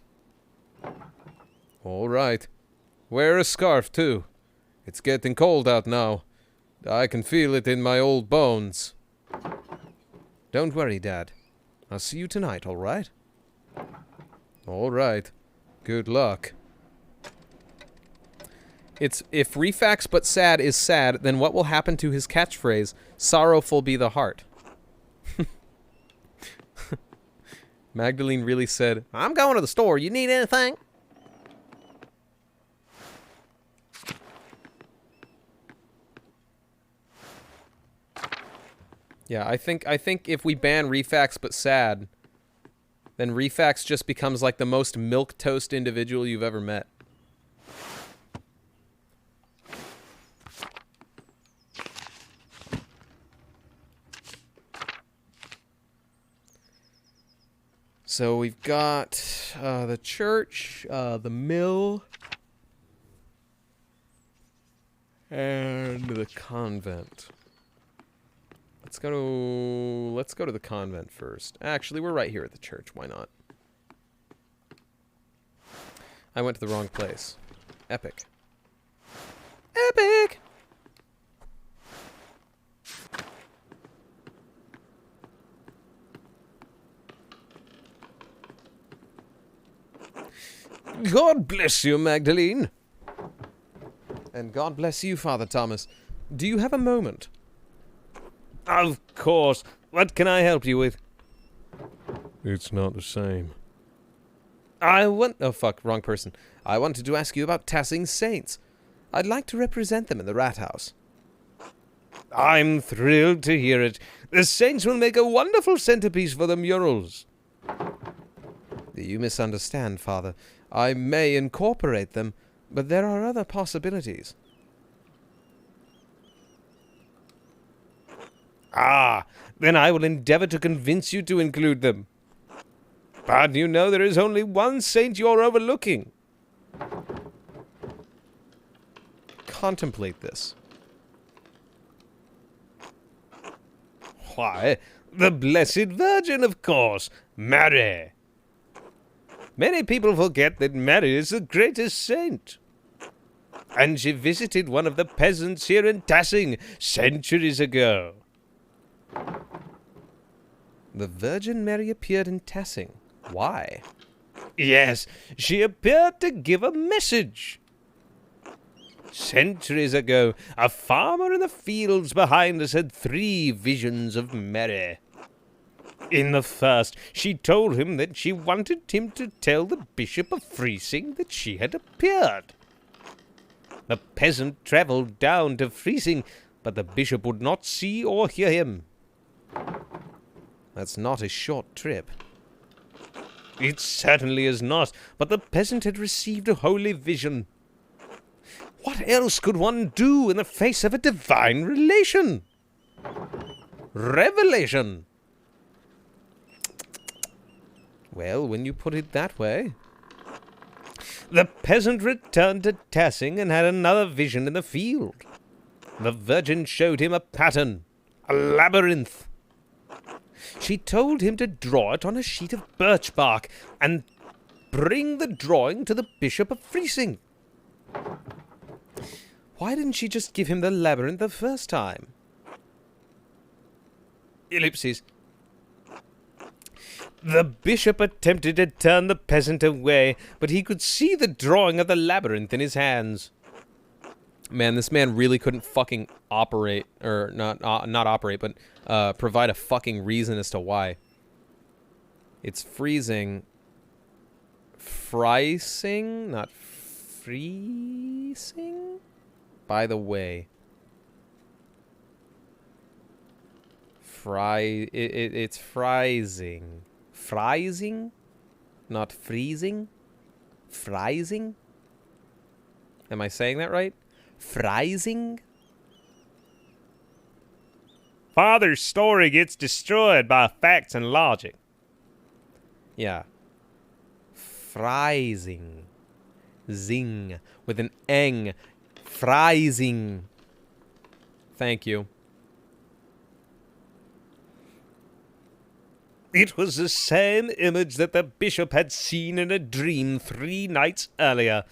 All right. Wear a scarf, too. It's getting cold out now. I can feel it in my old bones. Don't worry, Dad. I'll see you tonight, all right? All right. Good luck. It's if Refax but sad is sad, then what will happen to his catchphrase, sorrowful be the heart? Magdalene really said, I'm going to the store. You need anything? Yeah, I think if we ban Refax but sad, then Refax just becomes like the most milquetoast individual you've ever met. So we've got the church, the mill, and the convent. Let's go to the convent first. Actually, we're right here at the church. Why not? I went to the wrong place. Epic. Epic! God bless you, Magdalene. And God bless you, Father Thomas. Do you have a moment? Of course. What can I help you with? It's not the same. Oh, fuck. Wrong person. I wanted to ask you about Tassing's saints. I'd like to represent them in the rat house. I'm thrilled to hear it. The saints will make a wonderful centerpiece for the murals. You misunderstand, Father. I may incorporate them, but there are other possibilities. Ah, then I will endeavor to convince you to include them. But you know there is only one saint you're overlooking. Contemplate this. Why, the Blessed Virgin, of course, Mary. Many people forget that Mary is the greatest saint. And she visited one of the peasants here in Tassing centuries ago. The Virgin Mary appeared in Tassing. Why? Yes, she appeared to give a message. Centuries ago, a farmer in the fields behind us had 3 visions of Mary. In the first, she told him that she wanted him to tell the Bishop of Freising that she had appeared. The peasant travelled down to Freising, but the bishop would not see or hear him. That's not a short trip. It certainly is not, but the peasant had received a holy vision. What else could one do in the face of a divine relation? Revelation. Well, when you put it that way. The peasant returned to Tassing and had another vision in the field. The Virgin showed him a pattern, a labyrinth. She told him to draw it on a sheet of birch bark and bring the drawing to the Bishop of Freising. Why didn't she just give him the labyrinth the first time? Ellipses. The bishop attempted to turn the peasant away, but he could see the drawing of the labyrinth in his hands. Man, this man really couldn't fucking operate, or not operate, but provide a fucking reason as to why. It's freezing. Freising? Not freezing? By the way. It's freezing. Freising? Not freezing? Freising? Am I saying that right? Freising? Father's story gets destroyed by facts and logic. Yeah. Freising. Zing. With an eng. Freising. Thank you. It was the same image that the bishop had seen in a dream 3 nights earlier.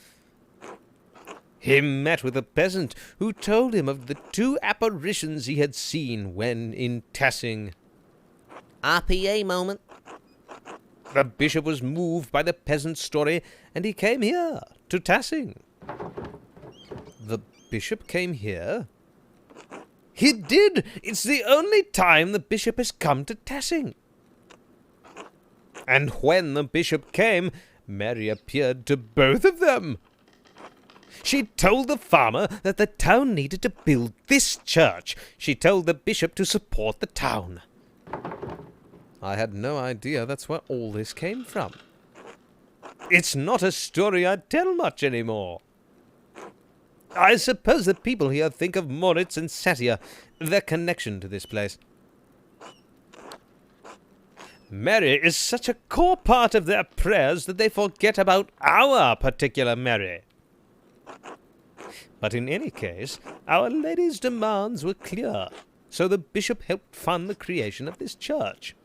He met with a peasant who told him of the 2 apparitions he had seen when in Tassing. IPA moment. The bishop was moved by the peasant's story, and he came here, to Tassing. The bishop came here? He did! It's the only time the bishop has come to Tassing. And when the bishop came, Mary appeared to both of them. She told the farmer that the town needed to build this church. She told the bishop to support the town. I had no idea that's where all this came from. It's not a story I tell much anymore. I suppose the people here think of Moritz and Satia, their connection to this place. Mary is such a core part of their prayers that they forget about our particular Mary. But in any case, Our Lady's demands were clear, so the bishop helped fund the creation of this church.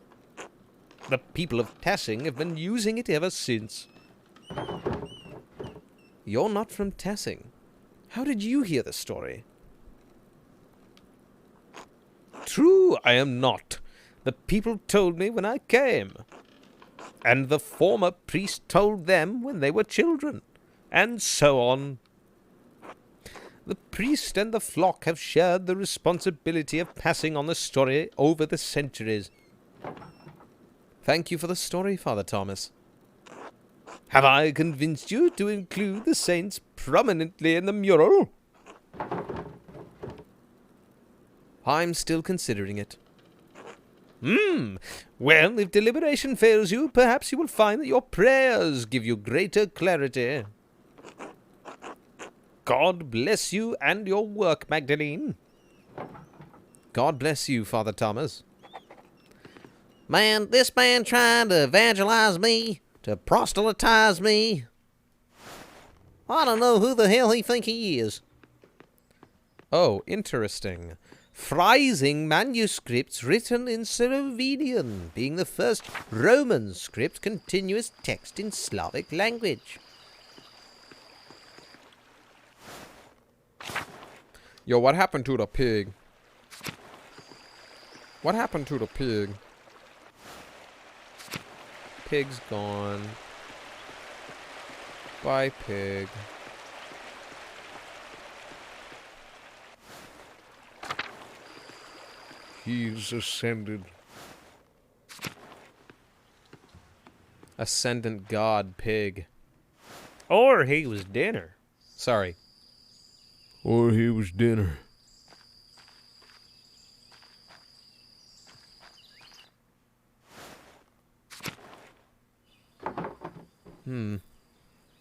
The people of Tassing have been using it ever since. You're not from Tassing. How did you hear the story? True, I am not. The people told me when I came. And the former priest told them when they were children. And so on. The priest and the flock have shared the responsibility of passing on the story over the centuries. Thank you for the story, Father Thomas. Have I convinced you to include the saints prominently in the mural? I'm still considering it. Well, if deliberation fails you, perhaps you will find that your prayers give you greater clarity. God bless you and your work, Magdalene. God bless you, Father Thomas. Man, this man trying to evangelize me, to proselytize me. I don't know who the hell he think he is. Oh, interesting. Freising manuscripts written in Slovenian, being the first Roman script continuous text in Slavic language. Yo, what happened to the pig? What happened to the pig? Pig's gone. Bye, pig. He's ascended. Ascendant god, pig. Or he was dinner. Sorry. Or he was dinner.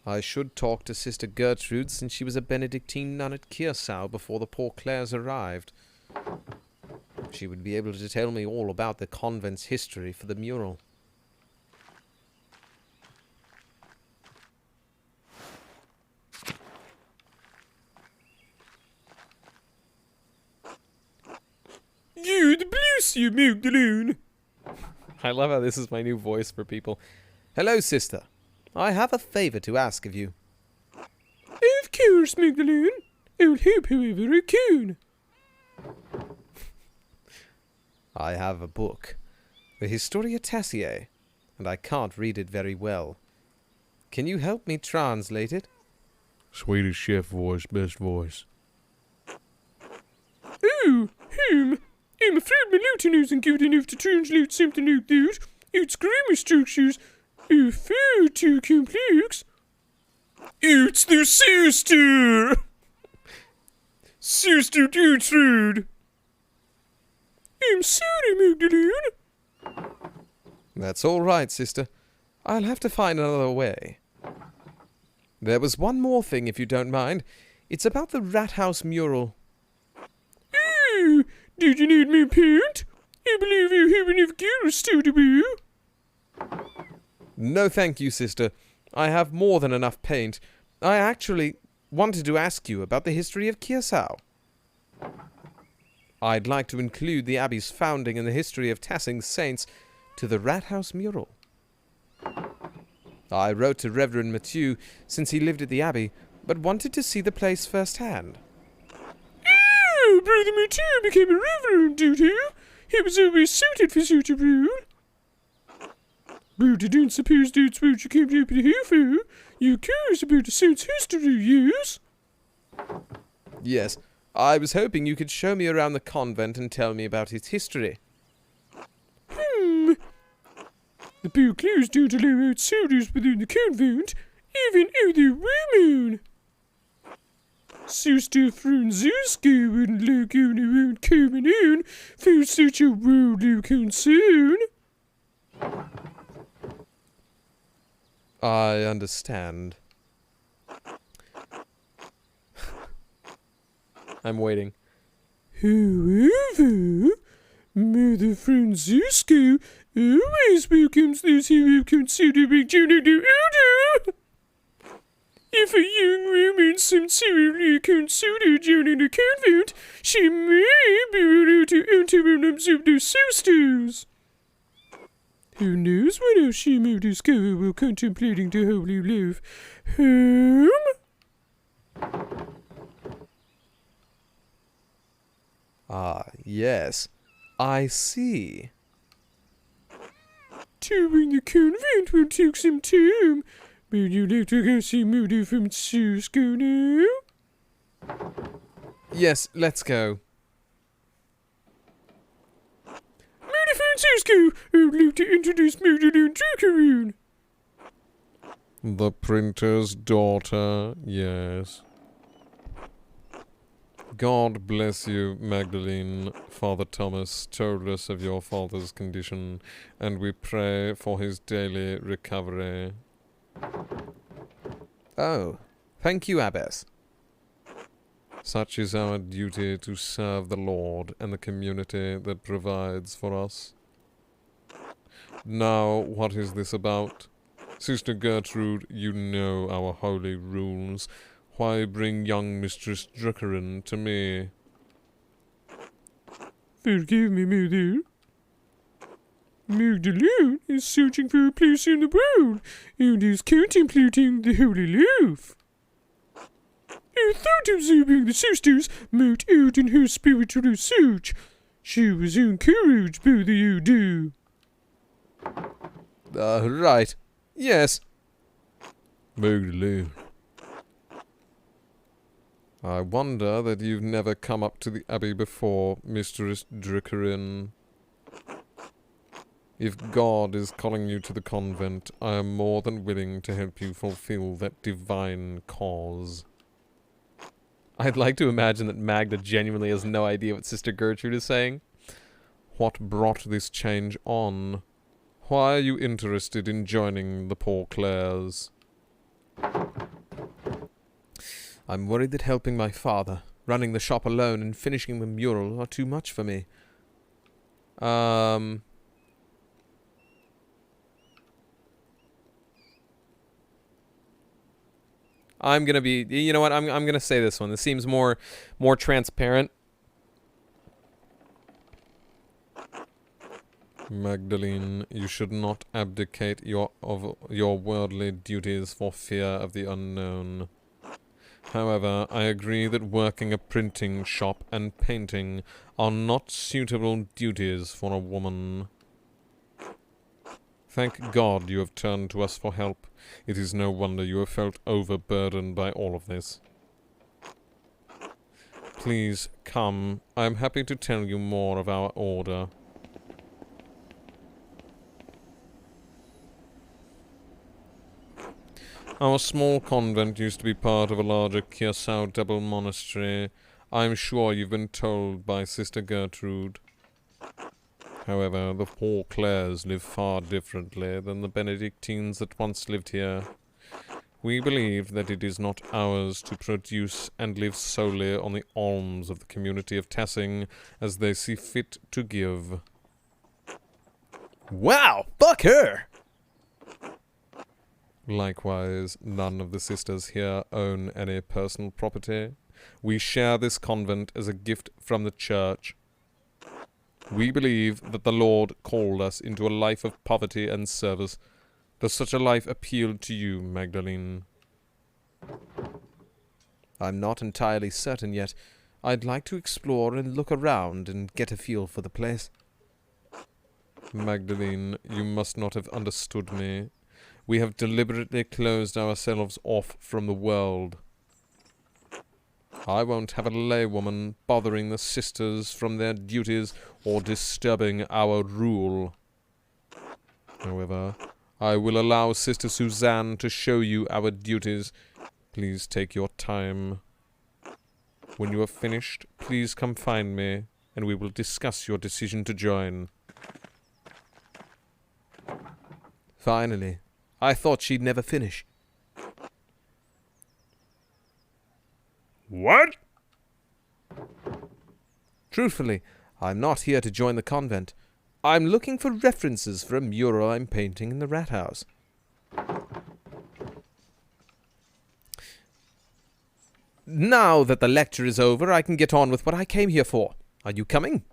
I should talk to Sister Gertrude since she was a Benedictine nun at Kiersau before the poor Clares arrived. She would be able to tell me all about the convent's history for the mural. God bless you, Magdalene. I love how this is my new voice for people. Hello, sister. I have a favor to ask of you. Of course, Magdalene. I will help however I can. I have a book, the Historia Tassiae, and I can't read it very well. Can you help me translate it? Swedish chef voice, best voice. Oh, I'm afraid my Latin isn't good enough to translate something like that. Its grammar structures are far too complex. It's the sister! Sister Gertrude! I'm sorry, Magdalene. That's all right, sister. I'll have to find another way. There was one more thing, if you don't mind. It's about the rat house mural. Oh, did you need me paint? I believe you have enough gears still to do. No, thank you, sister. I have more than enough paint. I actually wanted to ask you about the history of Kiersau. I'd like to include the Abbey's founding and the history of Tassing's saints to the Rathouse mural. I wrote to Reverend Mathieu since he lived at the Abbey, but wanted to see the place firsthand. Oh, Brother Mathieu became a reverend, did he? He was always suited for such a role. But I don't suppose that's what you came up here for. You're curious about the saint's history, yes? Yes, I was hoping you could show me around the convent and tell me about its history. The book laws don't allow outsiders within the convent, even other women. Sister Francisca wouldn't look on around coming in for such a worldly concern. I understand. I'm waiting. However, Mother Francisco always welcomes those who are considering joining the order. If a young woman sincerely considers joining the convent, she may be allowed to enter and observe the sisters. Who knows what else she may discover while contemplating the holy life? Ah, yes. I see. Touring the convent will take some time, but you'd like to go see Mother Francisco now? Yes, let's go. Mother Francisco, I'd like to introduce Magdalene Druckerin. The printer's daughter, yes. God bless you, Magdalene. Father Thomas told us of your father's condition, and we pray for his daily recovery. Oh, thank you, Abbess. Such is our duty to serve the Lord and the community that provides for us. Now, what is this about? Sister Gertrude, you know our holy rules. Why bring young Mistress Druckerin to me? Forgive me, Mother. Magdalene is searching for a place in the world and is contemplating the holy life. I thought observing the sisters might aid in her spiritual search. She was encouraged by the idea. Right. Yes. Magdalene. I wonder that you've never come up to the Abbey before, Mistress Druckerin. If God is calling you to the convent, I am more than willing to help you fulfill that divine cause. I'd like to imagine that Magda genuinely has no idea what Sister Gertrude is saying. What brought this change on? Why are you interested in joining the Poor Clares? I'm worried that helping my father, running the shop alone, and finishing the mural are too much for me. I'm gonna be, you know what? I'm gonna say this one. This seems more transparent. Magdalene, you should not abdicate of your worldly duties for fear of the unknown. However, I agree that working a printing shop and painting are not suitable duties for a woman. Thank God you have turned to us for help. It is no wonder you have felt overburdened by all of this. Please, come. I am happy to tell you more of our order. Our small convent used to be part of a larger Kirsau double monastery. I'm sure you've been told by Sister Gertrude. However, the Poor Clares live far differently than the Benedictines that once lived here. We believe that it is not ours to produce and live solely on the alms of the community of Tassing as they see fit to give. Wow! Fuck her! Likewise, none of the sisters here own any personal property. We share this convent as a gift from the church. We believe that the Lord called us into a life of poverty and service. Does such a life appeal to you, Magdalene? I'm not entirely certain yet. I'd like to explore and look around and get a feel for the place. Magdalene, you must not have understood me. We have deliberately closed ourselves off from the world. I won't have a laywoman bothering the sisters from their duties or disturbing our rule. However, I will allow Sister Suzanne to show you our duties. Please take your time. When you are finished, please come find me, and we will discuss your decision to join. Finally. I thought she'd never finish. What? Truthfully, I'm not here to join the convent. I'm looking for references for a mural I'm painting in the rat house. Now that the lecture is over, I can get on with what I came here for. Are you coming?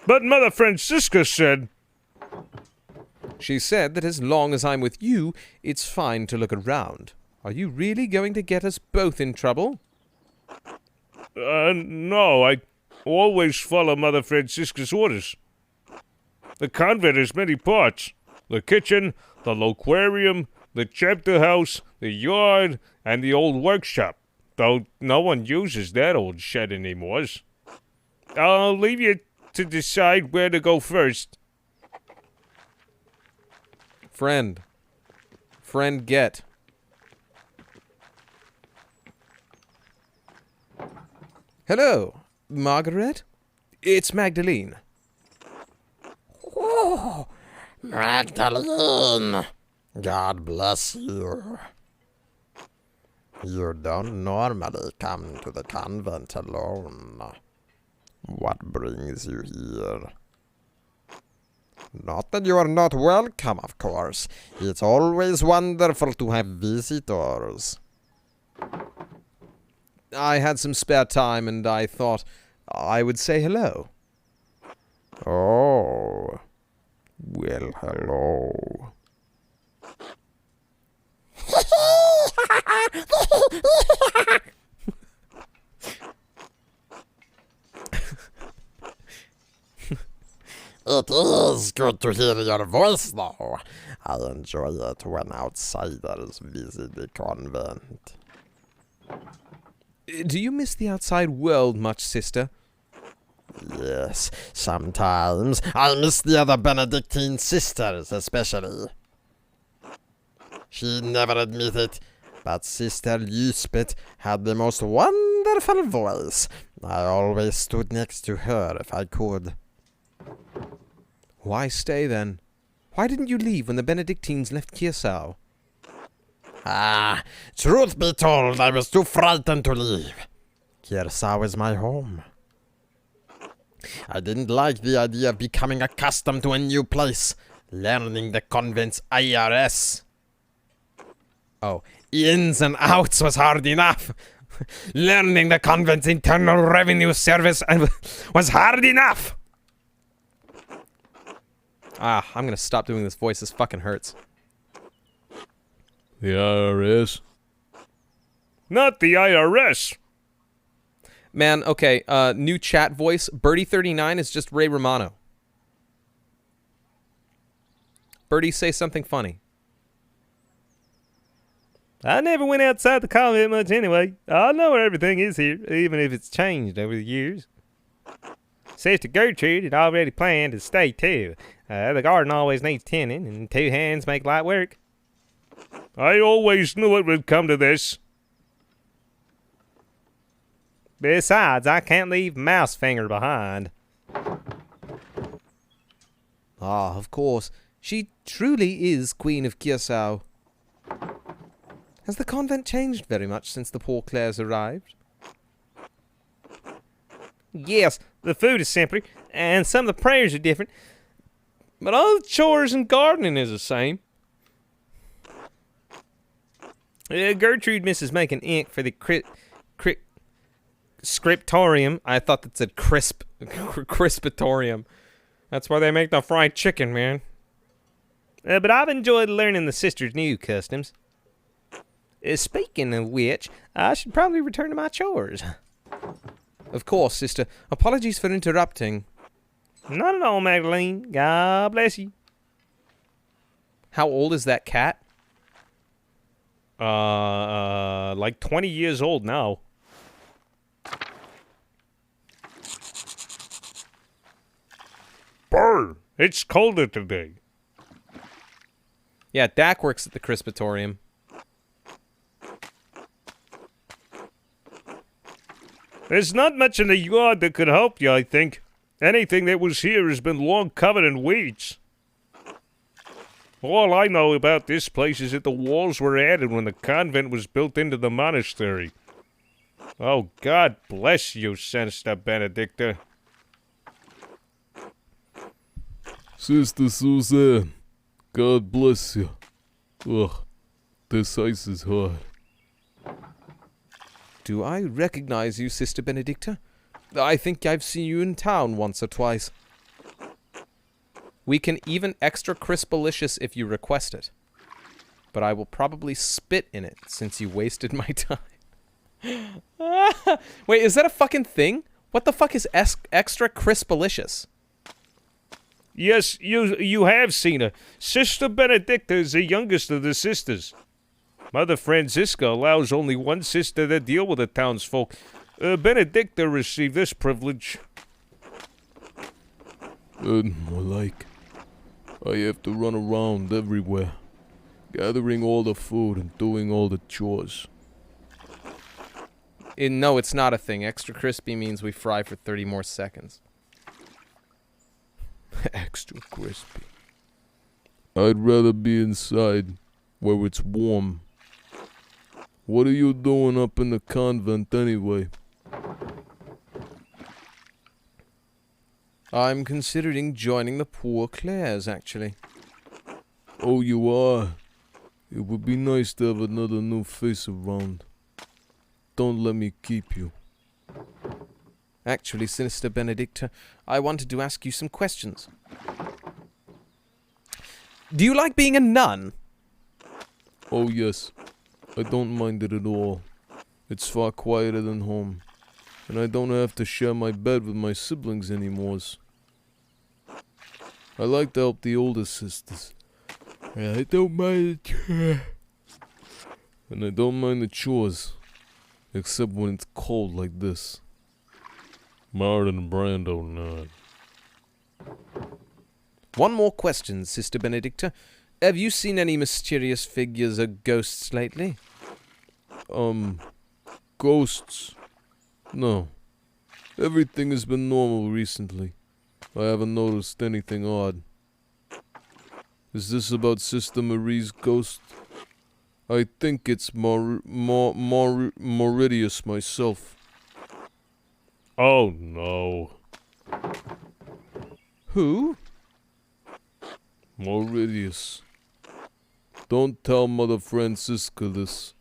But Mother Francisca said... She said that as long as I'm with you, it's fine to look around. Are you really going to get us both in trouble? No, I always follow Mother Francisca's orders. The convent has many parts. The kitchen, the loquarium, the chapter house, the yard, and the old workshop. Though no one uses that old shed anymore. I'll leave you to decide where to go first. Friend. Friend get. Hello, Margaret? It's Magdalene. Oh, Magdalene! God bless you. You don't normally come to the convent alone. What brings you here? Not that you are not welcome, of course. It's always wonderful to have visitors. I had some spare time and I thought I would say hello. Oh. Well, hello. It is good to hear your voice, though. I enjoy it when outsiders visit the convent. Do you miss the outside world much, sister? Yes, sometimes. I miss the other Benedictine sisters, especially. She never admitted it, but Sister Lisbeth had the most wonderful voice. I always stood next to her if I could. Why stay then? Why didn't you leave when the Benedictines left Curacao? Ah, truth be told, I was too frightened to leave. Curacao is my home. I didn't like the idea of becoming accustomed to a new place, learning the convent's IRS. Oh, ins and outs was hard enough. Learning the convent's Internal Revenue Service was hard enough. I'm gonna stop doing this voice. This fucking hurts. The IRS? Not the IRS. Man, okay, new chat voice. Birdie39 is just Ray Romano. Birdie, say something funny. I never went outside the convent much anyway. I know where everything is here, even if it's changed over the years. Sister Gertrude had already planned to stay too. The garden always needs tending, and 2 hands make light work. I always knew it would come to this. Besides, I can't leave Mousefinger behind. Ah, of course. She truly is Queen of Curacao. Has the convent changed very much since the poor Clares arrived? Yes, the food is simpler, and some of the prayers are different, but all the chores and gardening is the same. Gertrude misses making ink for the scriptorium. I thought that said crispitorium. That's where they make the fried chicken, man. But I've enjoyed learning the sisters' new customs. Speaking of which, I should probably return to my chores. Of course, sister. Apologies for interrupting. Not at all, Magdalene. God bless you. How old is that cat? Like 20 years old now. Brr! It's colder today. Yeah, Dak works at the crispitorium. There's not much in the yard that could help you, I think. Anything that was here has been long covered in weeds. All I know about this place is that the walls were added when the convent was built into the monastery. Oh, God bless you, Sister Benedicta. Sister Suzanne, God bless you. Ugh, this ice is hard. Do I recognize you, Sister Benedicta? I think I've seen you in town once or twice. We can even extra crispalicious if you request it. But I will probably spit in it since you wasted my time. Wait, is that a fucking thing? What the fuck is extra crispalicious? Yes, you have seen her. Sister Benedicta is the youngest of the sisters. Mother Francisca allows only one sister to deal with the townsfolk. Benedicta received this privilege. And more like, I have to run around everywhere, gathering all the food and doing all the chores. No, it's not a thing. Extra crispy means we fry for 30 more seconds. Extra crispy. I'd rather be inside, where it's warm. What are you doing up in the convent anyway? I'm considering joining the Poor Clares, actually. Oh, you are? It would be nice to have another new face around. Don't let me keep you. Actually, Sister Benedicta, I wanted to ask you some questions. Do you like being a nun? Oh, yes. I don't mind it at all. It's far quieter than home. And I don't have to share my bed with my siblings anymore. I like to help the older sisters. And I don't mind the chores. Except when it's cold like this. Martin Brando nod. One more question, Sister Benedicta. Have you seen any mysterious figures or ghosts lately? Ghosts? No. Everything has been normal recently. I haven't noticed anything odd. Is this about Sister Marie's ghost? I think it's Moridius myself. Oh, no. Who? Moridius. Don't tell Mother Francisca this,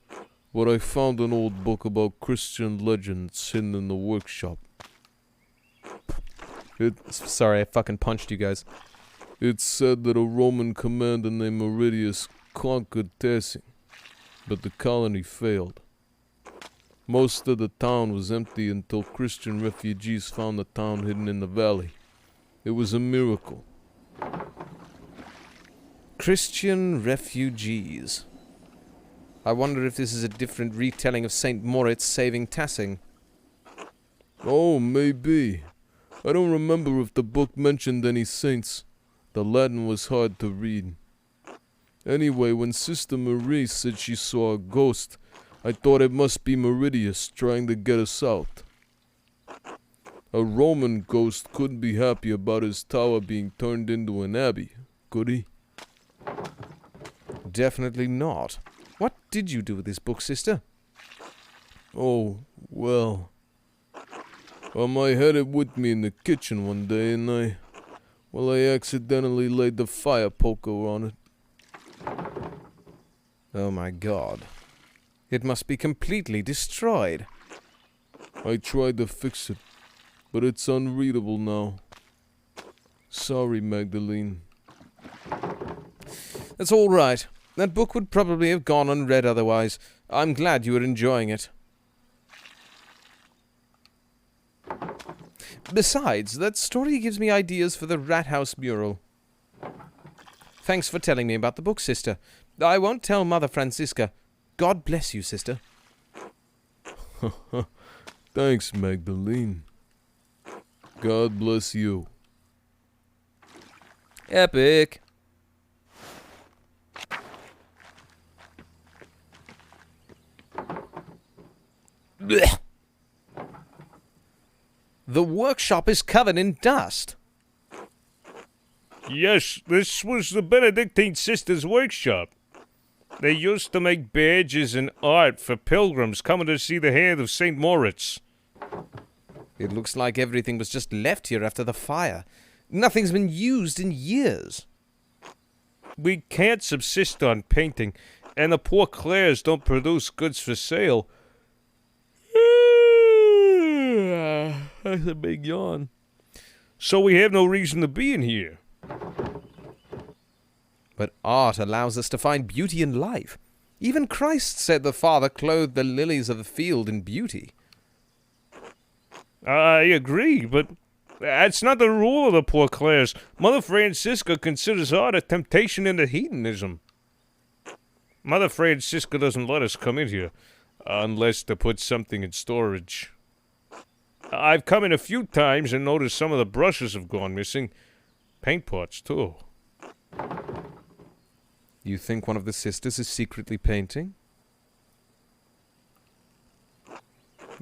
but I found an old book about Christian legends hidden in the workshop. Sorry, I fucking punched you guys. It said that a Roman commander named Moridius conquered Tessin, but the colony failed. Most of the town was empty until Christian refugees found the town hidden in the valley. It was a miracle. Christian refugees. I wonder if this is a different retelling of St. Moritz saving Tassing. Oh, maybe. I don't remember if the book mentioned any saints. The Latin was hard to read. Anyway, when Sister Marie said she saw a ghost, I thought it must be Meridius trying to get us out. A Roman ghost couldn't be happy about his tower being turned into an abbey, could he? Definitely not. What did you do with this book, sister? Oh, well, I had it with me in the kitchen one day and I accidentally laid the fire poker on it. Oh my god. It must be completely destroyed. I tried to fix it, but it's unreadable now. Sorry, Magdalene. That's all right. That book would probably have gone unread otherwise. I'm glad you were enjoying it. Besides, that story gives me ideas for the Rat House mural. Thanks for telling me about the book, sister. I won't tell Mother Francisca. God bless you, sister. Thanks, Magdalene. God bless you. Epic. Blech. The workshop is covered in dust. Yes, this was the Benedictine sisters' workshop. They used to make badges and art for pilgrims coming to see the hand of St. Moritz. It looks like everything was just left here after the fire. Nothing's been used in years. We can't subsist on painting, and the poor Clares don't produce goods for sale. That's a big yawn. So we have no reason to be in here. But art allows us to find beauty in life. Even Christ said the Father clothed the lilies of the field in beauty. I agree, but that's not the rule of the poor Clares. Mother Francisca considers art a temptation into hedonism. Mother Francisca doesn't let us come in here, unless to put something in storage. I've come in a few times and noticed some of the brushes have gone missing. Paint pots, too. You think one of the sisters is secretly painting?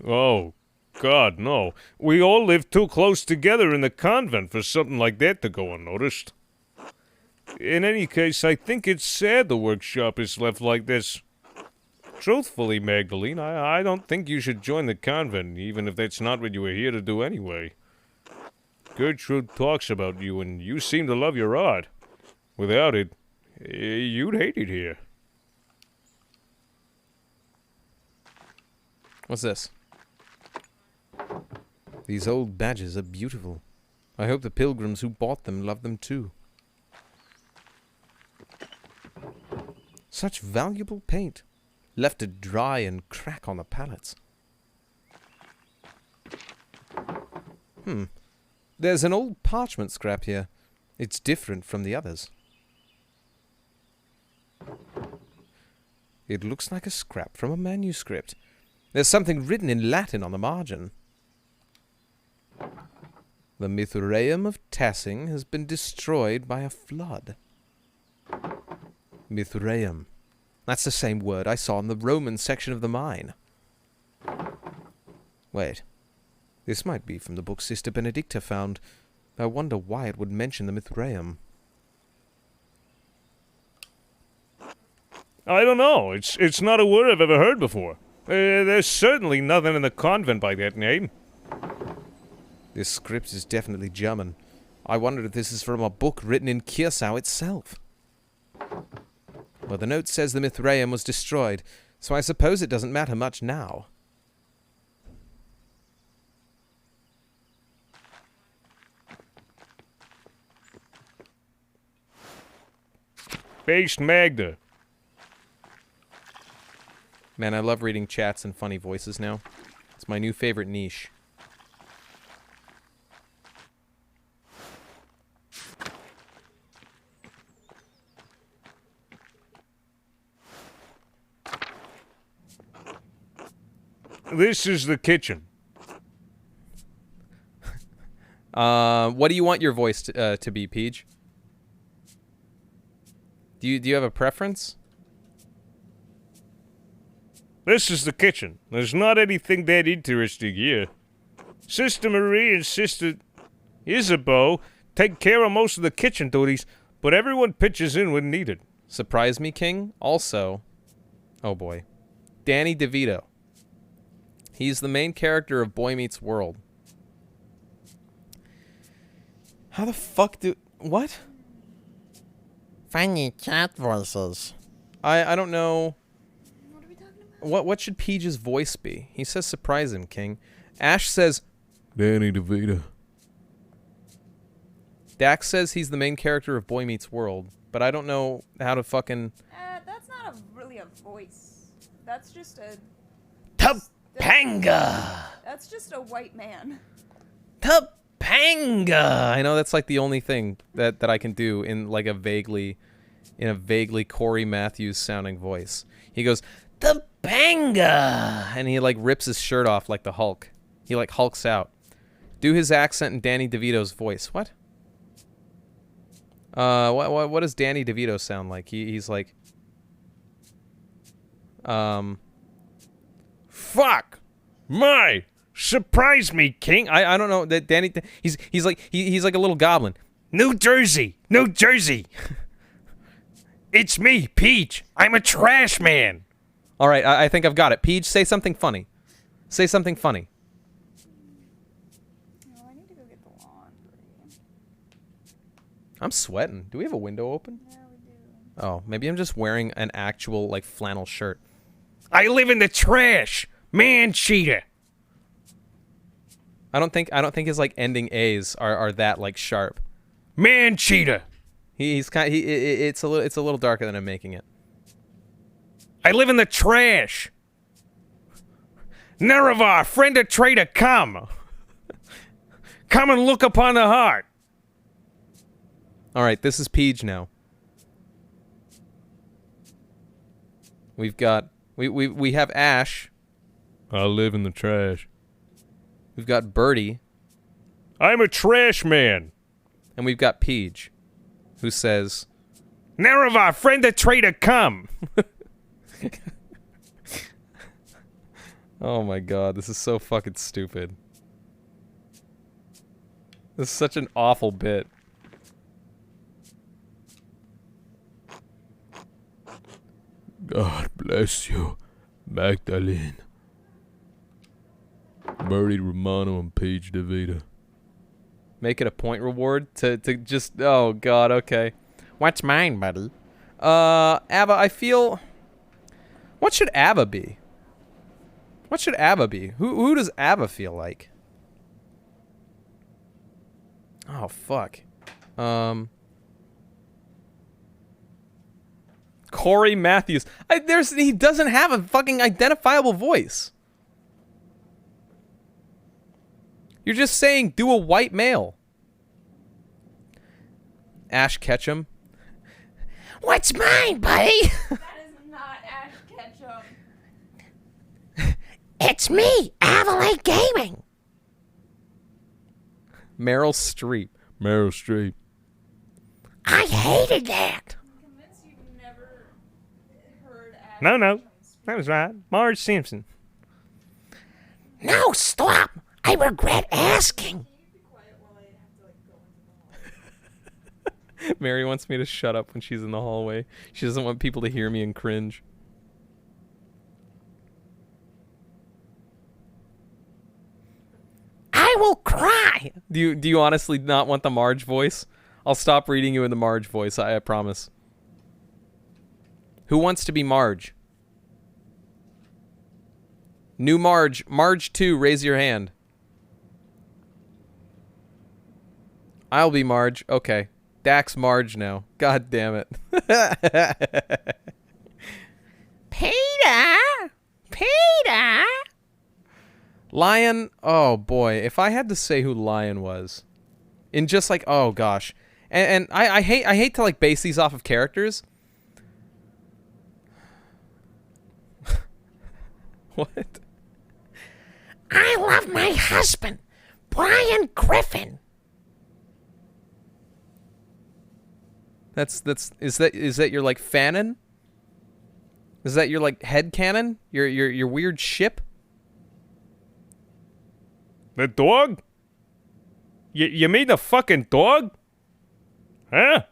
Oh, God, no. We all live too close together in the convent for something like that to go unnoticed. In any case, I think it's sad the workshop is left like this. Truthfully, Magdalene, I don't think you should join the convent, even if that's not what you were here to do anyway. Gertrude talks about you, and you seem to love your art. Without it, you'd hate it here. What's this? These old badges are beautiful. I hope the pilgrims who bought them love them too. Such valuable paint, left to dry and crack on the palettes. There's an old parchment scrap here. It's different from the others. It looks like a scrap from a manuscript. There's something written in Latin on the margin. The Mithraeum of Tassing has been destroyed by a flood. Mithraeum. That's the same word I saw in the Roman section of the mine. Wait. This might be from the book Sister Benedicta found. I wonder why it would mention the Mithraeum. I don't know. It's not a word I've ever heard before. There's certainly nothing in the convent by that name. This script is definitely German. I wonder if this is from a book written in Kirsau itself. Well, the note says the Mithraeum was destroyed, so I suppose it doesn't matter much now. Based Magda. Man, I love reading chats and funny voices now. It's my new favorite niche. This is the kitchen. What do you want your voice to be, Peach? Do you have a preference? This is the kitchen. There's not anything that interesting here. Sister Marie and Sister Isabeau take care of most of the kitchen duties, but everyone pitches in when needed. Surprise me, King? Also, oh boy, Danny DeVito. He's the main character of Boy Meets World. How the fuck do... What? Funny cat voices. I don't know... What are we talking about? What should Peach's voice be? He says surprise him, King. Ash says, Danny DeVito. Dax says he's the main character of Boy Meets World, but I don't know how to fucking... That's not really a voice. That's just a... Topanga! That's just a white man. Topanga! I know that's like the only thing that I can do in like a vaguely Corey Matthews sounding voice. He goes, Topanga! And he like rips his shirt off like the Hulk. He like hulks out. Do his accent in Danny DeVito's voice. What? What does Danny DeVito sound like? He's like, Fuck! My! Surprise me, King! I don't know that Danny. He's like a little goblin. New Jersey! New Jersey! It's me, Peach! I'm a trash man! All right, I think I've got it. Peach, say something funny. Say something funny. Oh, I need to go get the laundry. I'm sweating. Do we have a window open? Yeah, we do. Oh, maybe I'm just wearing an actual like flannel shirt. I live in the trash! Man cheetah! I don't think his like ending A's are that like sharp. Man cheetah! He's kind. It's a little darker than I'm making it. I live in the trash! Nerevar, friend of traitor, come! Come and look upon the heart! All right, this is Peach now. We've got we have Ash. I live in the trash. We've got Birdie. I'm a trash man! And we've got Peach, who says, Nerevar, friend of traitor, come! Oh my god, this is so fucking stupid. This is such an awful bit. God bless you, Magdalene. Birdie Romano and Paige DeVito. Make it a point reward to just... Oh god, okay. What's mine, buddy? Ava, I feel... What should Ava be? What should Ava be? Who does Ava feel like? Oh, fuck. Corey Matthews. He doesn't have a fucking identifiable voice. You're just saying, do a white male. Ash Ketchum. What's mine, buddy? That is not Ash Ketchum. It's me, Avalite Gaming. Meryl Streep. Meryl Streep. I hated that. I'm convinced you've never heard Ash No, Ketchum speak. that was right. Marge Simpson. No, stop. I regret asking. Can you be quiet while I have to like go into the hall? Mary wants me to shut up when she's in the hallway. She doesn't want people to hear me and cringe. I will cry. Do you honestly not want the Marge voice? I'll stop reading you in the Marge voice, I promise. Who wants to be Marge? New Marge. Marge 2, raise your hand. I'll be Marge. Okay. Dax Marge now. God damn it. Peter! Peter! Lion. Oh boy. If I had to say who Lion was. In just like, oh gosh. And I hate to like base these off of characters. What? I love my husband, Brian Griffin. Is that your like fanon? Is that your like head cannon? Your weird ship? The dog? You made a fucking dog? Huh?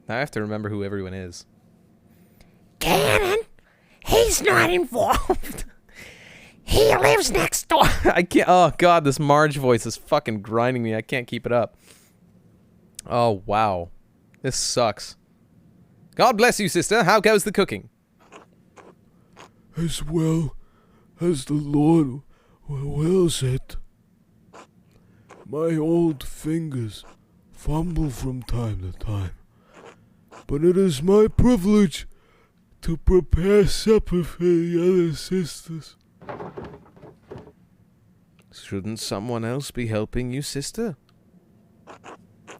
Now I have to remember who everyone is. Gannon, he's not involved. He lives next door. I can't. Oh god, this Marge voice is fucking grinding me. I can't keep it up. Oh wow, this sucks. God bless you, sister. How goes the cooking? as well as the Lord wills it. My old fingers fumble from time to time, but it is my privilege to prepare supper for the other sisters. Shouldn't someone else be helping you, sister?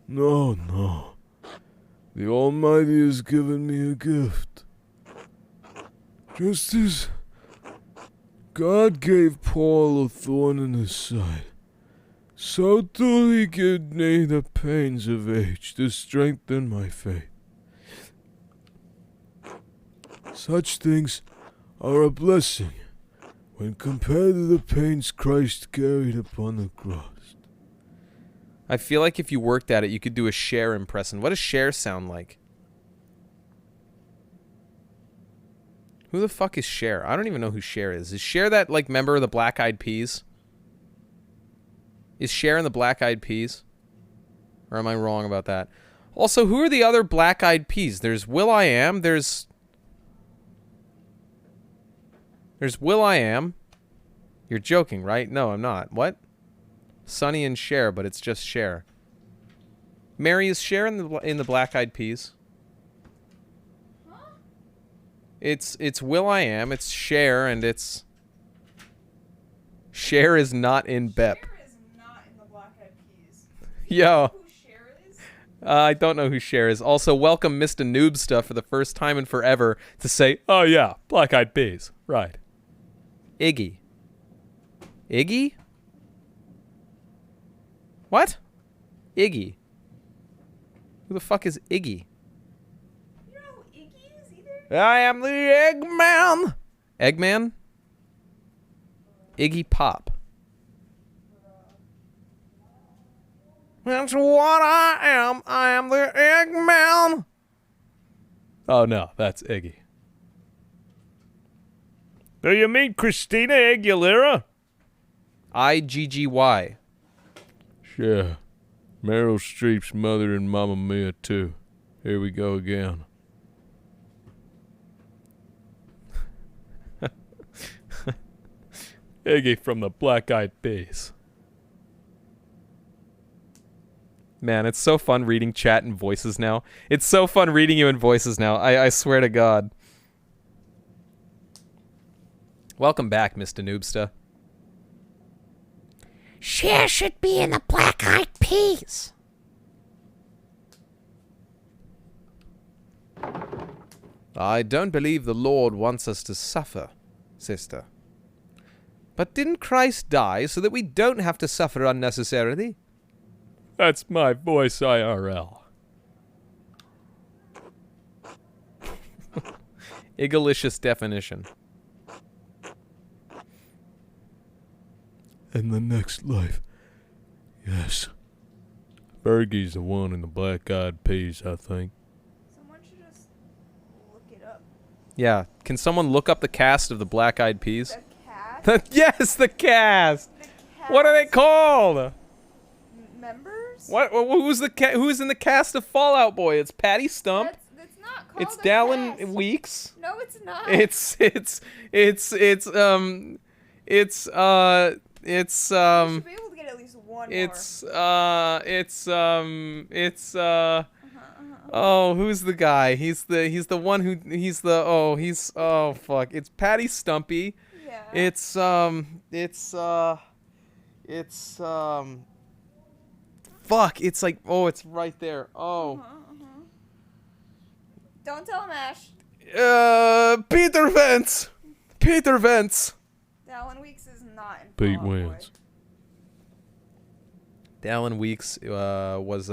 No, no. The Almighty has given me a gift. Just as God gave Paul a thorn in his side, so too he gave me the pains of age to strengthen my faith. Such things are a blessing when compared to the pains Christ carried upon the cross. I feel like if you worked at it, you could do a Cher impression. What does Cher sound like? Who the fuck is Cher? I don't even know who Cher is. Is Cher that, like, member of the Black Eyed Peas? Is Cher in the Black Eyed Peas? Or am I wrong about that? Also, who are the other Black Eyed Peas? There's will.i.am. There's will.i.am. You're joking, right? No, I'm not. What? Sonny and Cher, but it's just Cher. Mary, is Cher in the Black Eyed Peas? Huh? It's will.i.am, it's Cher, and it's... Cher is not in Bep. Cher is not in the Black Eyed Peas. Yo. Who Cher is? I don't know who Cher is. Also, welcome Mr. Noobsta for the first time in forever to say, oh yeah, Black Eyed Peas. Right. Iggy. Iggy? What? Iggy. Who the fuck is Iggy? You know who Iggy is either? I am the Eggman. Eggman? Iggy Pop. That's what I am. I am the Eggman. Oh no, that's Iggy. Do you mean Christina Aguilera? IGGY. Sure. Meryl Streep's mother and Mamma Mia, too. Here we go again. Iggy from the Black Eyed Peas. Man, it's so fun reading chat and voices now. It's so fun reading you in voices now. I swear to God. Welcome back, Mr. Noobsta. Cher should be in the Black Eyed Peas. I don't believe the Lord wants us to suffer, sister. But didn't Christ die so that we don't have to suffer unnecessarily? That's my voice IRL. Igalicious definition. In the next life, yes. Fergie's the one in the Black Eyed Peas, I think. Someone should just look it up. Yeah, can someone look up the cast of the Black Eyed Peas? The cast? Yes, the cast! The cast? What are they called? Members? Who's in the cast of Fall Out Boy? It's Patty Stump. That's not called It's a Dallin cast. Weeks. No, it's not. It's You should be able to get at least one more. Oh, who's the guy? He's the one who fuck. It's Patty Stumpy. Yeah. Fuck, it's like, oh, it's right there. Oh. Don't tell him, Ash. Peter Vance. Peter Vance. Dallin Weeks is not in Pete Fall Out Boy. wins. Dallin Weeks was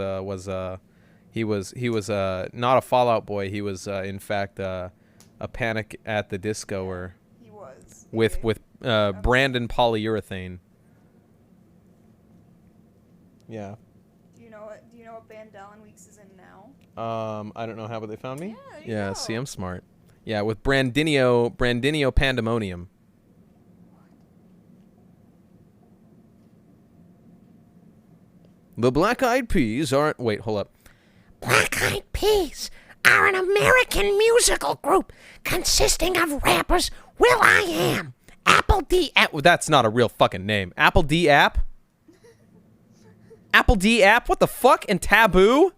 not a Fallout Boy. He was in fact a Panic at the Disco or He was. with Brandon Polyurethane. Yeah. Do you know what band Dallin Weeks is in now? I don't know how, but they found me. Yeah, there you go. See, I'm smart. Yeah, with Brandinio Pandemonium. The Black Eyed Peas aren't... Wait, hold up. Black Eyed Peas are an American musical group consisting of rappers will.i.am, Apple D. That's not a real fucking name. Apple D App? Apple D App? What the fuck? And Taboo?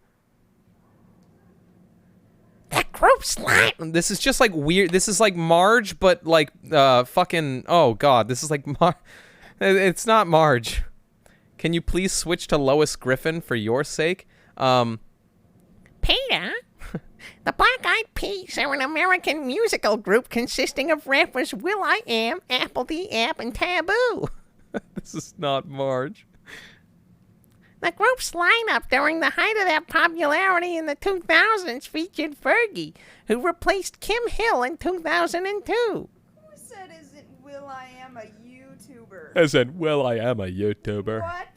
The group's line. This is just like weird. This is like Marge, but like fucking. Oh god, this is like It's not Marge. Can you please switch to Lois Griffin for your sake? Peter, the Black Eyed Peas are an American musical group consisting of rappers will.i.am, Apple D. App, and Taboo. This is not Marge. The group's lineup during the height of their popularity in the 2000s featured Fergie, who replaced Kim Hill in 2002. Who said isn't will.i.am a YouTuber? I said, well, I am a YouTuber. What?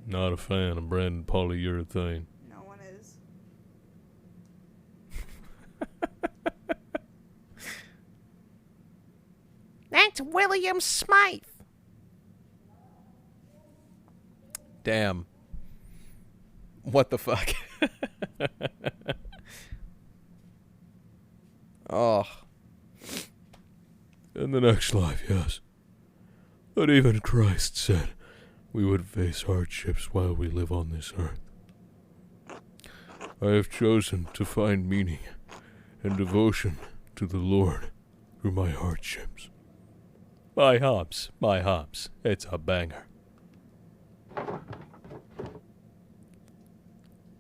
Not a fan of branded polyurethane. No one is. That's William Smythe. Damn. What the fuck? Oh. In the next life, yes. But even Christ said we would face hardships while we live on this earth. I have chosen to find meaning and devotion to the Lord through my hardships. My hops, it's a banger.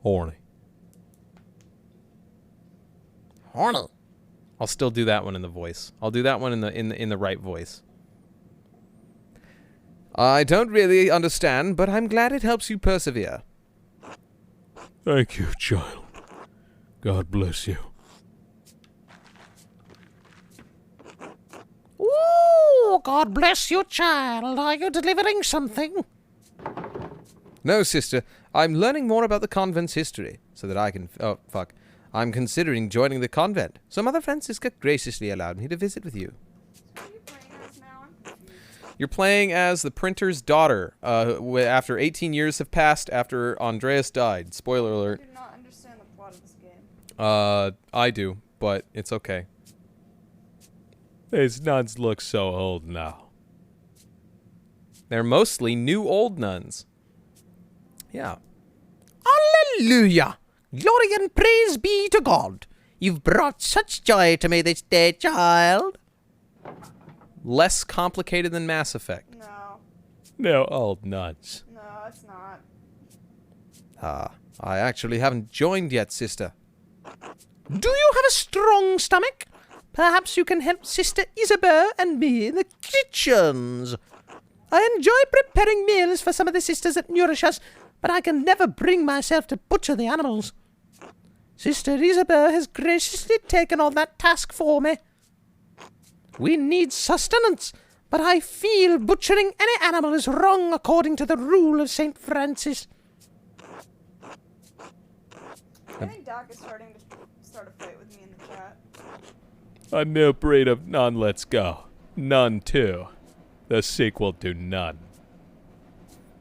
Horny. Horny. I'll still do that one in the voice. I'll do that one in the right voice. I don't really understand, but I'm glad it helps you persevere. Thank you, child. God bless you. Ooh, God bless you, child. Are you delivering something? No, sister. I'm learning more about the convent's history, so that I can... Oh, fuck. I'm considering joining the convent, so Mother Francisca graciously allowed me to visit with you. Who are you playing as now? I'm confused. You're playing as the printer's daughter, after 18 years have passed after Andreas died. Spoiler I alert. do not understand the plot of this game. I do, but it's okay. These nuns look so old now. They're mostly new old nuns. Yeah. Hallelujah! Glory and praise be to God. You've brought such joy to me this day, child. Less complicated than Mass Effect. No. No old nuns. No, it's not. I actually haven't joined yet, sister. Do you have a strong stomach? Perhaps you can help Sister Isabel and me in the kitchens. I enjoy preparing meals for some of the sisters that nourish us, but I can never bring myself to butcher the animals. Sister Isabel has graciously taken on that task for me. We need sustenance, but I feel butchering any animal is wrong according to the rule of St. Francis. I think Doc is starting to start a fight with me in the chat. A new breed of nun, let's go. Nun 2. The sequel to Nun.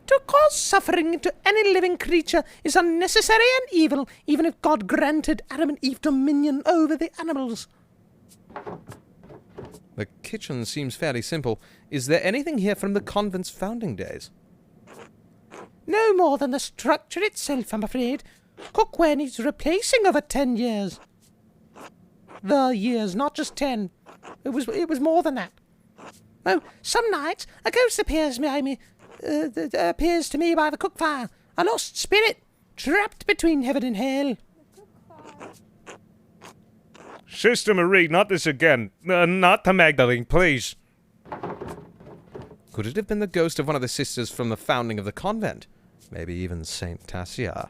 To cause suffering to any living creature is unnecessary and evil, even if God granted Adam and Eve dominion over the animals. The kitchen seems fairly simple. Is there anything here from the convent's founding days? No more than the structure itself, I'm afraid. Cookware needs replacing over 10 years. The years, not just 10. It was more than that. Oh, some nights a ghost appears to me by the cook fire. A lost spirit, trapped between heaven and hell. Sister Marie, not this again. Not to Magdalene, please. Could it have been the ghost of one of the sisters from the founding of the convent? Maybe even Saint Tassia.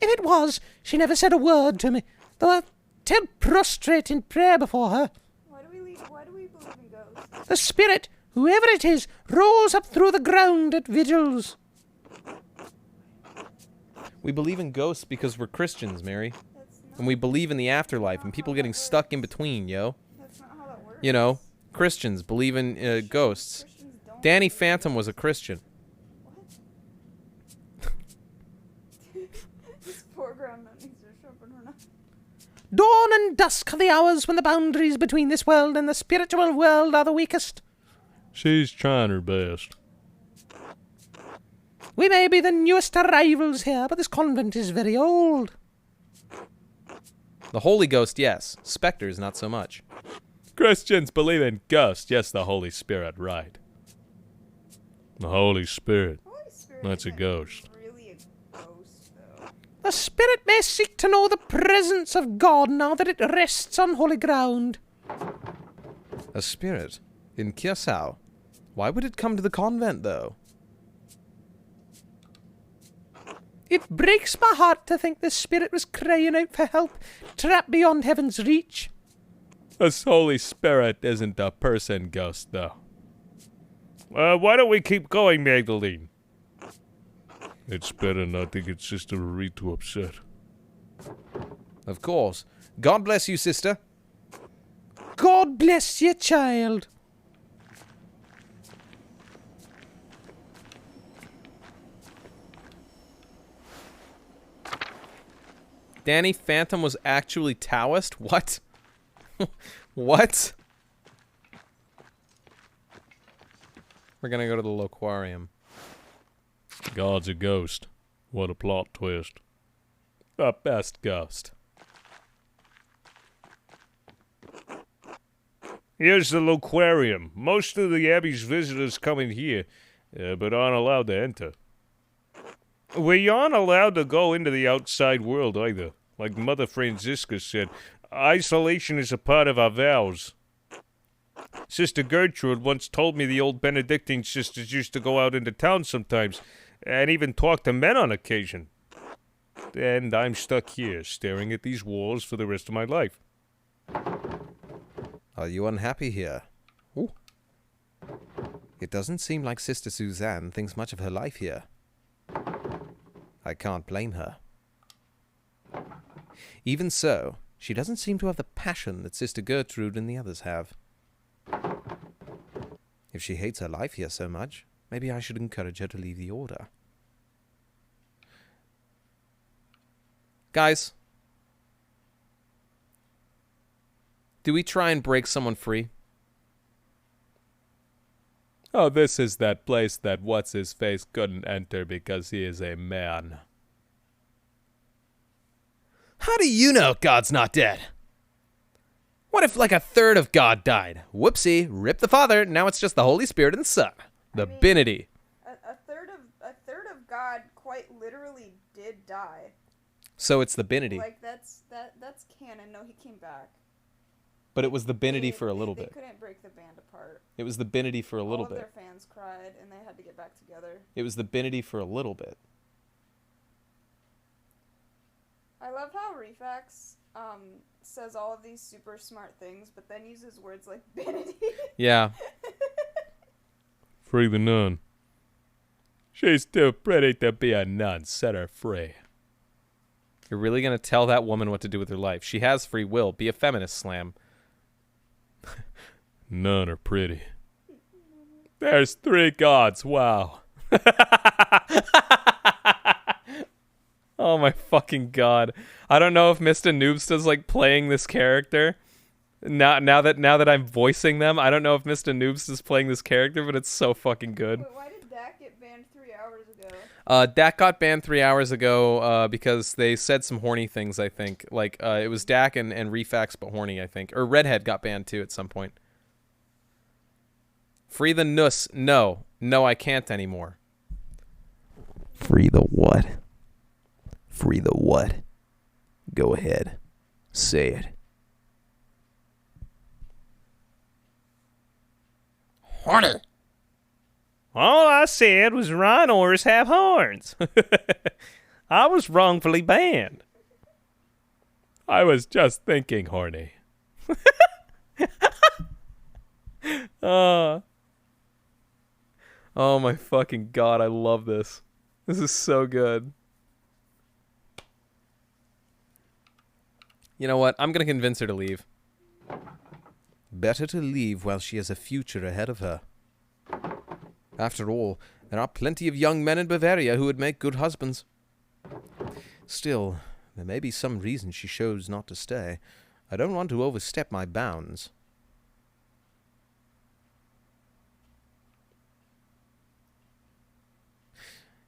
If it was, she never said a word to me, though I fell prostrate in prayer before her. Why do we believe in ghosts? The spirit, whoever it is, rolls up through the ground at vigils. We believe in ghosts because we're Christians, Mary. That's not, And we believe in the afterlife and people getting stuck in between, yo. that's not how that works. You know, Christians believe in ghosts. Christians don't. Danny Phantom was a Christian. What? This poor background that needs to sharpen her knife. Dawn and dusk are the hours when the boundaries between this world and the spiritual world are the weakest. She's trying her best. We may be the newest arrivals here, but this convent is very old. The Holy Ghost, yes. Spectres, not so much. Christians believe in ghosts. Yes, the Holy Spirit, right. The Holy Spirit. Holy Spirit That's a isn't ghost. really a ghost, though. The spirit may seek to know the presence of God now that it rests on holy ground. A spirit? In Kirsau? Why would it come to the convent, though? It breaks my heart to think the spirit was crying out for help, trapped beyond heaven's reach. This Holy Spirit isn't a person ghost, though. Why don't we keep going, Magdalene? It's better not to get Sister Marie too upset. Of course. God bless you, sister. God bless you, child. Danny Phantom was actually Taoist? What? What? We're gonna go to the Loquarium. God's a ghost. What a plot twist. The best ghost. Here's the Loquarium. Most of the Abbey's visitors come in here, but aren't allowed to enter. We aren't allowed to go into the outside world either. Like Mother Francisca said, isolation is a part of our vows. Sister Gertrude once told me the old Benedictine sisters used to go out into town sometimes, and even talk to men on occasion. And I'm stuck here, staring at these walls for the rest of my life. Are you unhappy here? Ooh. It doesn't seem like Sister Suzanne thinks much of her life here. I can't blame her. Even so, she doesn't seem to have the passion that Sister Gertrude and the others have. If she hates her life here so much, maybe I should encourage her to leave the order. Guys, do we try and break someone free? Oh, this is that place that What's-His-Face couldn't enter because he is a man. How do you know God's not dead? What if like a third of God died? Whoopsie, rip the Father, now it's just the Holy Spirit and the Son. The Binity. A third of God quite literally did die. So it's the Binity. Like that's canon. No, he came back. But it was the Binity for a little bit. They couldn't break the band apart. It was the Binity for a little bit. All of their fans cried, and they had to get back together. It was the Binity for a little bit. I love how Refax says all of these super smart things, but then uses words like Binity. Yeah. Free the nun. She's too pretty to be a nun. Set her free. You're really going to tell that woman what to do with her life? She has free will. Be a feminist, Slam. None are pretty. There's 3 gods. Wow. Oh my fucking god. I don't know if Mr. Noobsta's like playing this character. Now that I'm voicing them, I don't know if Mr. Noobsta's playing this character, but it's so fucking good. Wait, why did Dak get banned 3 hours ago? Dak got banned 3 hours ago because they said some horny things, I think. Like, it was Dak and Refax, but horny, I think. Or Redhead got banned too at some point. Free the Nuss. No. No, I can't anymore. Free the what? Free the what? Go ahead. Say it. Horny. All I said was rhinos have horns. I was wrongfully banned. I was just thinking horny. Oh my fucking god, I love this. This is so good. You know what? I'm going to convince her to leave. Better to leave while she has a future ahead of her. After all, there are plenty of young men in Bavaria who would make good husbands. Still, There may be some reason she chose not to stay. I don't want to overstep my bounds.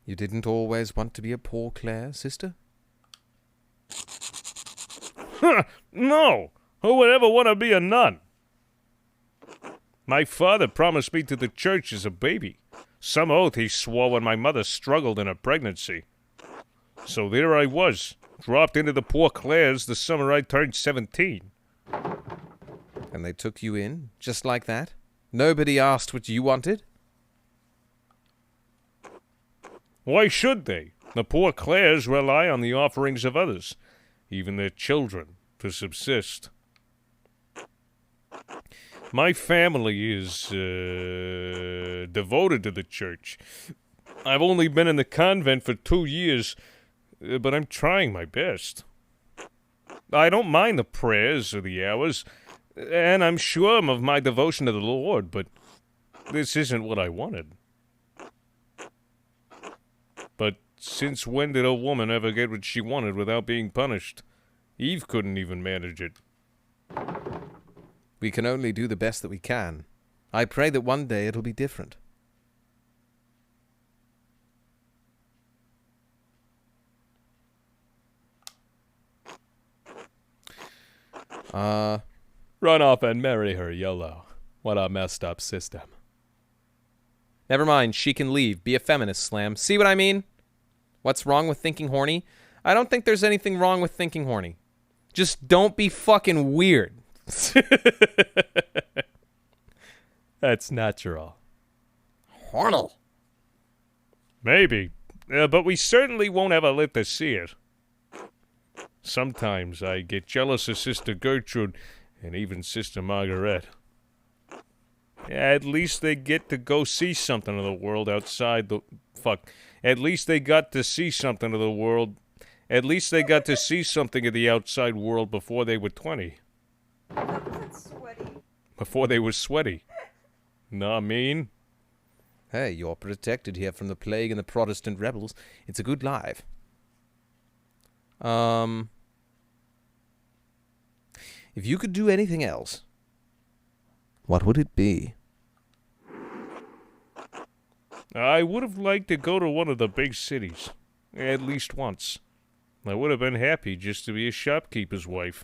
You didn't always want to be a poor Clare, sister? No! Who would ever want to be a nun? My father promised me to the church as a baby. Some oath he swore when my mother struggled in her pregnancy. So there I was, dropped into the poor Clares the summer I turned 17. And they took you in, just like that? Nobody asked what you wanted? Why should they? The poor Clares rely on the offerings of others, even their children, to subsist. My family is devoted to the church. I've only been in the convent for 2 years, but I'm trying my best. I don't mind the prayers or the hours, and I'm sure of my devotion to the Lord, but this isn't what I wanted. But since when did a woman ever get what she wanted without being punished? Eve couldn't even manage it. We can only do the best that we can. I pray that one day it'll be different. Run off and marry her, YOLO. What a messed up system. Never mind, she can leave. Be a feminist, Slam. See what I mean? What's wrong with thinking horny? I don't think there's anything wrong with thinking horny. Just don't be fucking weird. That's natural. Horny. Maybe, but we certainly won't ever live to see it. Sometimes I get jealous of Sister Gertrude and even Sister Margaret. At least they get to go see something of the world outside the... At least they got to see something of the world... At least they got to see something of the outside world before they were 20. Sweaty. Before they were sweaty. Know what I mean? Hey, you're protected here from the plague and the Protestant rebels. It's a good life. If you could do anything else, what would it be? I would have liked to go to one of the big cities. At least once. I would have been happy just to be a shopkeeper's wife.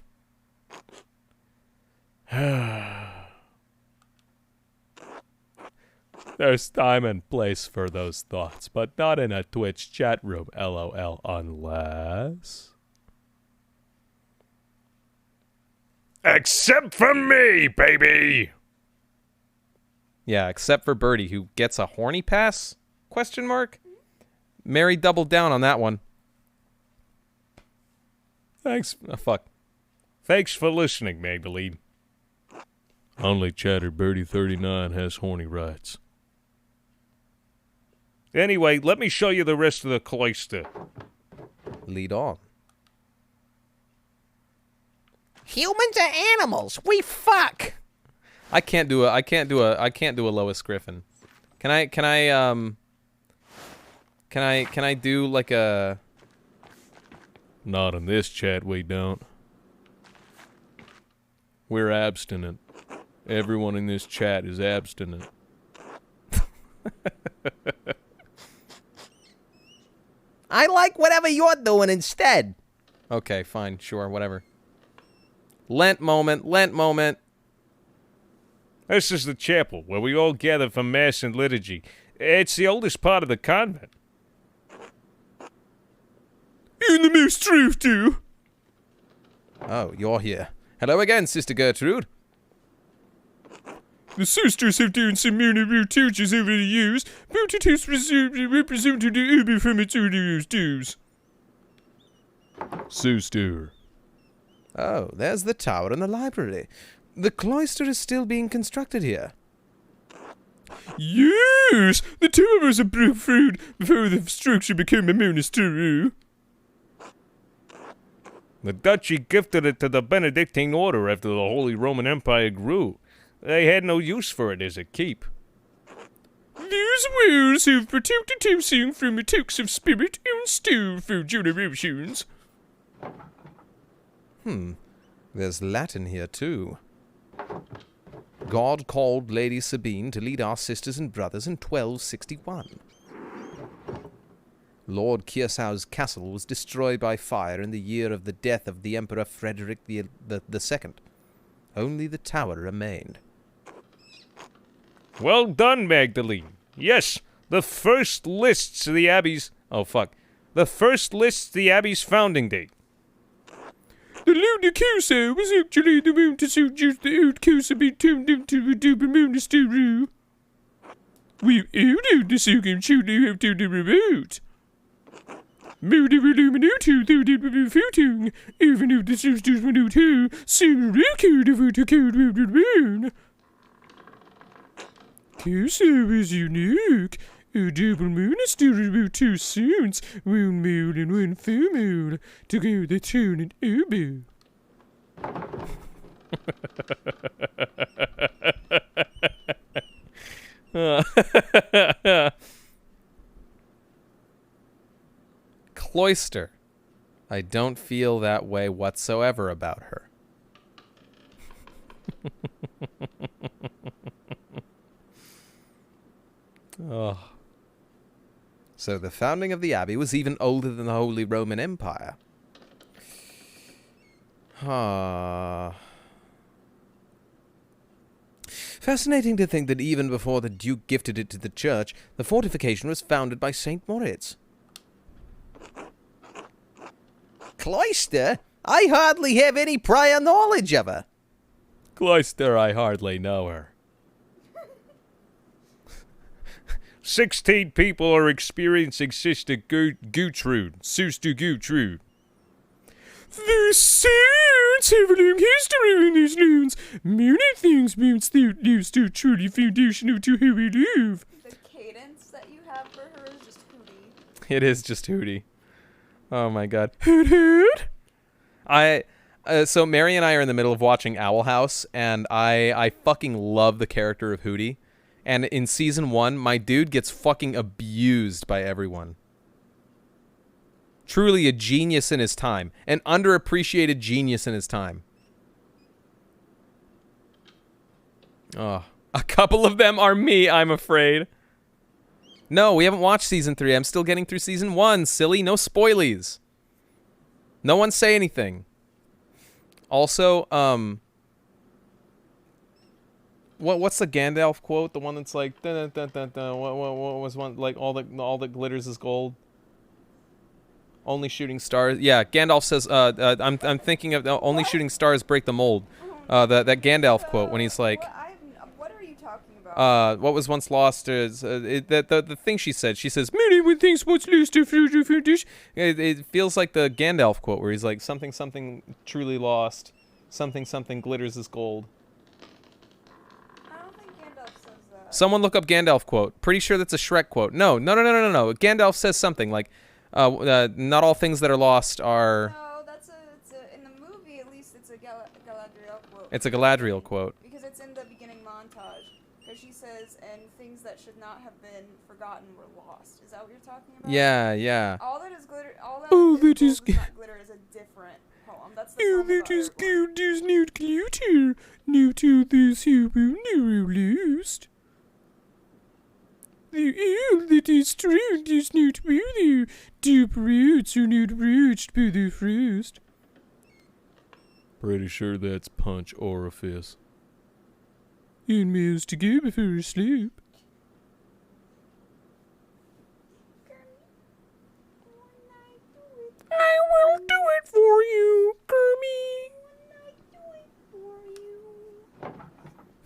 There's time and place for those thoughts, but not in a Twitch chat room, LOL, unless... Except for me, baby! Yeah, except for Birdie, who gets a horny pass? Question mark? Mary doubled down on that one. Thanks. Oh, fuck. Thanks for listening, Magdalene. Only Chatterbirdie39 has horny rights. Anyway, let me show you the rest of the cloister. Lead on. Humans are animals. We fuck. I can't do a Lois Griffin. Can I do like a... Not in this chat, we don't. We're abstinent. Everyone in this chat is abstinent. I like whatever you're doing instead. Okay, fine, sure, whatever. Lent moment, Lent moment. This is the chapel, where we all gather for Mass and liturgy. It's the oldest part of the convent. In the most truth, too. Oh, you're here. Hello again, Sister Gertrude. The sisters have done some many retouches over the years, but it has represented the abbey from its earliest days. Sister. Oh, there's the tower and the library. The cloister is still being constructed here. Yes! The tower was a brook fruit before the structure became a monastery. The duchy gifted it to the Benedictine order after the Holy Roman Empire grew. They had no use for it as a keep. These walls have protected housing from attacks of spirit and stone for generations. There's Latin here, too. God called Lady Sabine to lead our sisters and brothers in 1261. Lord Kirsau's castle was destroyed by fire in the year of the death of the Emperor Frederick the Second. Only the tower remained. Well done, Magdalene. Yes, the first lists the Abbey's... Oh, fuck. The first lists the Abbey's founding date. The lunar Cusa was actually the moon to suggest the old Cusa be turned into a double monastery. We ordered the second shooting after the revolt. Murder illuminated though they were voting, even if the sisters were not here, some record of what occurred with the moon. Cusa was unique. A double monastery with two sons, one male and one female, together turn an oboe. Cloister. I don't feel that way whatsoever about her. Oh. So the founding of the Abbey was even older than the Holy Roman Empire. Fascinating to think that even before the Duke gifted it to the church, the fortification was founded by St. Moritz. Cloister? I hardly have any prior knowledge of her. Cloister, I hardly know her. 16 people are experiencing Sister Gertrude. Sister Gertrude. The saints have a long history in these lands. Many things means their lives are truly foundational to how we live. The cadence that you have for her is just hooty. It is just hooty. Oh my god. Hoot hoot. So Mary and I are in the middle of watching Owl House, and I fucking love the character of Hootie. And in season 1, my dude gets fucking abused by everyone. Truly a genius in his time. An underappreciated genius in his time. Oh, a couple of them are me, I'm afraid. No, we haven't watched season 3. I'm still getting through season 1, silly. No spoilies. No one say anything. Also, what's the Gandalf quote? The one that's like, dun, dun, dun, dun, what was one, like, all that glitters is gold? Only shooting stars. Yeah, Gandalf says, I'm thinking of only shooting stars break the mold. That Gandalf quote when he's like, What are you talking about? what was once lost is, the thing she said. She says, many would think what's lost are future finish. It feels like the Gandalf quote where he's like, something, something truly lost. Something, something glitters as gold. Someone look up Gandalf quote. Pretty sure that's a Shrek quote. No. Gandalf says something like, not all things that are lost are... No, it's in the movie, at least, it's a Galadriel quote. It's a Galadriel quote. Because it's in the beginning montage. Because she says, and things that should not have been forgotten were lost. Is that what you're talking about? Yeah. All that is glitter, not glitter is a different poem. That's the poem that is gold is not glitter. Now to those who will never lost. The ale that is strong does not wither. Deep roots are not reached by the frost. Pretty sure that's punch orifice. And miles to go before I sleep. I will do it for you,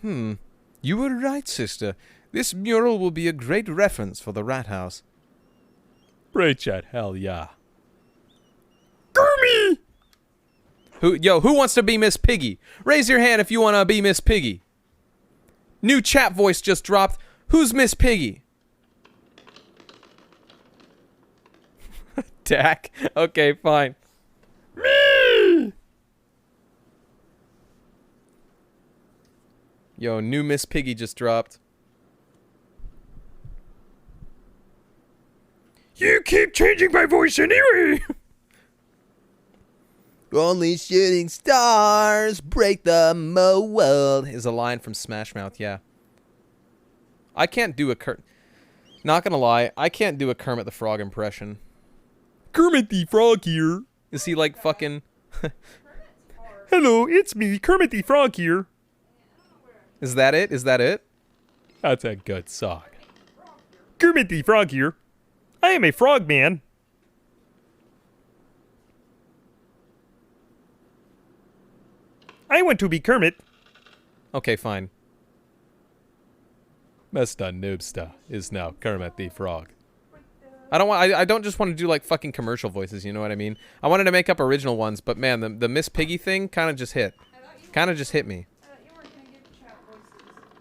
Kermie. You were right, sister. This mural will be a great reference for the rat house. Right, chat, hell yeah. Kermie! Who wants to be Miss Piggy? Raise your hand if you want to be Miss Piggy. New chat voice just dropped. Who's Miss Piggy? Dak? Okay, fine. Me! Yo, new Miss Piggy just dropped. You keep changing my voice anyway! Only shooting stars break the world is a line from Smash Mouth, yeah. I can't do a not gonna lie, I can't do a Kermit the Frog impression. Kermit the Frog here. Is he like fucking... Hello, it's me, Kermit the Frog here. Is that it? Is that it? That's a good song. Kermit the Frog here. I am a frog man. I want to be Kermit. Okay, fine. Mr. Noobster is now Kermit the Frog. I don't just want to do like fucking commercial voices, you know what I mean? I wanted to make up original ones, but man, the Miss Piggy thing kind of just hit. Kind of just hit me.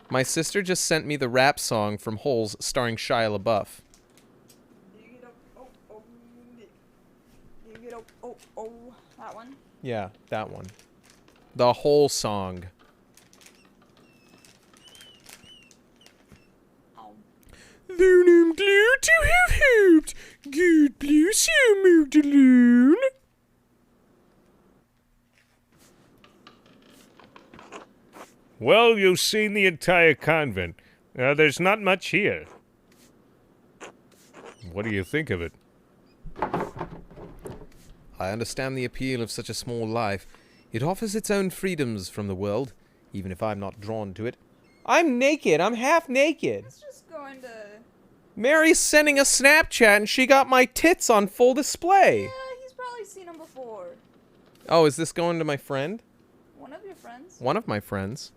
My sister just sent me the rap song from Holes starring Shia LaBeouf. That one? Yeah, that one. The whole song. Then I'm glad to have helped. God bless you, Magdalene. Well, you've seen the entire convent. There's not much here. What do you think of it? I understand the appeal of such a small life. It offers its own freedoms from the world, even if I'm not drawn to it. I'm naked. I'm half naked. It's just going to... Mary's sending a Snapchat and she got my tits on full display. Yeah, he's probably seen them before. Oh, is this going to my friend? One of your friends? One of my friends.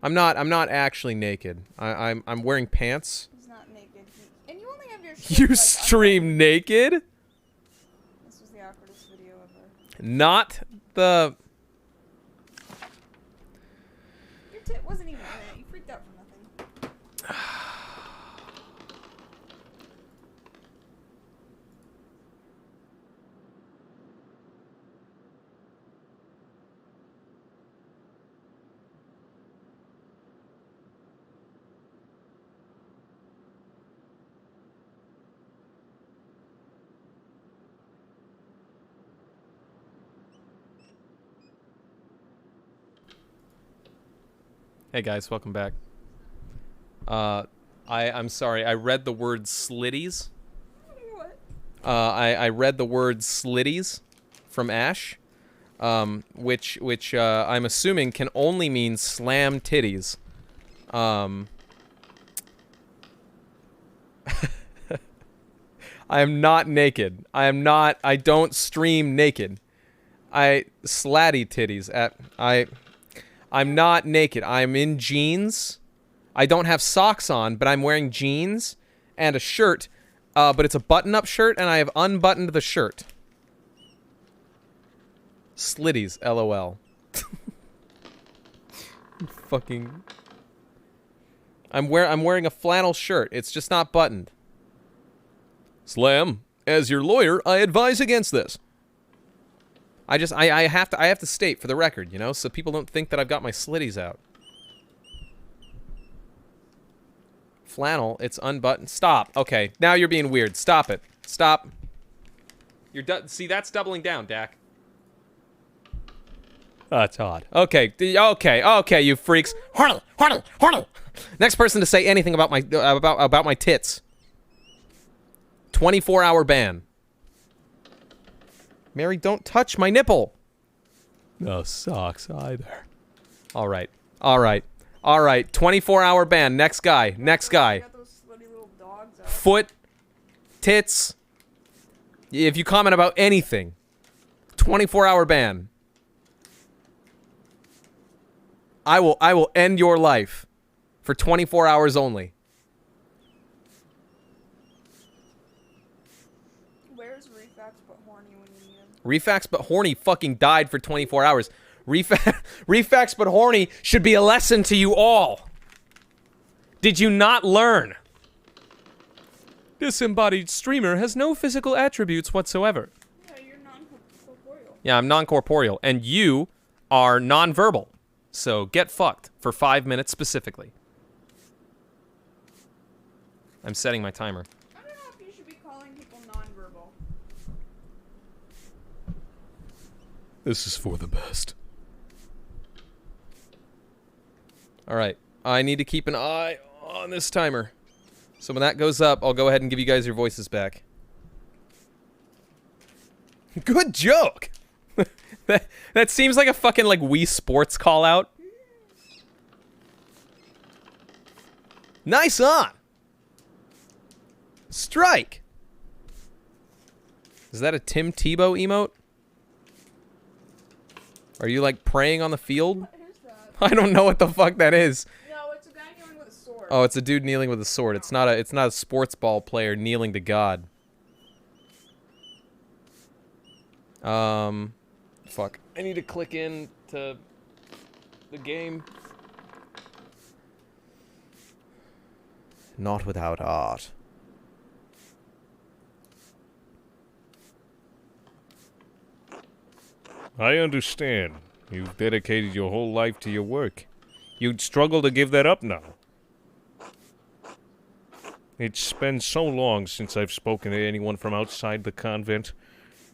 I'm not actually naked. I'm wearing pants. He's not naked. And you only have your You shirt, like, stream naked? This was the awkwardest video ever. Not the... Your tit wasn't even in it. You freaked out for nothing. Hey guys, welcome back. I'm sorry, I read the word slitties. What? I read the word slitties from Ash, which I'm assuming can only mean slam titties. I am not naked. I don't stream naked. Slatty titties. I'm not naked. I'm in jeans. I don't have socks on, but I'm wearing jeans and a shirt, but it's a button-up shirt, and I have unbuttoned the shirt. Slitties, LOL. Fucking... I'm wearing a flannel shirt. It's just not buttoned. Slam, as your lawyer, I advise against this. I have to state for the record, you know, so people don't think that I've got my slitties out. Flannel, it's unbuttoned. Stop. Okay, now you're being weird. Stop it. Stop. See, that's doubling down, Dak. That's odd. Okay, okay, you freaks. Horny. Next person to say anything about my tits. 24-hour ban. Mary, don't touch my nipple. No socks either. All right. 24-hour ban. Next guy. Got those slutty little dogs out. Foot, tits. If you comment about anything, 24-hour ban. I will end your life for 24 hours only. Where's Refax but horny when you need him? Refax but horny fucking died for 24 hours. Refax but horny should be a lesson to you all. Did you not learn? Disembodied streamer has no physical attributes whatsoever. Yeah, you're non-corporeal. Yeah, I'm non-corporeal, and you are non-verbal. So get fucked for 5 minutes specifically. I'm setting my timer. I don't know if you should be calling people non-verbal. This is for the best. Alright, I need to keep an eye on this timer. So when that goes up, I'll go ahead and give you guys your voices back. Good joke! that seems like a fucking, like, Wii Sports call-out. Nice on! Strike! Is that a Tim Tebow emote? Are you, like, praying on the field? What is that? I don't know what the fuck that is. No, it's a guy kneeling with a sword. Oh, it's a dude kneeling with a sword. It's not a sports ball player kneeling to God. Fuck. I need to click in to the game. Not without art. I understand. You've dedicated your whole life to your work. You'd struggle to give that up now. It's been so long since I've spoken to anyone from outside the convent.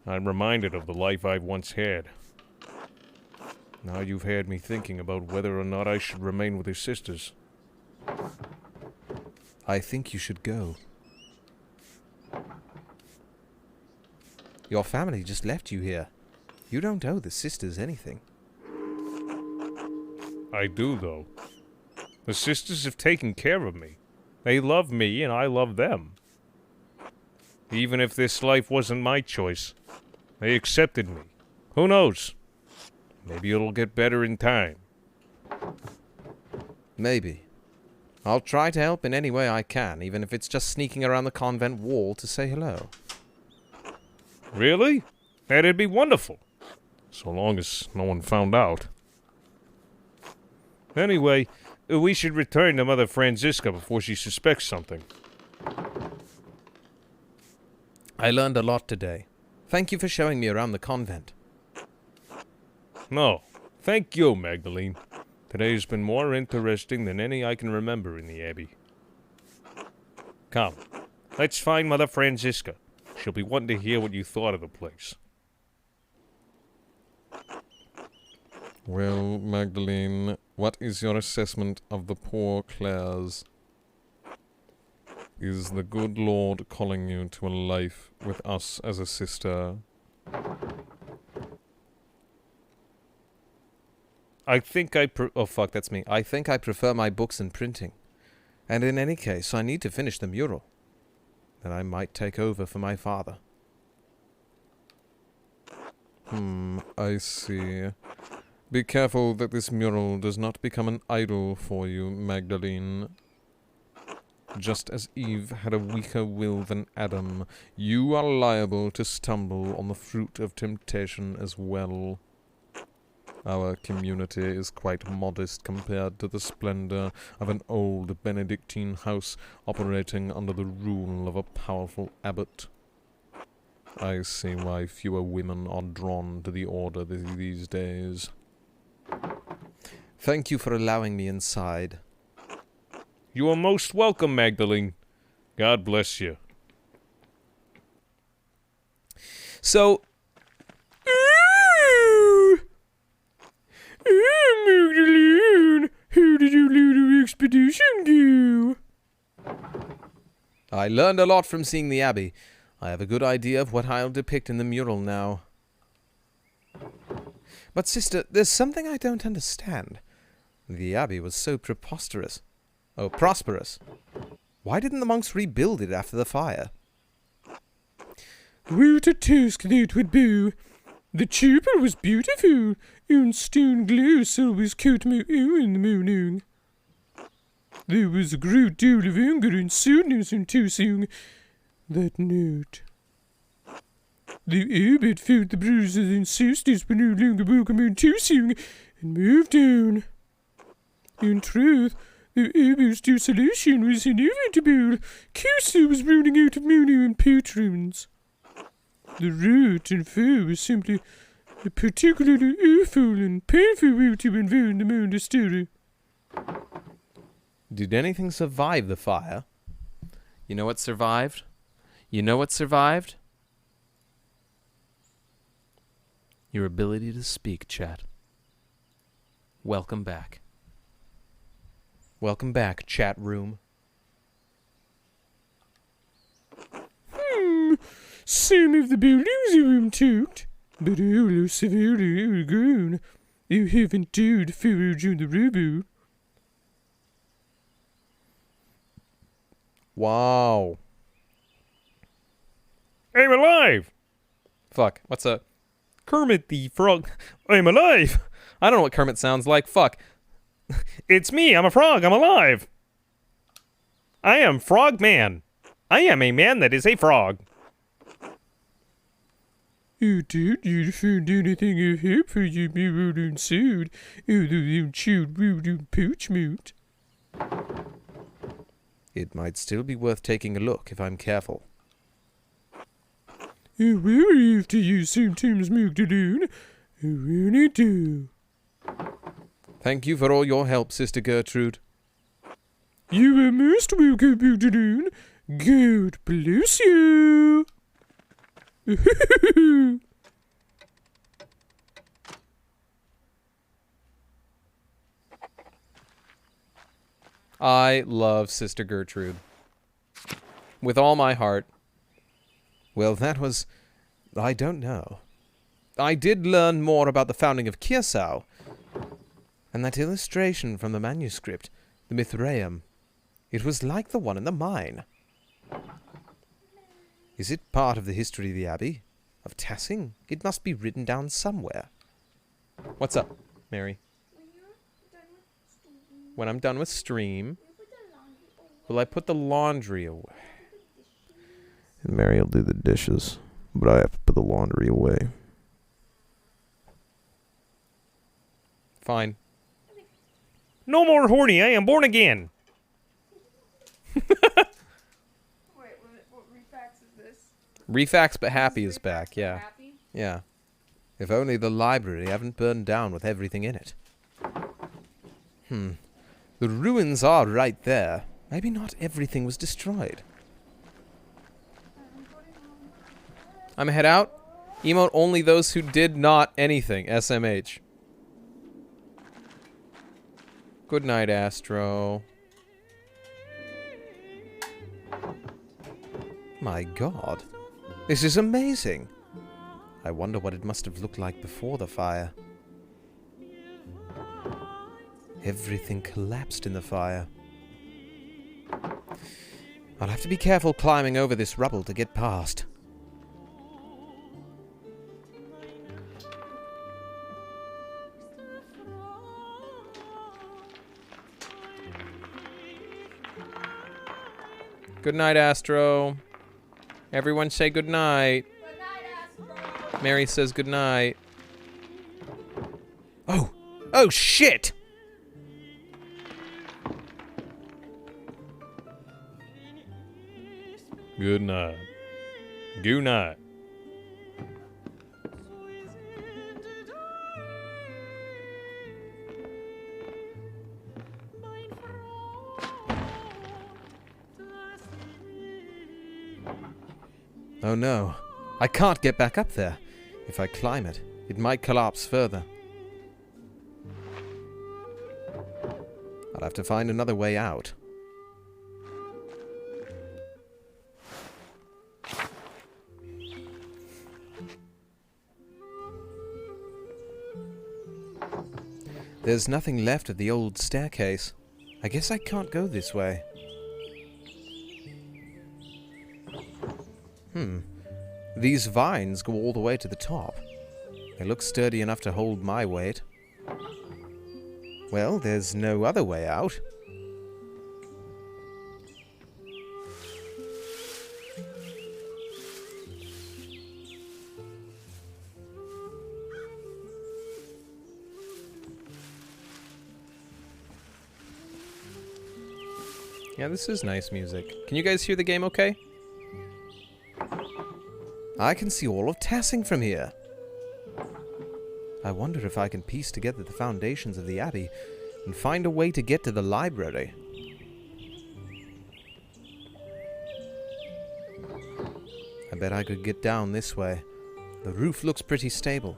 I'm reminded of the life I once had. Now you've had me thinking about whether or not I should remain with your sisters. I think you should go. Your family just left you here. You don't owe the sisters anything. I do, though. The sisters have taken care of me. They love me, and I love them. Even if this life wasn't my choice, they accepted me. Who knows? Maybe it'll get better in time. Maybe. I'll try to help in any way I can, even if it's just sneaking around the convent wall to say hello. Really? That'd be wonderful. So long as no one found out. Anyway, we should return to Mother Franziska before she suspects something. I learned a lot today. Thank you for showing me around the convent. No, thank you, Magdalene. Today's been more interesting than any I can remember in the Abbey. Come, let's find Mother Franziska. She'll be wanting to hear what you thought of the place. Well, Magdalene, what is your assessment of the poor Clares? Is the good Lord calling you to a life with us as a sister? I think oh fuck, that's me. I think I prefer my books and printing. And in any case, I need to finish the mural. Then I might take over for my father. I see. Be careful that this mural does not become an idol for you, Magdalene. Just as Eve had a weaker will than Adam, you are liable to stumble on the fruit of temptation as well. Our community is quite modest compared to the splendor of an old Benedictine house operating under the rule of a powerful abbot. I see why fewer women are drawn to the order these days. Thank you for allowing me inside. You are most welcome, Magdalene. God bless you. So... Magdalene, how did your little expedition go? I learned a lot from seeing the Abbey. I have a good idea of what I'll depict in the mural now. But sister, there's something I don't understand. The Abbey was so preposterous. Oh, prosperous. Why didn't the monks rebuild it after the fire? What a task that would be. The chapel was beautiful, and stone glass always caught my eye in the morning. There was a great deal of anger and sadness in tossing that note. The abbot felt the brothers and sisters were no longer welcome in tossing and moved on. In truth, the abbot's dissolution was inevitable. Cusa was running out of money and patrons. The rot and fire was simply a particularly awful and painful way to environ the monastery. Did anything survive the fire? You know what survived? You know what survived? Your ability to speak, chat. Welcome back. Welcome back, chat room. Some of the buildings are intact, but all are severely overgrown. You haven't dared forage on the rubble. Wow. I'm alive! Fuck. What's up? Kermit the Frog. I'm alive! I don't know what Kermit sounds like. Fuck. It's me, I'm a frog, I'm alive! I am Frogman. I am a man that is a frog. Oh, did you find anything of help for you, me rodent suit? Oh, the chewed rodent pooch moot. It might still be worth taking a look if I'm careful. I worry after you sometimes moved alone. I really do. Thank you for all your help, Sister Gertrude. You are most welcome, Pentiment. God bless you. I love Sister Gertrude. With all my heart. Well, that was... I don't know. I did learn more about the founding of Kirsau. And that illustration from the manuscript, the Mithraeum. It was like the one in the mine. Is it part of the history of the Abbey? Of Tassing? It must be written down somewhere. What's up, Mary? When I'm done with stream, will I put the laundry away? And Mary will do the dishes, but I have to put the laundry away. Fine. No more horny, I am born again. Wait, what refax is this? Refax but Happy is back, yeah. Happy? Yeah. If only the library hadn't burned down with everything in it. The ruins are right there. Maybe not everything was destroyed. I'm gonna head out. Emote only those who did not anything. SMH. Good night, Astro. My god. This is amazing. I wonder what it must have looked like before the fire. Everything collapsed in the fire. I'll have to be careful climbing over this rubble to get past. Good night, Astro. Everyone say good night. Good night, Astro. Mary says good night. Oh! Oh, shit! Good night. Good night. Oh no. I can't get back up there. If I climb it, it might collapse further. I'll have to find another way out. There's nothing left of the old staircase. I guess I can't go this way. These vines go all the way to the top. They look sturdy enough to hold my weight. Well, there's no other way out. Yeah, this is nice music. Can you guys hear the game okay? I can see all of Tassing from here. I wonder if I can piece together the foundations of the Abbey and find a way to get to the library. I bet I could get down this way. The roof looks pretty stable.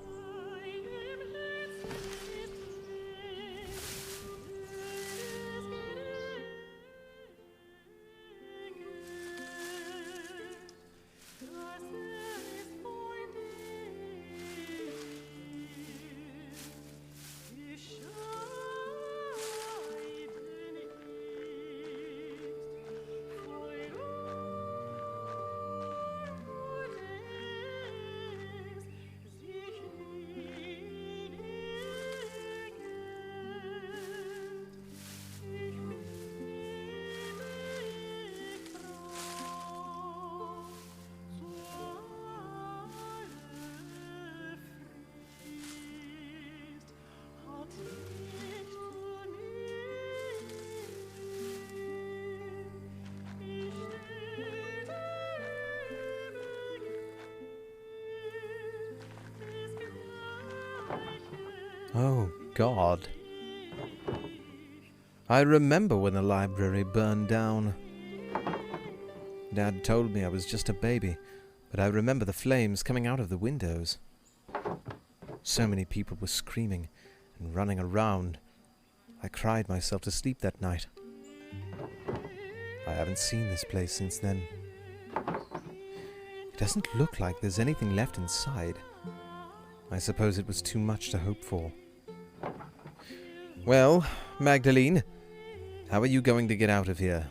Oh, God. I remember when the library burned down. Dad told me I was just a baby, but I remember the flames coming out of the windows. So many people were screaming and running around. I cried myself to sleep that night. I haven't seen this place since then. It doesn't look like there's anything left inside. I suppose it was too much to hope for. Well, Magdalene, how are you going to get out of here?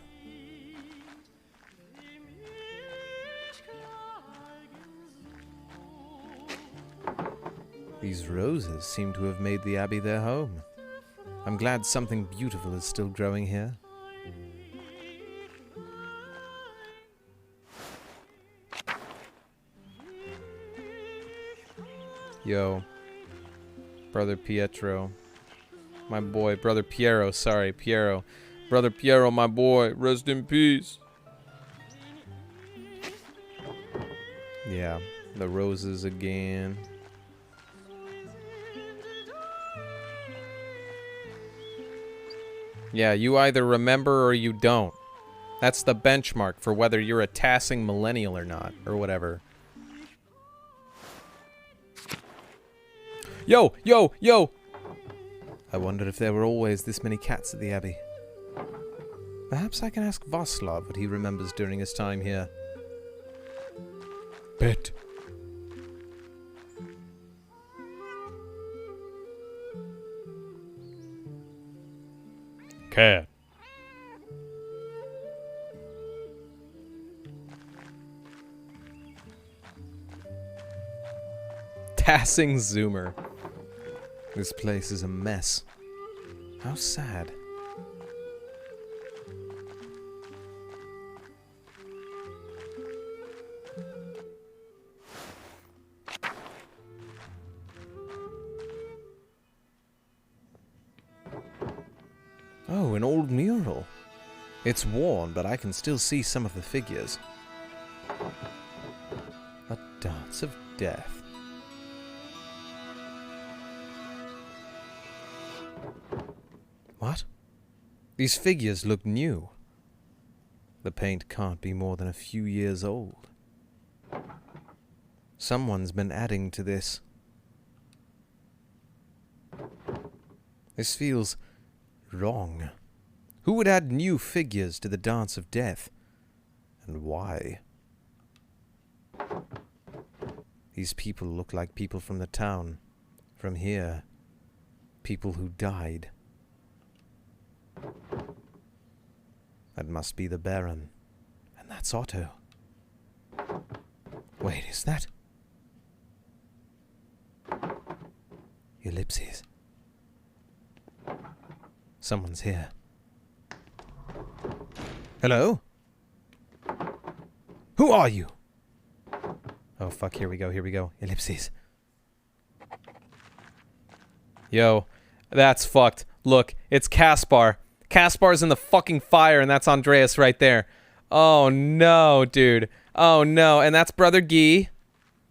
These roses seem to have made the Abbey their home. I'm glad something beautiful is still growing here. Yo, Brother Pietro. My boy, Brother Piero, sorry, Piero. Brother Piero, my boy, rest in peace. Yeah, the roses again. Yeah, you either remember or you don't. That's the benchmark for whether you're a tassing millennial or not, or whatever. Yo, yo, yo! I wondered if there were always this many cats at the Abbey. Perhaps I can ask Vaslav what he remembers during his time here. Bet. Cat. Tassing Zoomer. This place is a mess. How sad. Oh, an old mural. It's worn, but I can still see some of the figures. A dance of death. What? These figures look new. The paint can't be more than a few years old. Someone's been adding to this. This feels wrong. Who would add new figures to the Dance of Death? And why? These people look like people from the town. From here. People who died. That must be the Baron. And that's Otto. Wait, is that? Ellipses. Someone's here. Hello? Who are you? Oh, fuck, here we go, here we go. Ellipses. Yo, that's fucked. Look, it's Caspar. Caspar's in the fucking fire, and that's Andreas right there. Oh, no, dude. Oh, no, and that's Brother Guy.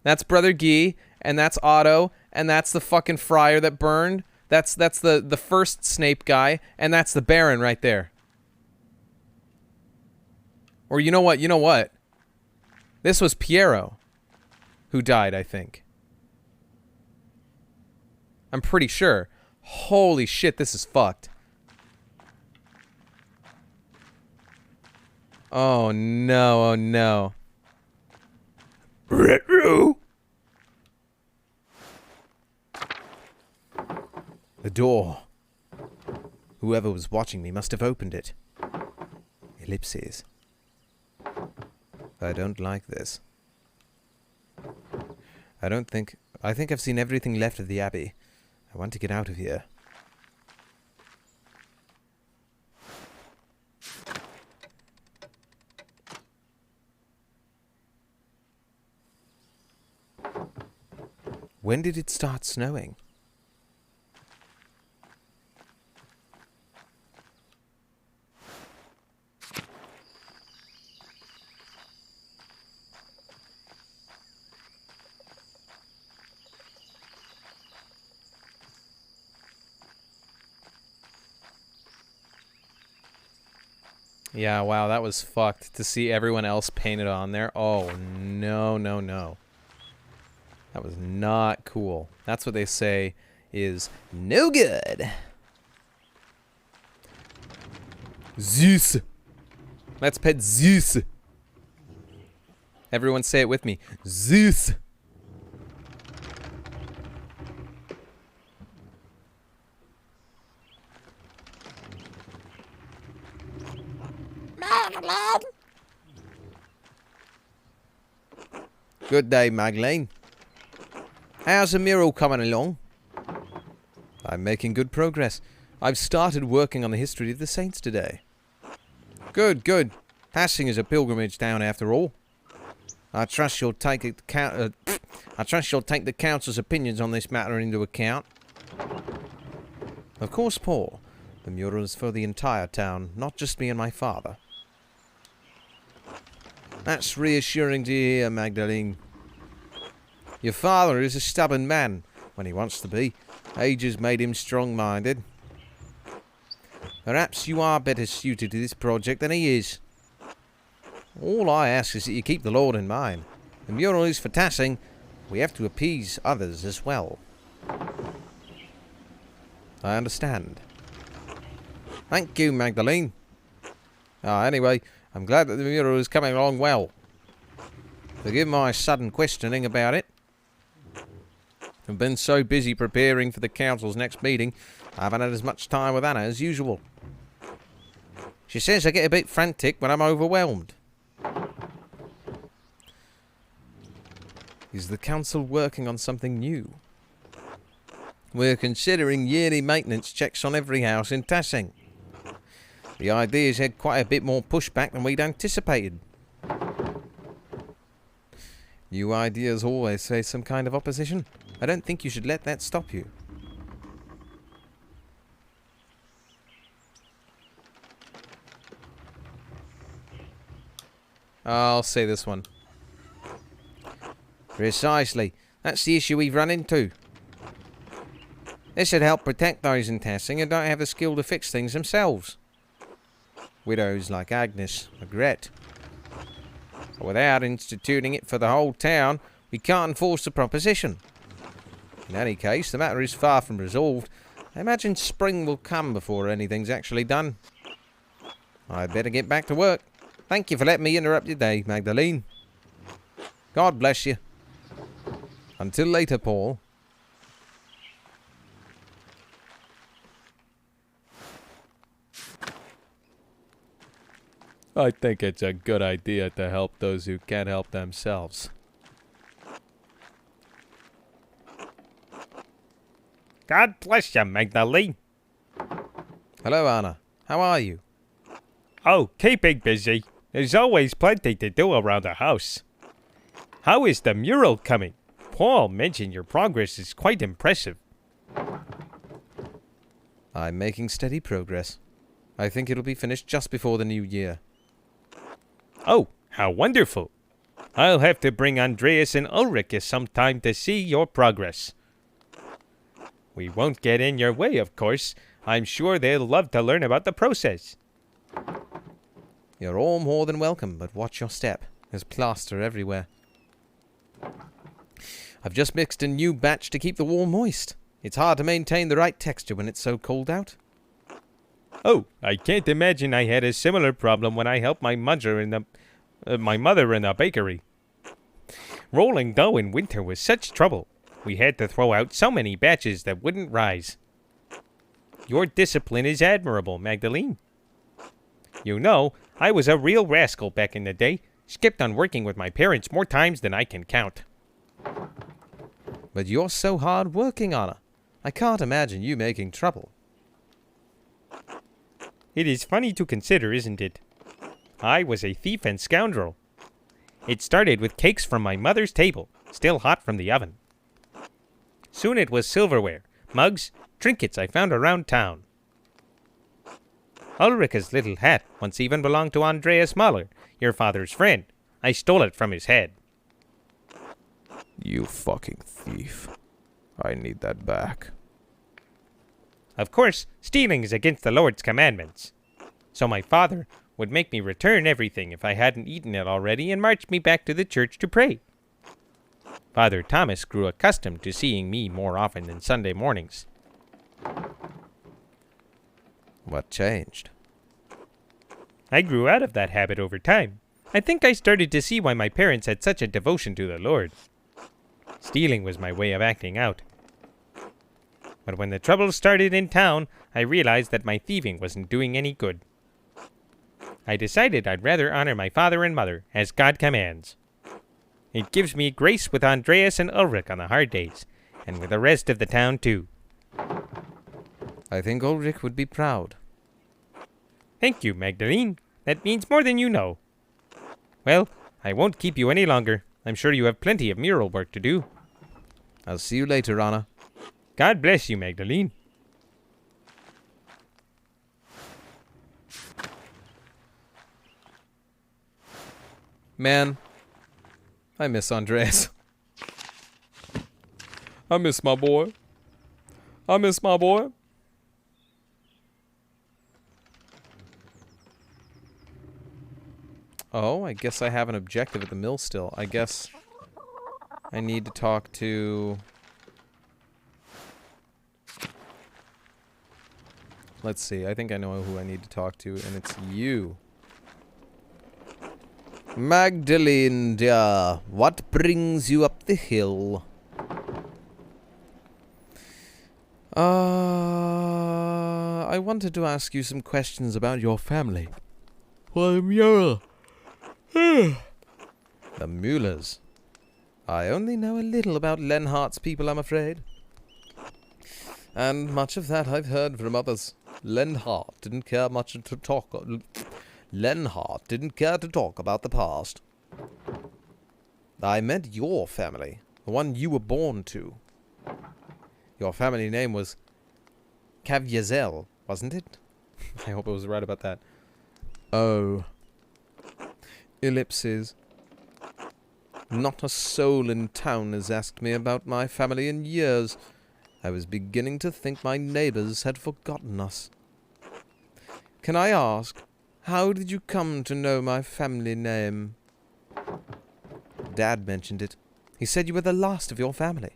That's Brother Guy, and that's Otto, and that's the fucking friar that burned. That's the first Snape guy, and that's the Baron right there. Or you know what? This was Piero who died, I think. I'm pretty sure. Holy shit, this is fucked. Oh no, oh no. Retro. The door. Whoever was watching me must have opened it. Ellipses. I don't like this. I think I've seen everything left of the Abbey. I want to get out of here. When did it start snowing? Yeah, wow, that was fucked to see everyone else painted on there. Oh, no, no, no. That was not cool. That's what they say is no good. Zeus. Let's pet Zeus. Everyone say it with me. Zeus. Good day, Magdalene. How's the mural coming along? I'm making good progress. I've started working on the history of the saints today. Good, good. Passing is a pilgrimage town after all. I trust you'll take the council's opinions on this matter into account. Of course, Paul. The mural is for the entire town, not just me and my father. That's reassuring to hear, Magdalene. Your father is a stubborn man, when he wants to be. Age has made him strong-minded. Perhaps you are better suited to this project than he is. All I ask is that you keep the Lord in mind. The mural is for Tassing. We have to appease others as well. I understand. Thank you, Magdalene. Anyway, I'm glad that the mural is coming along well. Forgive my sudden questioning about it. I've been so busy preparing for the council's next meeting, I haven't had as much time with Anna as usual. She says I get a bit frantic when I'm overwhelmed. Is the council working on something new? We're considering yearly maintenance checks on every house in Tassing. The idea's had quite a bit more pushback than we'd anticipated. New ideas always face some kind of opposition. I don't think you should let that stop you. I'll say this one. Precisely. That's the issue we've run into. This would help protect those in Tassing who don't have the skill to fix things themselves. Widows like Agnes regret. But without instituting it for the whole town, we can't enforce the proposition. In any case, the matter is far from resolved. I imagine spring will come before anything's actually done. I'd better get back to work. Thank you for letting me interrupt your day, Magdalene. God bless you. Until later, Paul. I think it's a good idea to help those who can't help themselves. God bless you, Magdalene. Hello, Anna. How are you? Oh, keeping busy. There's always plenty to do around the house. How is the mural coming? Paul mentioned your progress is quite impressive. I'm making steady progress. I think it'll be finished just before the new year. Oh, how wonderful. I'll have to bring Andreas and Ulrich sometime to see your progress. We won't get in your way, of course. I'm sure they'll love to learn about the process. You're all more than welcome, but watch your step. There's plaster everywhere. I've just mixed a new batch to keep the wall moist. It's hard to maintain the right texture when it's so cold out. Oh, I can't imagine I had a similar problem when I helped my mother in the bakery. Rolling dough in winter was such trouble. We had to throw out so many batches that wouldn't rise. Your discipline is admirable, Magdalene. You know, I was a real rascal back in the day. Skipped on working with my parents more times than I can count. But you're so hard-working, Anna. I can't imagine you making trouble. It is funny to consider, isn't it? I was a thief and scoundrel. It started with cakes from my mother's table, still hot from the oven. Soon it was silverware, mugs, trinkets I found around town. Ulrich's little hat once even belonged to Andreas Mahler, your father's friend. I stole it from his head. You fucking thief. I need that back. Of course, stealing is against the Lord's commandments. So my father, would make me return everything if I hadn't eaten it already and march me back to the church to pray. Father Thomas grew accustomed to seeing me more often than Sunday mornings. What changed? I grew out of that habit over time. I think I started to see why my parents had such a devotion to the Lord. Stealing was my way of acting out. But when the trouble started in town, I realized that my thieving wasn't doing any good. I decided I'd rather honor my father and mother, as God commands. It gives me grace with Andreas and Ulrich on the hard days, and with the rest of the town too. I think Ulrich would be proud. Thank you, Magdalene. That means more than you know. Well, I won't keep you any longer. I'm sure you have plenty of mural work to do. I'll see you later, Anna. God bless you, Magdalene. Man, I miss Andreas. I miss my boy. I miss my boy. Oh, I guess I have an objective at the mill still. I guess I need to talk to... Let's see, I think I know who I need to talk to, and it's you. Magdalene, dear, what brings you up the hill? I wanted to ask you some questions about your family. Why, Muir? The Muellers. I only know a little about Lenhart's people, I'm afraid. And much of that I've heard from others. Lenhart didn't care much to talk... Lenhart didn't care to talk about the past. I meant your family. The one you were born to. Your family name was... Caviezel, wasn't it? I hope I was right about that. Oh... Ellipses. Not a soul in town has asked me about my family in years. I was beginning to think my neighbors had forgotten us. Can I ask, how did you come to know my family name? Dad mentioned it. He said you were the last of your family.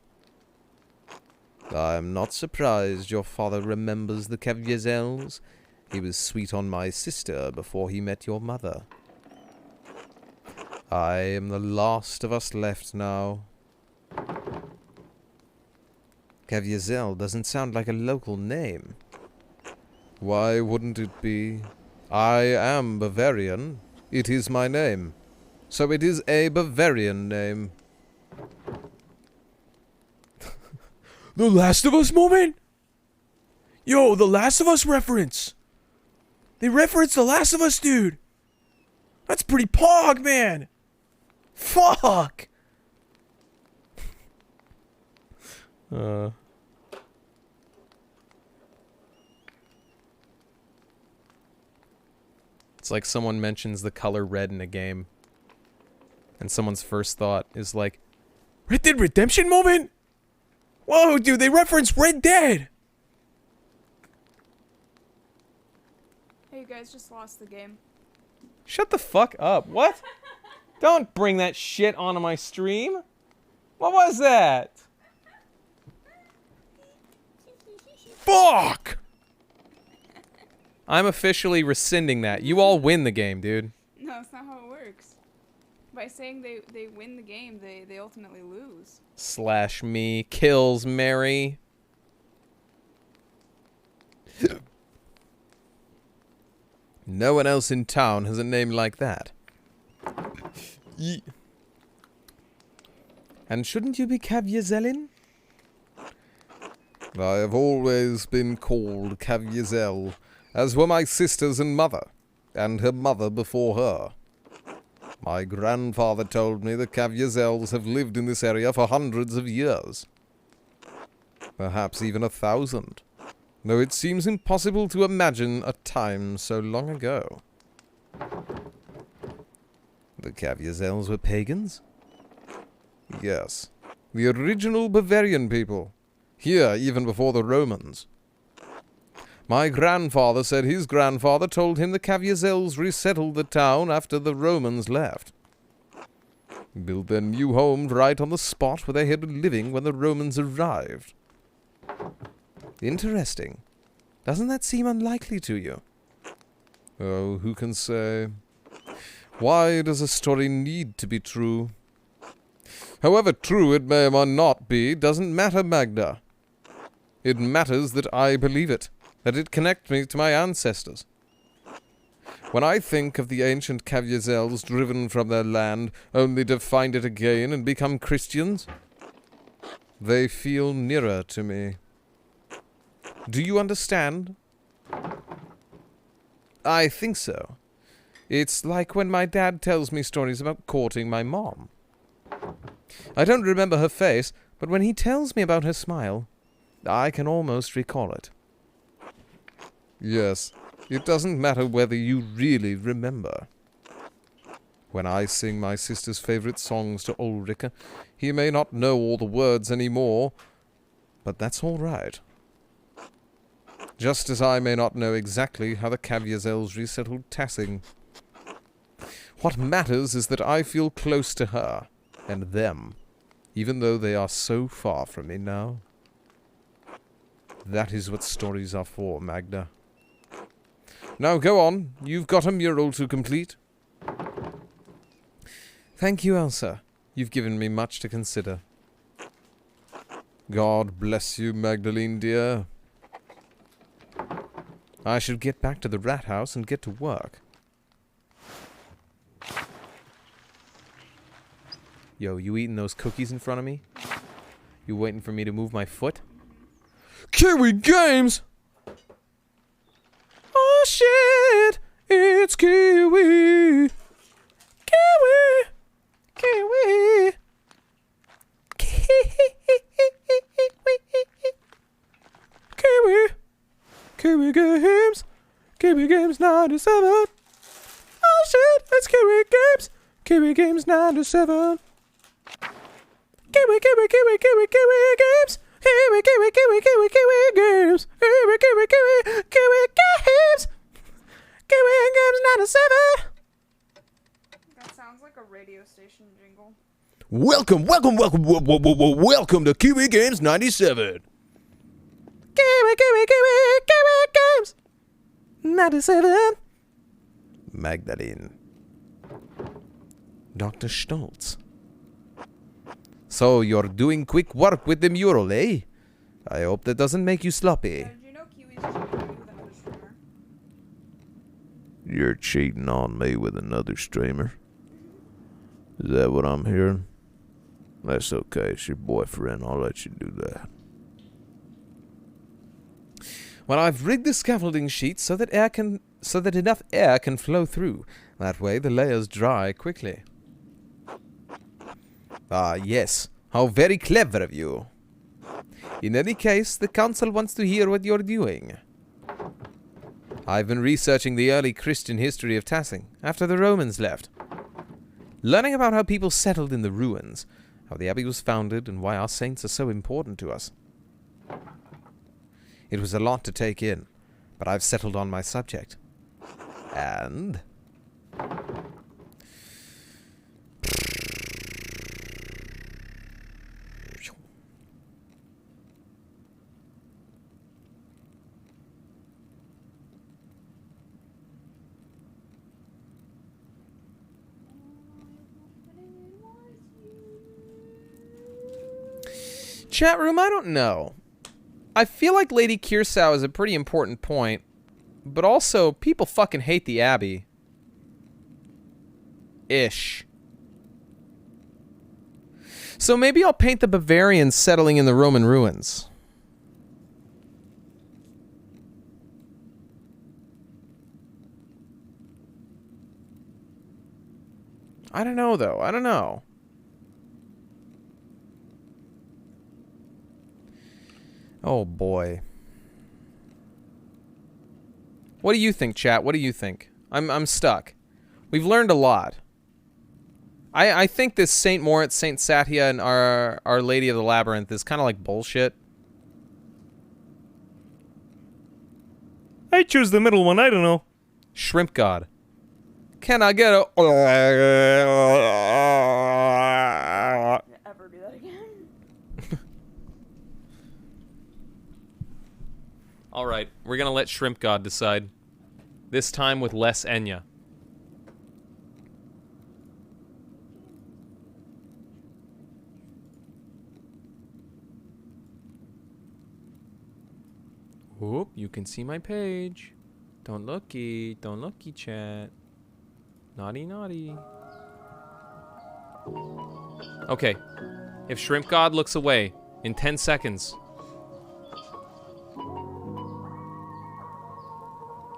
I am not surprised your father remembers the Caviezels. He was sweet on my sister before he met your mother. I am the last of us left now. Caviezel doesn't sound like a local name. Why wouldn't it be? I am Bavarian. It is my name. So it is a Bavarian name. The Last of Us moment? Yo, the Last of Us reference. They reference the Last of Us, dude. That's pretty pog, man. Fuck. It's like someone mentions the color red in a game, and someone's first thought is like, Red Dead Redemption moment? Whoa, dude, they reference Red Dead. Hey, you guys just lost the game. shut the fuck up. What? Don't bring that shit onto my stream. What was that? Fuck! I'm officially rescinding that. You all win the game, dude. No, that's not how it works. By saying they win the game, they ultimately lose. Slash me. Kills Mary. No one else in town has a name like that. And shouldn't you be Caviezelin? I have always been called Caviezel, as were my sisters and mother, and her mother before her. My grandfather told me the Caviezels have lived in this area for hundreds of years. Perhaps even 1,000. Though it seems impossible to imagine a time so long ago. The Caviezels were pagans? Yes. The original Bavarian people. Here even before the Romans. My grandfather said his grandfather told him the Caviezells resettled the town after the Romans left. Built their new home right on the spot where they had been living when the Romans arrived. Interesting. Doesn't that seem unlikely to you? Oh, who can say? Why does a story need to be true? However true it may or not be, doesn't matter, Magda. It matters that I believe it, that it connects me to my ancestors. When I think of the ancient Caviezells driven from their land, only to find it again and become Christians, they feel nearer to me. Do you understand? I think so. It's like when my dad tells me stories about courting my mom. I don't remember her face, but when he tells me about her smile, I can almost recall it. Yes, it doesn't matter whether you really remember. When I sing my sister's favorite songs to Ulrika, he may not know all the words anymore, but that's all right. Just as I may not know exactly how the Caviezells resettled Tassing. What matters is that I feel close to her and them, even though they are so far from me now. That is what stories are for, Magda. Now go on, you've got a mural to complete. Thank you, Elsa. You've given me much to consider. God bless you, Magdalene dear. I should get back to the rat house and get to work. Yo, you eating those cookies in front of me? You waiting for me to move my foot? Kiwi Games! Oh shit! It's Kiwi! Kiwi! Kiwi! Kiwi! Kiwi Games! Kiwi Games 97! Oh shit! It's Kiwi Games! Kiwi Games 97! Kiwi, Kiwi, Kiwi, Kiwi, Kiwi Games! Kiwi, Kiwi, Kiwi, Kiwi, Kiwi Games! Kiwi, Kiwi, Kiwi, Kiwi Games! Kiwi Games 97! That sounds like a radio station jingle. Welcome to Kiwi Games 97! Kiwi, Kiwi, Kiwi, Kiwi Games 97! Magdalene. Dr. Stoltz. So you're doing quick work with the mural, eh? I hope that doesn't make you sloppy. Did you know Kiwi's cheating on you with another streamer? You're cheating on me with another streamer? Is that what I'm hearing? That's okay, it's your boyfriend, I'll let you do that. Well, I've rigged the scaffolding sheet so that enough air can flow through. That way the layers dry quickly. Ah, yes. How very clever of you. In any case, the council wants to hear what you're doing. I've been researching the early Christian history of Tassing, after the Romans left. Learning about how people settled in the ruins, how the abbey was founded, and why our saints are so important to us. It was a lot to take in, but I've settled on my subject. And... Chat room, I don't know. I feel like Lady Kiersau is a pretty important point, but also, people fucking hate the Abbey. Ish. So maybe I'll paint the Bavarians settling in the Roman ruins. I don't know, though. I don't know. Oh, boy. What do you think, chat? What do you think? I'm stuck. We've learned a lot. I think this St. Moritz, St. Satya, and Our Lady of the Labyrinth is kind of like bullshit. I choose the middle one. I don't know. Shrimp God. Can I get a... Ever do that again? All right, we're gonna let Shrimp God decide. This time with less Enya. Whoop, you can see my page. Don't looky, chat. Naughty, naughty. Okay, if Shrimp God looks away in 10 seconds.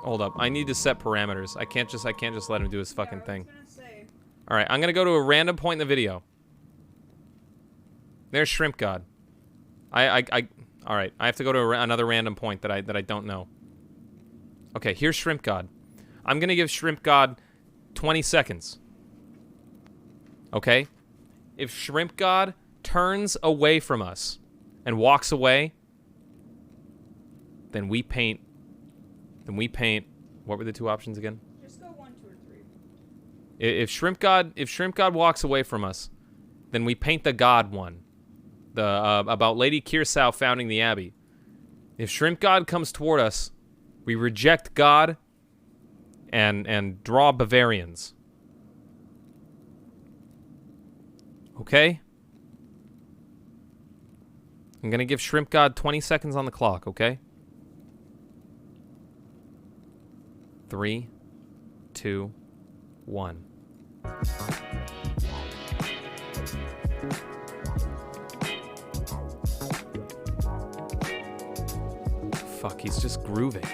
Hold up, I need to set parameters. I can't just let him do his fucking thing. All right, I'm gonna go to a random point in the video. There's Shrimp God. All right, I have to go to another random point that I don't know. Okay, here's Shrimp God. I'm gonna give Shrimp God 20 seconds. Okay? If Shrimp God turns away from us and walks away, then we paint. What were the two options again? Just go 1, 2, or 3. If Shrimp God walks away from us, then we paint the God one. The about Lady Kirsau founding the Abbey. If Shrimp God comes toward us, we reject God and draw Bavarians. Okay? I'm gonna give Shrimp God 20 seconds on the clock, okay? 3, 2, 1. Fuck, he's just grooving.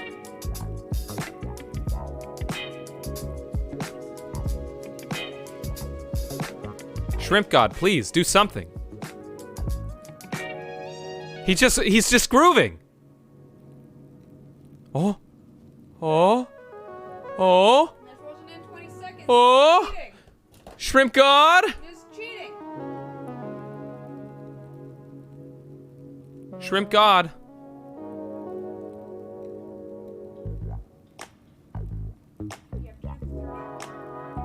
Shrimp God, please, do something. He's just grooving. Oh. Oh. Oh. That wasn't in 20 seconds. Oh. Cheating. Shrimp God. Just cheating. Shrimp God.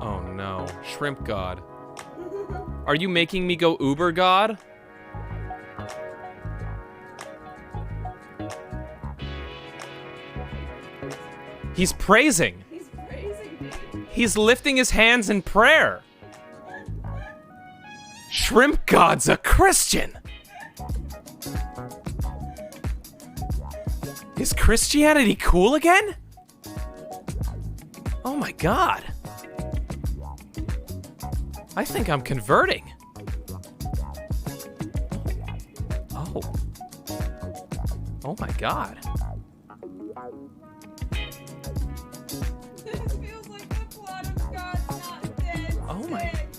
Oh no, Shrimp God. Are you making me go Uber God? He's praising. He's praising me. He's lifting his hands in prayer. Shrimp God's a Christian. Is Christianity cool again? Oh my God. I think I'm converting. Oh. Oh my God. This feels like the plot of God's Not Dead.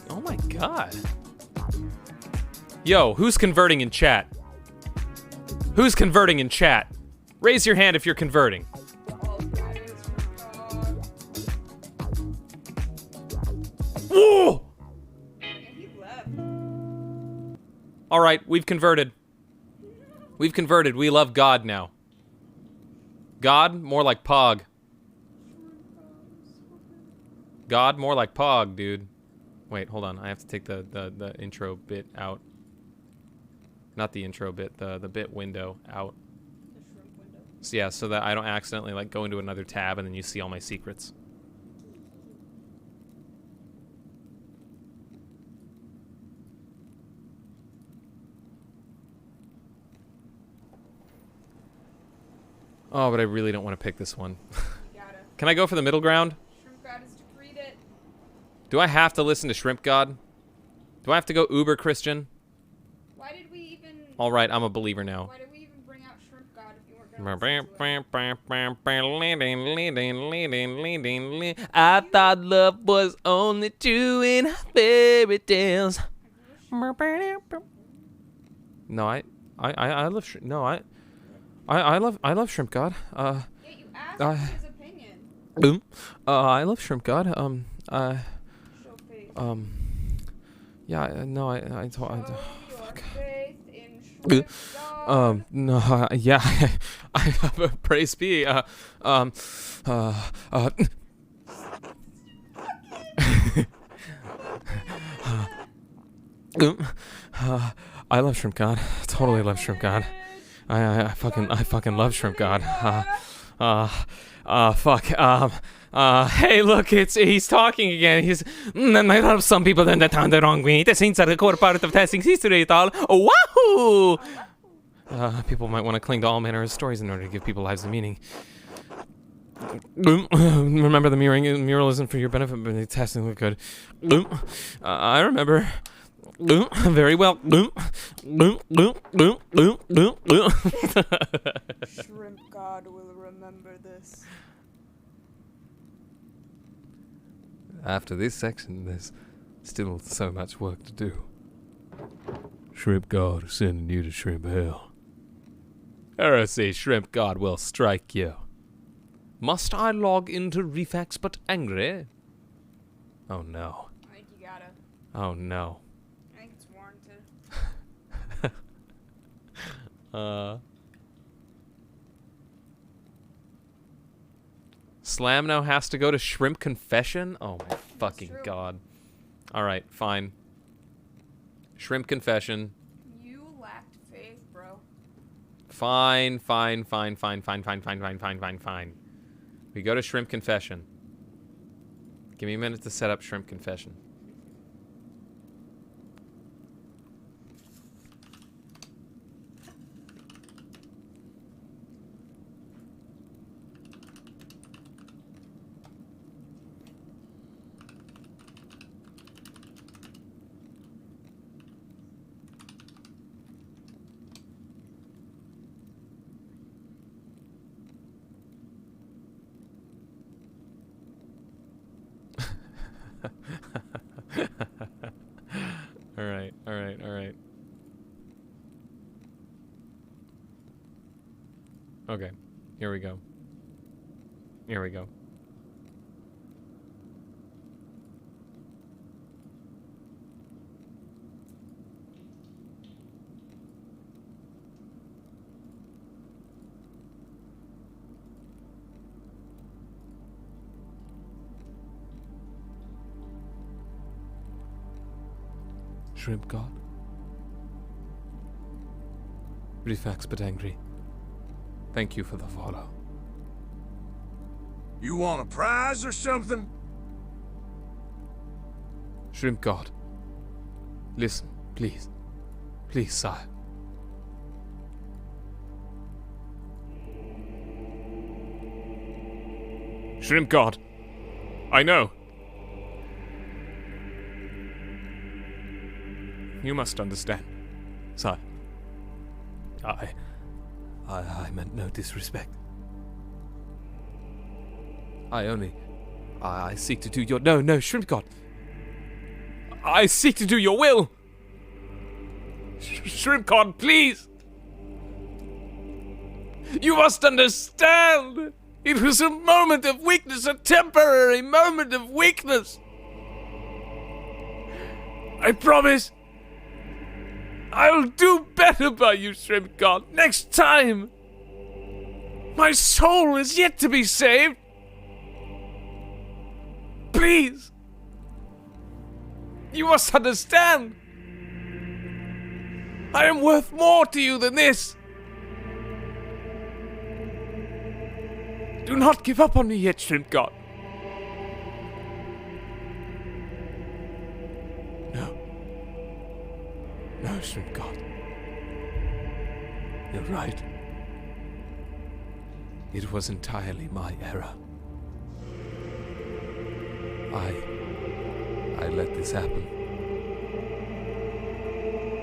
Oh my God. Yo, who's converting in chat? Who's converting in chat? Raise your hand if you're converting. Whoa! He left. All right, we've converted. We've converted. We love God now. God, more like Pog. God, more like Pog, dude. Wait, hold on. I have to take the intro bit out. Not the intro bit, the bit window out. So yeah, so that I don't accidentally like go into another tab and then you see all my secrets. Oh, but I really don't want to pick this one. Can I go for the middle ground? Shrimp God has decreed it. Do I have to listen to Shrimp God? Do I have to go Uber Christian? Why did we even... All right, I'm a believer now. Why did we even bring out Shrimp God if you weren't going to I thought love was only true in fairy tales. No, I love I love Shrimp God. Yeah, you asked his opinion. I love Shrimp God. Show faith. Yeah, no, I Show your fuck. faith in Shrimp God. God. No, yeah, praise be. I love Shrimp God. Totally love Shrimp God. I fucking love Shrimp God. Fuck. Hey, look, he's talking again. Some people understand the wrong way. This ain't a core part of testing history at all. Wahoo! People might want to cling to all manner of stories in order to give people lives a meaning. Remember the mural isn't for your benefit, but the testing looked good. I remember. Very well. Shrimp God will remember this. After this section, there's still so much work to do. Shrimp God is sending you to Shrimp Hell. Heresy, Shrimp God will strike you. Must I log into Refax but angry? Oh no. I think you gotta. Oh no. I think it's warranted. Slam now has to go to Shrimp Confession? Oh my fucking true. god. Alright, fine. Shrimp Confession. You lacked faith, bro. Fine. We go to Shrimp Confession. Give me a minute to set up Shrimp Confession. Alright. Okay, here we go. Shrimp God. Refax but angry. Thank you for the follow. You want a prize or something? Shrimp God. Listen, please. Please, sire. Shrimp God. I know. You must understand, sire. I meant no disrespect. I seek to do your... No, Shrimp God. I seek to do your will. Shrimp God, please. You must understand. It was a moment of weakness, a temporary moment of weakness. I promise. I'll do better by you, Shrimp God, next time! My soul is yet to be saved! Please! You must understand! I am worth more to you than this! Do not give up on me yet, Shrimp God. No, Shrimp God. You're right. It was entirely my error. I let this happen.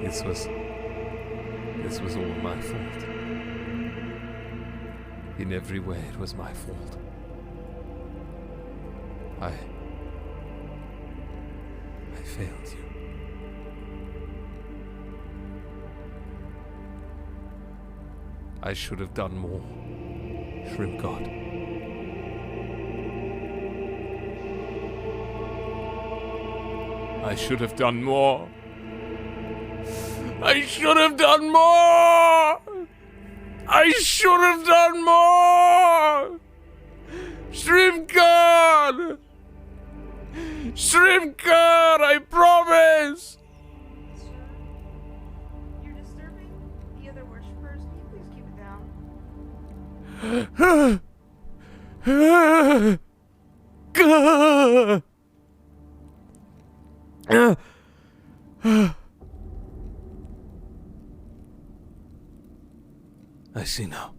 This was all my fault. In every way, it was my fault. I failed you. I should have done more, Shrimp God. I should have done more. I should have done more! I should have done more! Shrimp God! Shrimp God, I promise! You're disturbing the other worshippers. Can you please keep it down? I see now.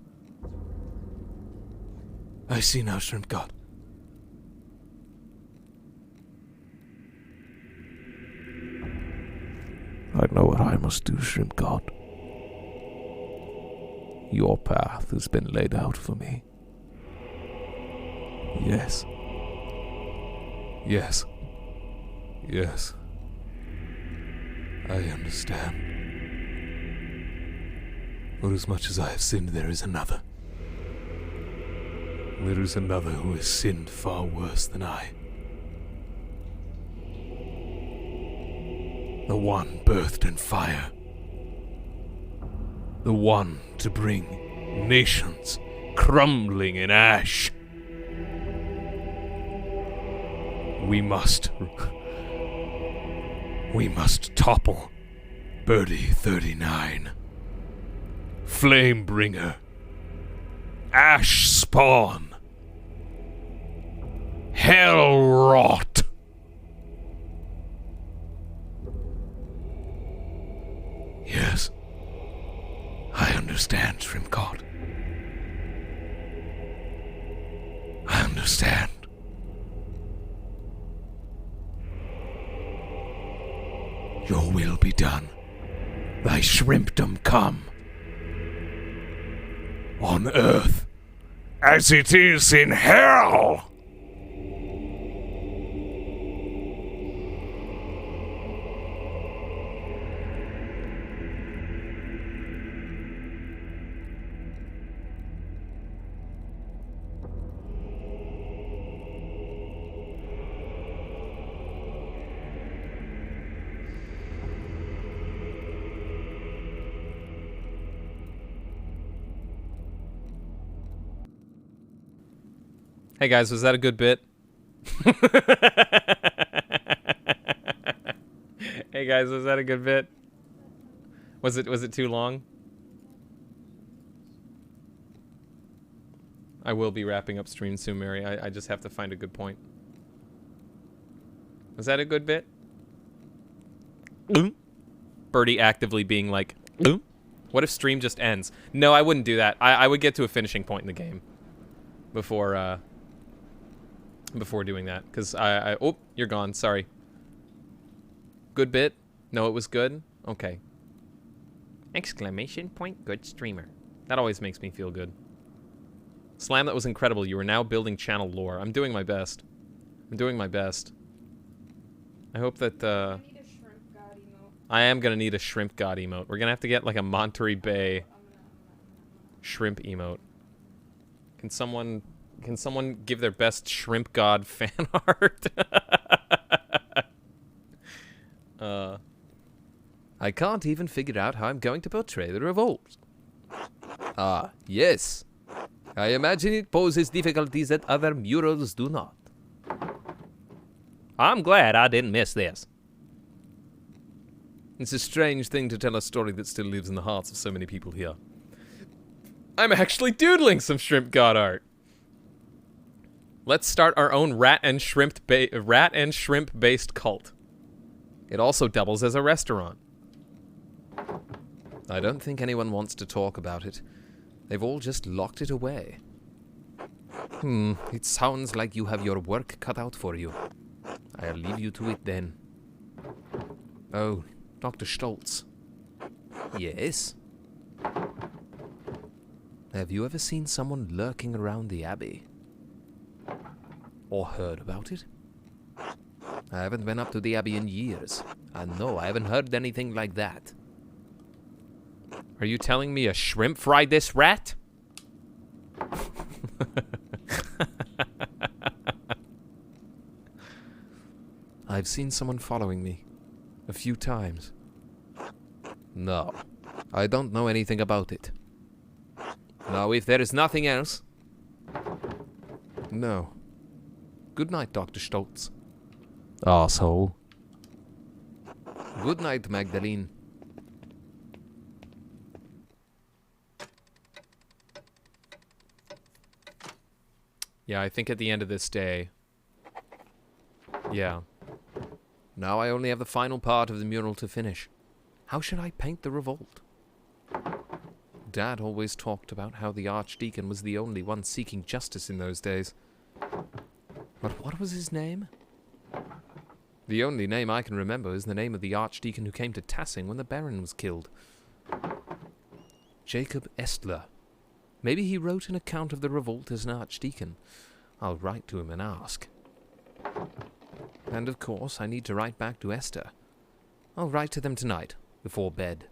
I see now, Shrimp God. I know what I must do, Shrimp God. Your path has been laid out for me. Yes. Yes. Yes. I understand. For as much as I have sinned, there is another. There is another who has sinned far worse than I. The one birthed in fire. The one to bring nations crumbling in ash. We must topple Birdie 39. Flamebringer. Ash spawn. Hell rot. Yes. I understand, Shrimp God. I understand. Your will be done. Thy shrimpdom come. On earth, as it is in hell! Hey guys, was that a good bit? Hey guys, was that a good bit? Was it too long? I will be wrapping up stream soon, Mary. I just have to find a good point. Was that a good bit? Birdie actively being like, what if stream just ends? No, I wouldn't do that. I would get to a finishing point in the game before doing that, because oh, you're gone, sorry. Good bit? No, it was good? Okay. Exclamation point, good streamer. That always makes me feel good. Slam, that was incredible. You are now building channel lore. I'm doing my best. I'm doing my best. I hope that, I am gonna need a shrimp god emote. We're gonna have to get, like, a Monterey Bay shrimp emote. Can someone give their best shrimp god fan art? I can't even figure out how I'm going to portray the revolt. Ah, yes. I imagine it poses difficulties that other murals do not. I'm glad I didn't miss this. It's a strange thing to tell a story that still lives in the hearts of so many people here. I'm actually doodling some shrimp god art. Let's start our own rat and shrimp based cult. It also doubles as a restaurant. I don't think anyone wants to talk about it. They've all just locked it away. It sounds like you have your work cut out for you. I'll leave you to it then. Oh, Dr. Stoltz. Yes? Have you ever seen someone lurking around the Abbey? Or heard about it? I haven't been up to the Abbey in years. And no, I haven't heard anything like that. Are you telling me a shrimp fried this rat? I've seen someone following me. A few times. No, I don't know anything about it. Now, if there is nothing else... No. Good night, Dr. Stoltz. Asshole. Good night, Magdalene. Yeah, I think at the end of this day... Yeah. Now I only have the final part of the mural to finish. How should I paint the revolt? Dad always talked about how the Archdeacon was the only one seeking justice in those days. But what was his name? The only name I can remember is the name of the Archdeacon who came to Tassing when the Baron was killed. Jacob Estler. Maybe he wrote an account of the revolt as an Archdeacon. I'll write to him and ask. And of course, I need to write back to Esther. I'll write to them tonight, before bed.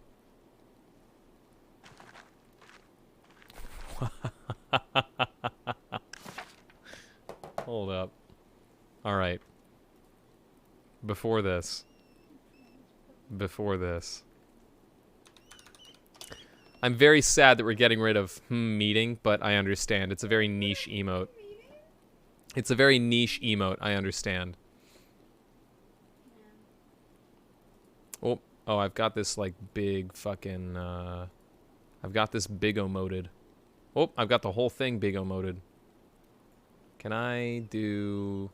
Hold up. Alright. Before this. I'm very sad that we're getting rid of meeting, but I understand. It's a very niche emote. It's a very niche emote, I understand. Oh, I've got this, like, big fucking, I've got this big emoted. Oh, I've got the whole thing big emoted. Can I do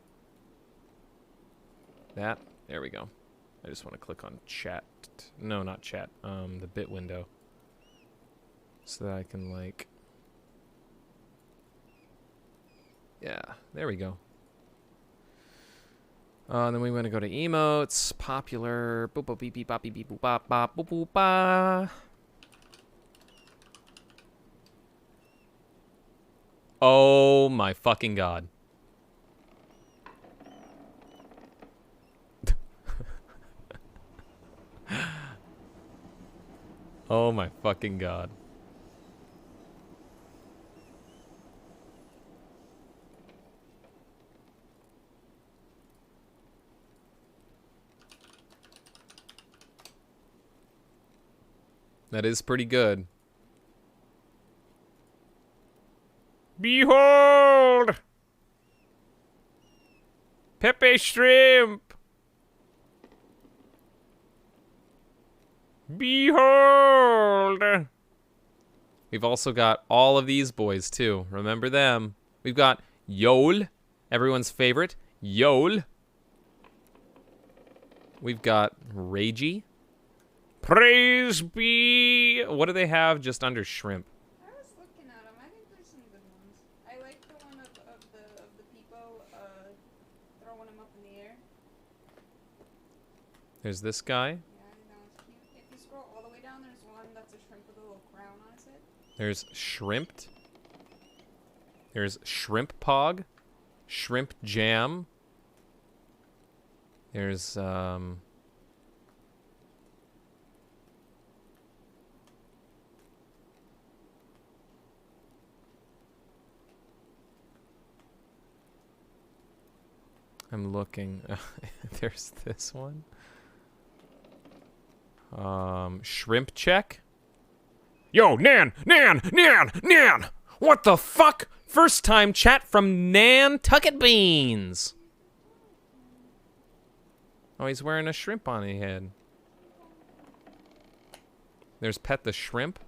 that? There we go. I just want to click on chat. No, not chat. The bit window. So that I can, like... Yeah, there we go. Then we want to go to emotes, popular, boop boop beep beep bop beep beep boop bop bop boop boop ba. Oh my fucking god. Oh my fucking god. That is pretty good. Behold! Pepe shrimp! Behold! We've also got all of these boys, too. Remember them. We've got Yol, everyone's favorite. Yol. We've got Ragey. Praise be... What do they have just under shrimp? I was looking at them. I think there's some good ones. I like the one of the people throwing them up in the air. There's this guy. Yeah, that one's cute. If you scroll all the way down, there's one that's a shrimp with a little crown on his head. There's shrimped. There's shrimp pog. Shrimp jam. There's, I'm looking. There's this one. Shrimp check. Yo, Nan! What the fuck? First time chat from Nantucket Beans. Oh, he's wearing a shrimp on his head. There's Pet the Shrimp.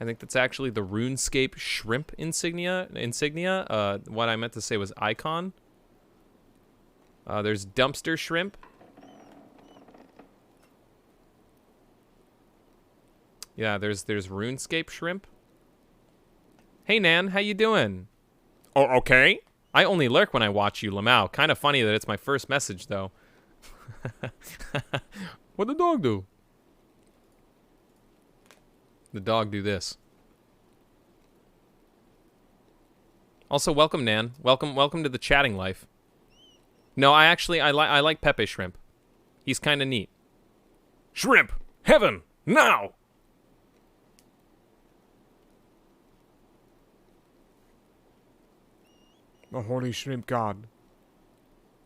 I think that's actually the RuneScape shrimp insignia. What I meant to say was icon. There's Dumpster Shrimp. Yeah, there's RuneScape Shrimp. Hey, Nan, how you doing? Oh, okay. I only lurk when I watch you, Lamau. Kind of funny that it's my first message, though. What'd the dog do? The dog do this. Also, welcome, Nan. Welcome to the chatting life. No, I like Pepe Shrimp. He's kind of neat. Shrimp! Heaven! Now! The holy shrimp god.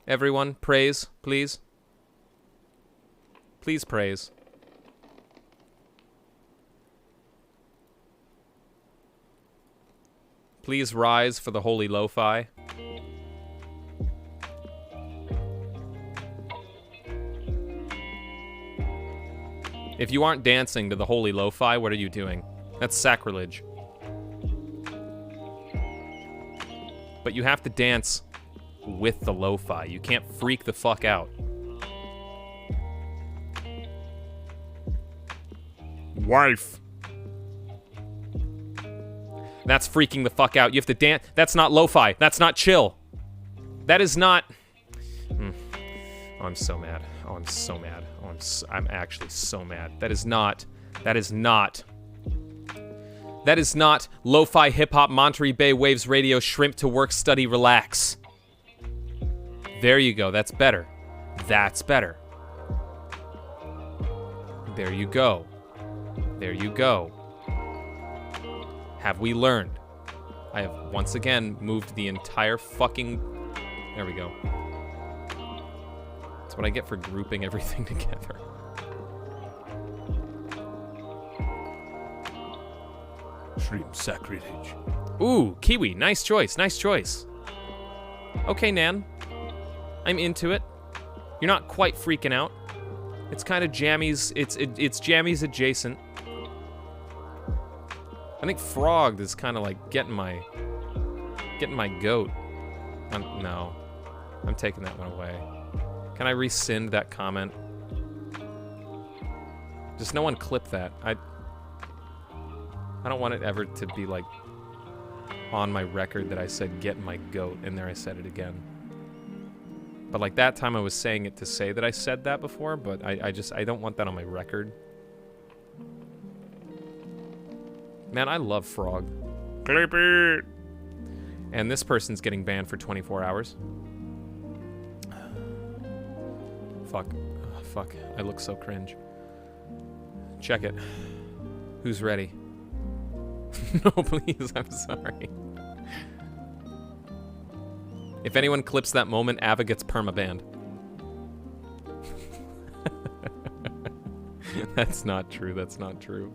Everyone, praise, please. Please praise. Please rise for the holy lo-fi. If you aren't dancing to the holy lo-fi, what are you doing? That's sacrilege. But you have to dance with the lo-fi. You can't freak the fuck out. Wife. That's freaking the fuck out. You have to dance. That's not lo-fi. That's not chill. That is not... Oh, I'm so mad. Oh, I'm so mad. Oh, I'm actually so mad. That is not lo-fi hip-hop Monterey Bay Waves Radio shrimp to work study relax. There you go. That's better. That's better. There you go. There you go. Have we learned? I have once again moved the entire fucking... There we go. That's what I get for grouping everything together. Shrimp sacrilege. Ooh, kiwi. Nice choice. Nice choice. Okay, Nan. I'm into it. You're not quite freaking out. It's kind of jammies. It's jammies adjacent. I think frogged is kind of like getting my goat. No, I'm taking that one away. Can I rescind that comment? Just no one clip that. I don't want it ever to be like on my record that I said get my goat and there I said it again. But like that time I was saying it to say that I said that before, but I don't want that on my record. Man, I love frog. Clip it. And this person's getting banned for 24 hours. Fuck. Oh, fuck. I look so cringe. Check it. Who's ready? No, please. I'm sorry. If anyone clips that moment, Ava gets permabanned. That's not true. That's not true.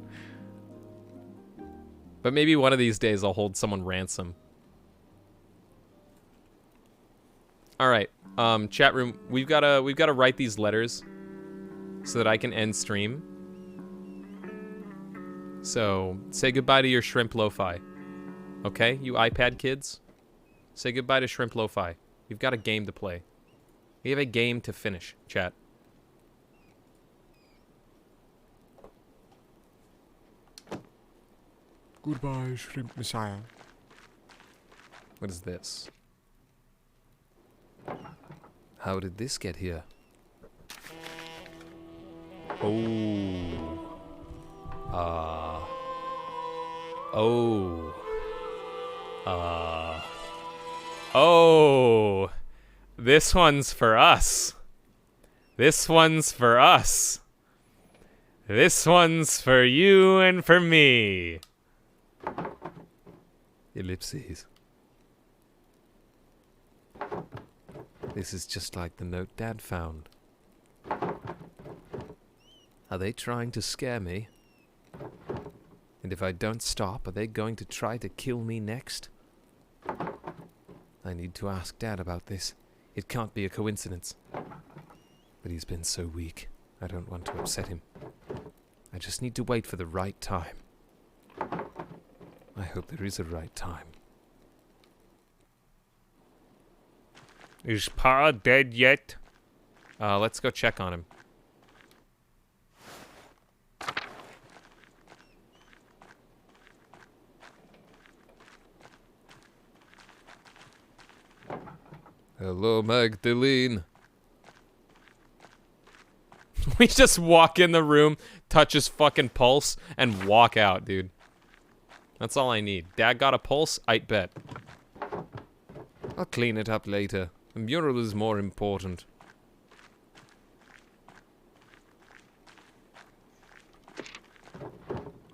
But maybe one of these days I'll hold someone ransom. All right, chat room. We've gotta write these letters so that I can end stream. So say goodbye to your shrimp lo-fi. Okay, you iPad kids. Say goodbye to shrimp lo-fi. You've got a game to play. We have a game to finish, chat. Goodbye, Shrimp Messiah. What is this? How did this get here? Oh. Oh. This one's for us. This one's for us. This one's for you and for me. Ellipses. This is just like the note Dad found. Are they trying to scare me? And if I don't stop, are they going to try to kill me next? I need to ask Dad about this. It can't be a coincidence. But he's been so weak. I don't want to upset him. I just need to wait for the right time. I hope there is a right time. Is Pa dead yet? Let's go check on him. Hello, Magdalene. We just walk in the room, touch his fucking pulse, and walk out, dude. That's all I need. Dad got a pulse? I'd bet. I'll clean it up later. The mural is more important.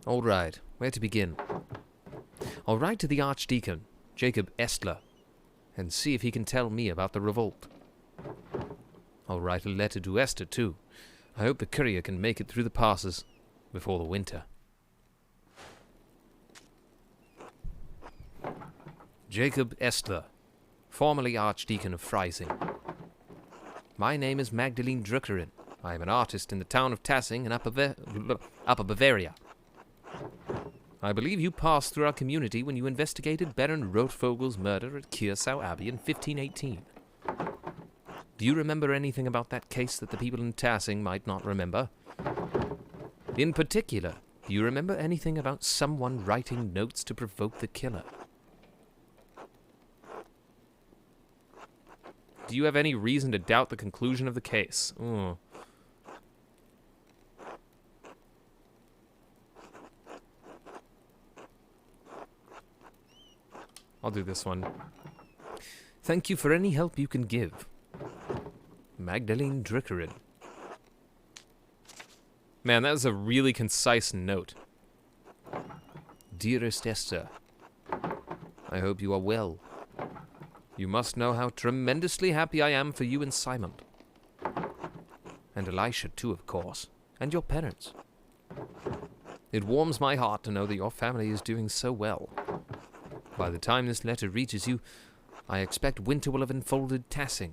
All right, where to begin? I'll write to the Archdeacon, Jacob Estler, and see if he can tell me about the revolt. I'll write a letter to Esther, too. I hope the courier can make it through the passes before the winter. Jacob Esther, formerly Archdeacon of Freising. My name is Magdalene Druckerin. I am an artist in the town of Tassing in Upper Bavaria. I believe you passed through our community when you investigated Baron Rotvogel's murder at Kearsau Abbey in 1518. Do you remember anything about that case that the people in Tassing might not remember? In particular, do you remember anything about someone writing notes to provoke the killer? Do you have any reason to doubt the conclusion of the case? Oh. I'll do this one. Thank you for any help you can give. Magdalene Druckerin. Man, that was a really concise note. Dearest Esther, I hope you are well. You must know how tremendously happy I am for you and Simon. And Elisha too, of course. And your parents. It warms my heart to know that your family is doing so well. By the time this letter reaches you, I expect winter will have enfolded Tassing.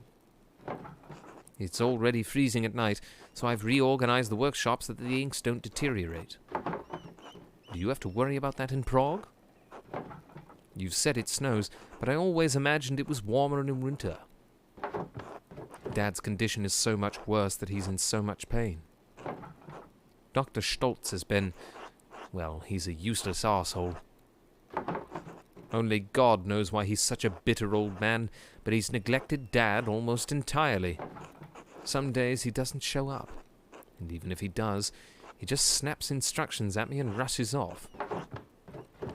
It's already freezing at night, so I've reorganized the workshop so that the inks don't deteriorate. Do you have to worry about that in Prague? You've said it snows, but I always imagined it was warmer in winter. Dad's condition is so much worse that he's in so much pain. Dr. Stoltz has been, well, he's a useless arsehole. Only God knows why he's such a bitter old man, but he's neglected Dad almost entirely. Some days he doesn't show up, and even if he does, he just snaps instructions at me and rushes off.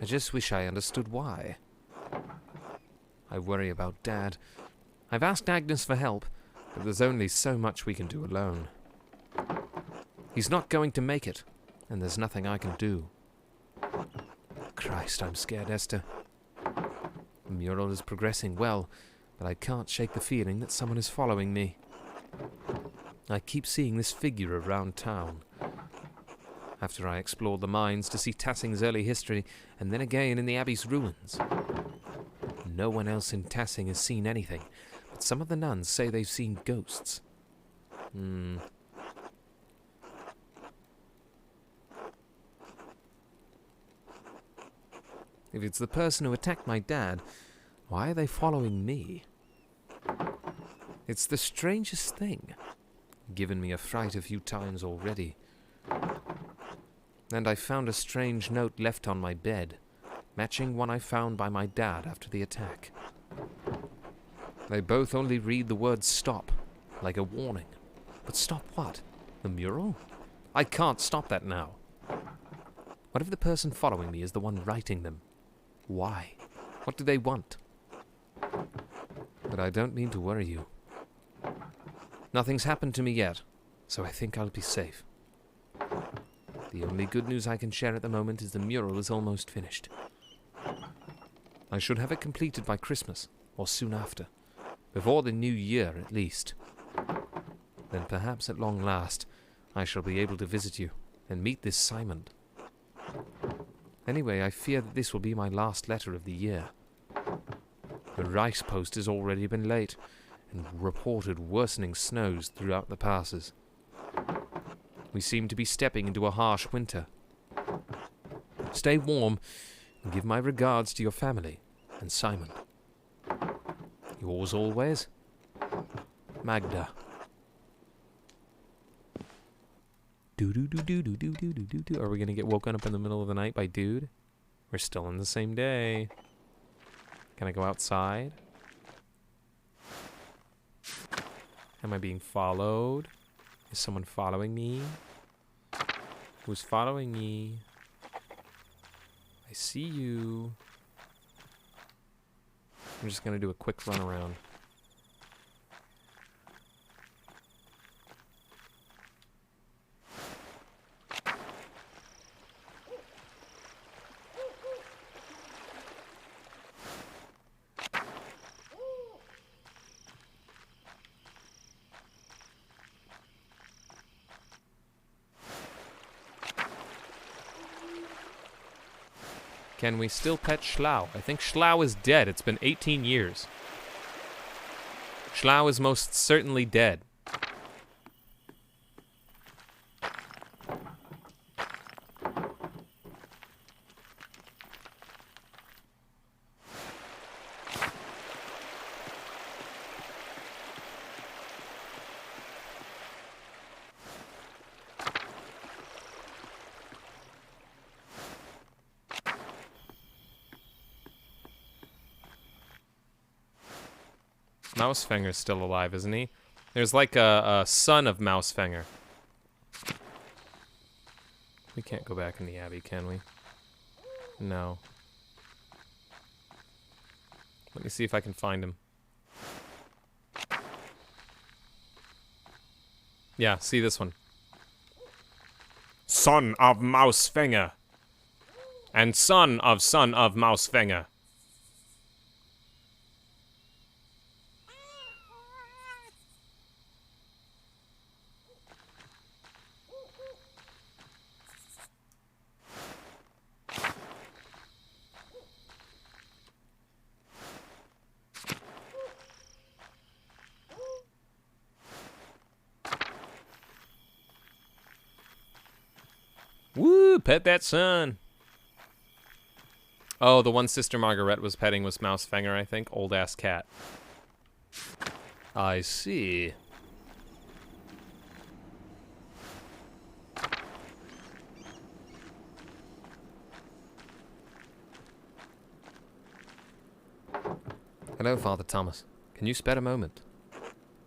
I just wish I understood why. I worry about Dad. I've asked Agnes for help, but there's only so much we can do alone. He's not going to make it, and there's nothing I can do. Christ, I'm scared, Esther. The mural is progressing well, but I can't shake the feeling that someone is following me. I keep seeing this figure around town. After I explored the mines to see Tassing's early history, and then again in the Abbey's ruins. No one else in Tassing has seen anything, but some of the nuns say they've seen ghosts. If it's the person who attacked my dad, why are they following me? It's the strangest thing. Given me a fright a few times already. And I found a strange note left on my bed, matching one I found by my dad after the attack. They both only read the word stop, like a warning. But stop what? The mural? I can't stop that now. What if the person following me is the one writing them? Why? What do they want? But I don't mean to worry you. Nothing's happened to me yet, so I think I'll be safe. The only good news I can share at the moment is the mural is almost finished. I should have it completed by Christmas, or soon after. Before the new year, at least. Then perhaps at long last, I shall be able to visit you, and meet this Simon. Anyway, I fear that this will be my last letter of the year. The rice post has already been late, and reported worsening snows throughout the passes. We seem to be stepping into a harsh winter. Stay warm, and give my regards to your family and Simon. Yours always, Magda. Are we gonna get woken up in the middle of the night by dude? We're still in the same day. Can I go outside? Am I being followed? Is someone following me? Who's following me? I see you. I'm just gonna do a quick run around. Can we still pet Schlau? I think Schlau is dead. It's been 18 years. Schlau is most certainly dead. Mousefinger's still alive, isn't he? There's like a son of Mousefinger. We can't go back in the Abbey, can we? No. Let me see if I can find him. Yeah, see this one. Son of Mousefinger. And son of Mousefinger. Woo, pet that son. Oh, the one Sister Margaret was petting was Mousefinger, I think. Old ass cat. I see. Hello, Father Thomas. Can you spare a moment?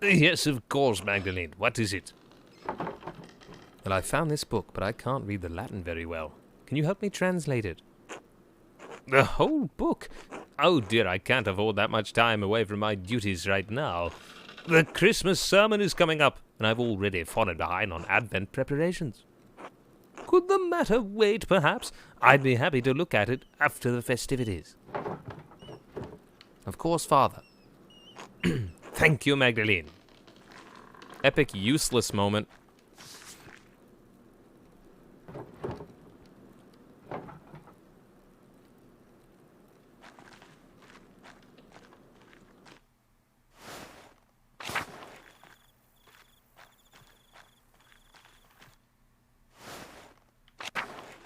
Yes, of course, Magdalene. What is it? Well, I found this book, but I can't read the Latin very well. Can you help me translate it? The whole book? Oh dear, I can't afford that much time away from my duties right now. The Christmas sermon is coming up, and I've already fallen behind on Advent preparations. Could the matter wait, perhaps? I'd be happy to look at it after the festivities. Of course, Father. Thank you, Magdalene. Epic useless moment.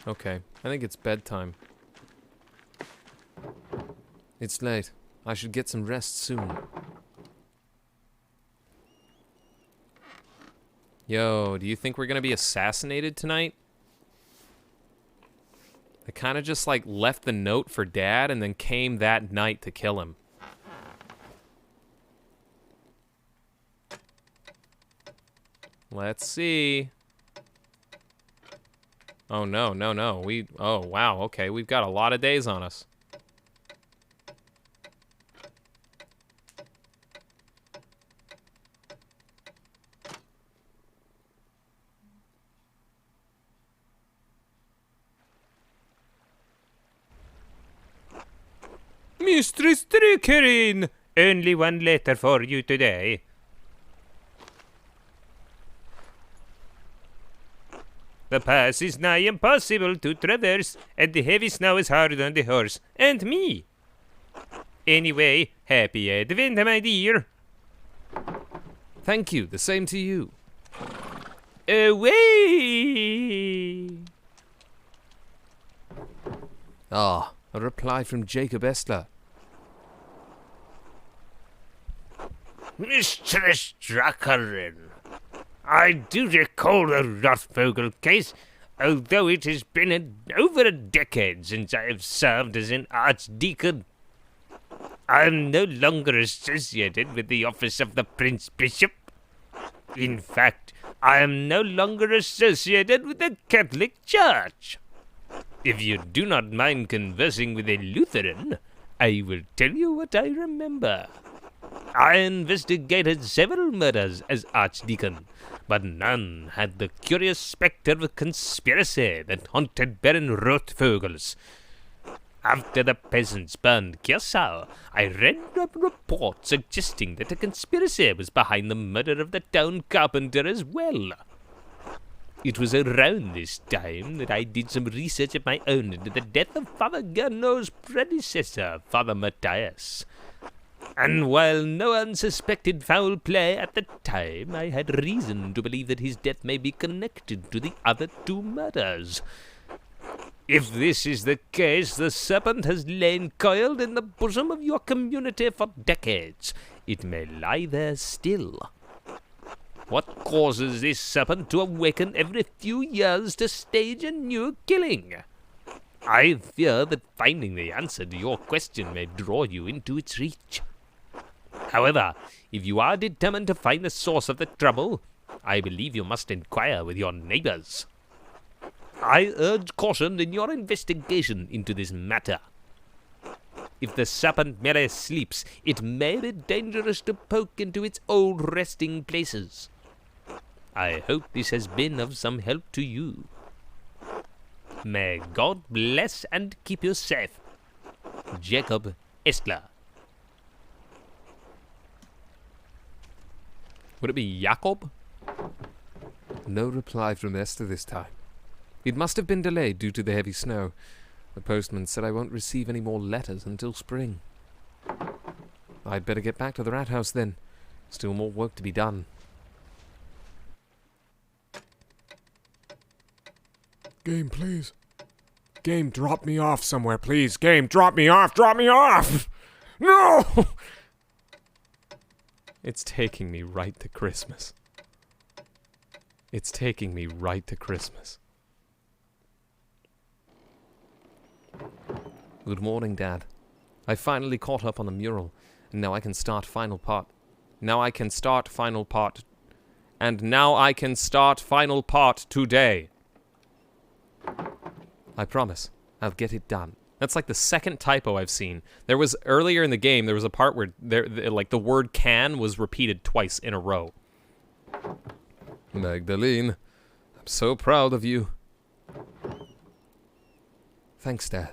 Okay, I think it's bedtime. It's late. I should get some rest soon. Yo, do you think we're gonna be assassinated tonight? I kind of just like left the note for Dad and then came that night to kill him. Let's see. Oh, no. Oh, wow. Okay, we've got a lot of days on us. Mistress Trickerin! Only one letter for you today. The pass is nigh impossible to traverse, and the heavy snow is hard on the horse, and me. Anyway, happy Advent, my dear. Thank you, the same to you. Away! Ah, a reply from Jacob Estler. Mistress Trickerin. I do recall the Rothvogel case, although it has been over a decade since I have served as an archdeacon. I am no longer associated with the office of the Prince Bishop. In fact, I am no longer associated with the Catholic Church. If you do not mind conversing with a Lutheran, I will tell you what I remember. I investigated several murders as archdeacon, but none had the curious spectre of conspiracy that haunted Baron Rothvogel's. After the peasants burned Kersau, I read a report suggesting that a conspiracy was behind the murder of the town carpenter as well. It was around this time that I did some research of my own into the death of Father Gernot's predecessor, Father Matthias. And while no one suspected foul play at the time, I had reason to believe that his death may be connected to the other two murders. If this is the case, the serpent has lain coiled in the bosom of your community for decades. It may lie there still. What causes this serpent to awaken every few years to stage a new killing? I fear that finding the answer to your question may draw you into its reach. However, if you are determined to find the source of the trouble, I believe you must inquire with your neighbors. I urge caution in your investigation into this matter. If the serpent merely sleeps, it may be dangerous to poke into its old resting places. I hope this has been of some help to you. May God bless and keep you safe. Jacob Estler. Would it be Jakob? No reply from Esther this time. It must have been delayed due to the heavy snow. The postman said I won't receive any more letters until spring. I'd better get back to the rat house then. Still more work to be done. Game, please. Game, drop me off somewhere, please. Game, drop me off! Drop me off! No! It's taking me right to Christmas. It's taking me right to Christmas. Good morning, Dad. I finally caught up on the mural, and now I can start final part. Now I can start final part. And now I can start final part today. I promise. I'll get it done. That's like the second typo I've seen. There was earlier in the game, there was a part where like the word can was repeated twice in a row. Magdalene, I'm so proud of you. Thanks, Dad.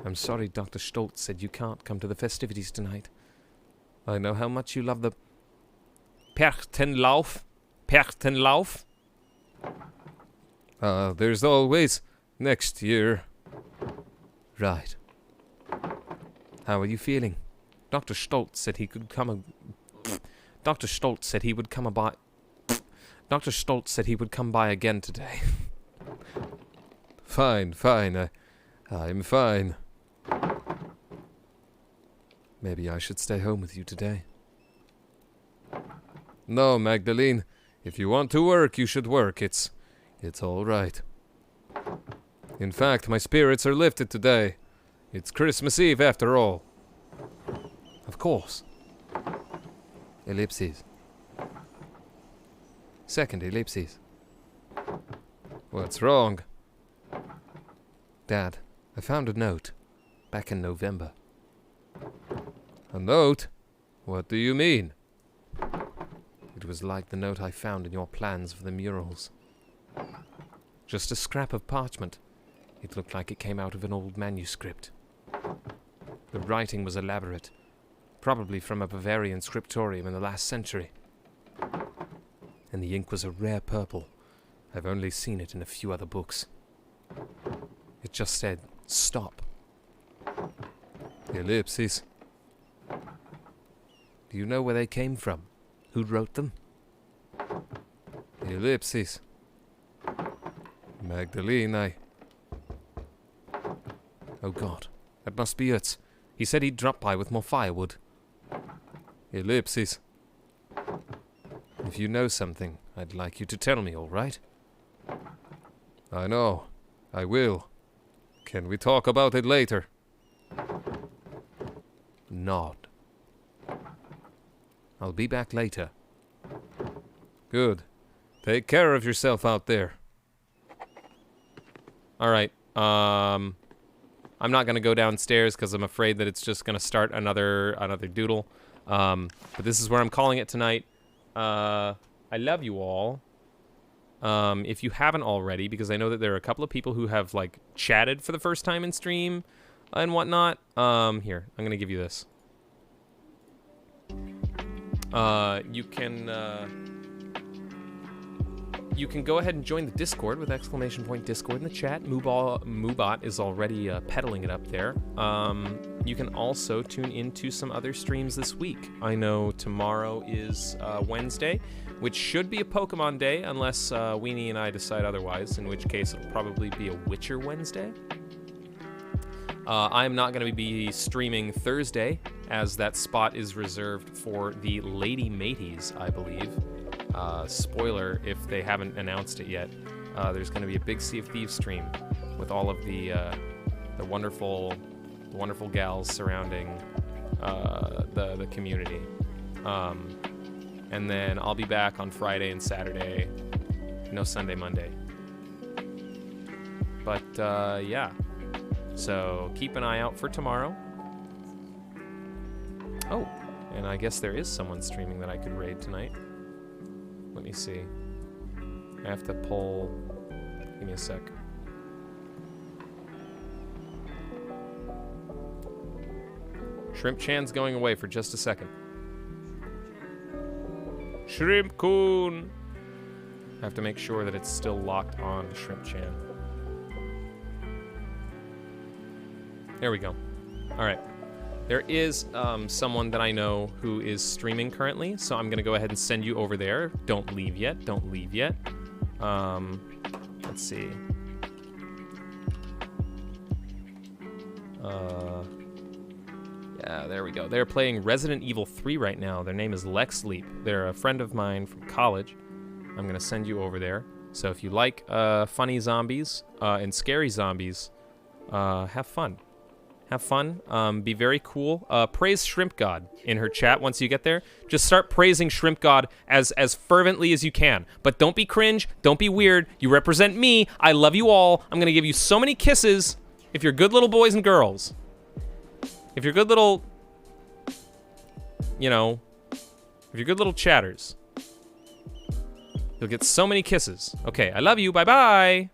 I'm sorry Dr. Stoltz said you can't come to the festivities tonight. I know how much you love the Perchtenlauf. Perchtenlauf. There's always next year. Right. How are you feeling? Dr. Stoltz said he could come Dr. Stoltz said he would come by Dr. Stoltz said he would come by again today. Fine. I'm fine. Maybe I should stay home with you today. No, Magdalene. If you want to work, you should work. It's all right. In fact, my spirits are lifted today. It's Christmas Eve after all. Of course. Ellipses. Second ellipses. What's wrong? Dad, I found a note. Back in November. A note? What do you mean? It was like the note I found in your plans for the murals. Just a scrap of parchment. It looked like it came out of an old manuscript. The writing was elaborate, probably from a Bavarian scriptorium in the last century. And the ink was a rare purple. I've only seen it in a few other books. It just said, stop. Ellipses. Do you know where they came from? Who wrote them? Ellipses. Magdalene, Oh God, that must be it. He said he'd drop by with more firewood. Ellipses. If you know something, I'd like you to tell me, all right? I know. I will. Can we talk about it later? Nod. I'll be back later. Good. Take care of yourself out there. All right. I'm not gonna go downstairs because I'm afraid that it's just gonna start another doodle. But this is where I'm calling it tonight. I love you all. If you haven't already, because I know that there are a couple of people who have like chatted for the first time in stream and whatnot. Here, I'm gonna give you this. You can You can go ahead and join the Discord with !Discord in the chat. Moobot is already peddling it up there. You can also tune into some other streams this week. I know tomorrow is Wednesday, which should be a Pokemon day, unless Weenie and I decide otherwise, in which case it'll probably be a Witcher Wednesday. I'm not going to be streaming Thursday, as that spot is reserved for the Lady Mateys, I believe. Spoiler, if they haven't announced it yet, there's going to be a big Sea of Thieves stream with all of the wonderful gals surrounding the community. And then I'll be back on Friday and Saturday. No Sunday, Monday. But yeah. So keep an eye out for tomorrow. Oh, and I guess there is someone streaming that I could raid tonight. Let me see. I have to pull. Give me a sec. Shrimp Chan's going away for just a second. Shrimp Coon! I have to make sure that it's still locked on to Shrimp Chan. There we go. Alright. There is someone that I know who is streaming currently, so I'm going to go ahead and send you over there. Don't leave yet. Don't leave yet. Let's see. Yeah, there we go. They're playing Resident Evil 3 right now. Their name is Lex Leap. They're a friend of mine from college. I'm going to send you over there. So if you like funny zombies and scary zombies, have fun. Have fun. Be very cool. Praise Shrimp God in her chat once you get there. Just start praising Shrimp God as fervently as you can. But don't be cringe. Don't be weird. You represent me. I love you all. I'm going to give you so many kisses if you're good little boys and girls. If you're good little, you know, if you're good little chatters, you'll get so many kisses. Okay, I love you. Bye-bye.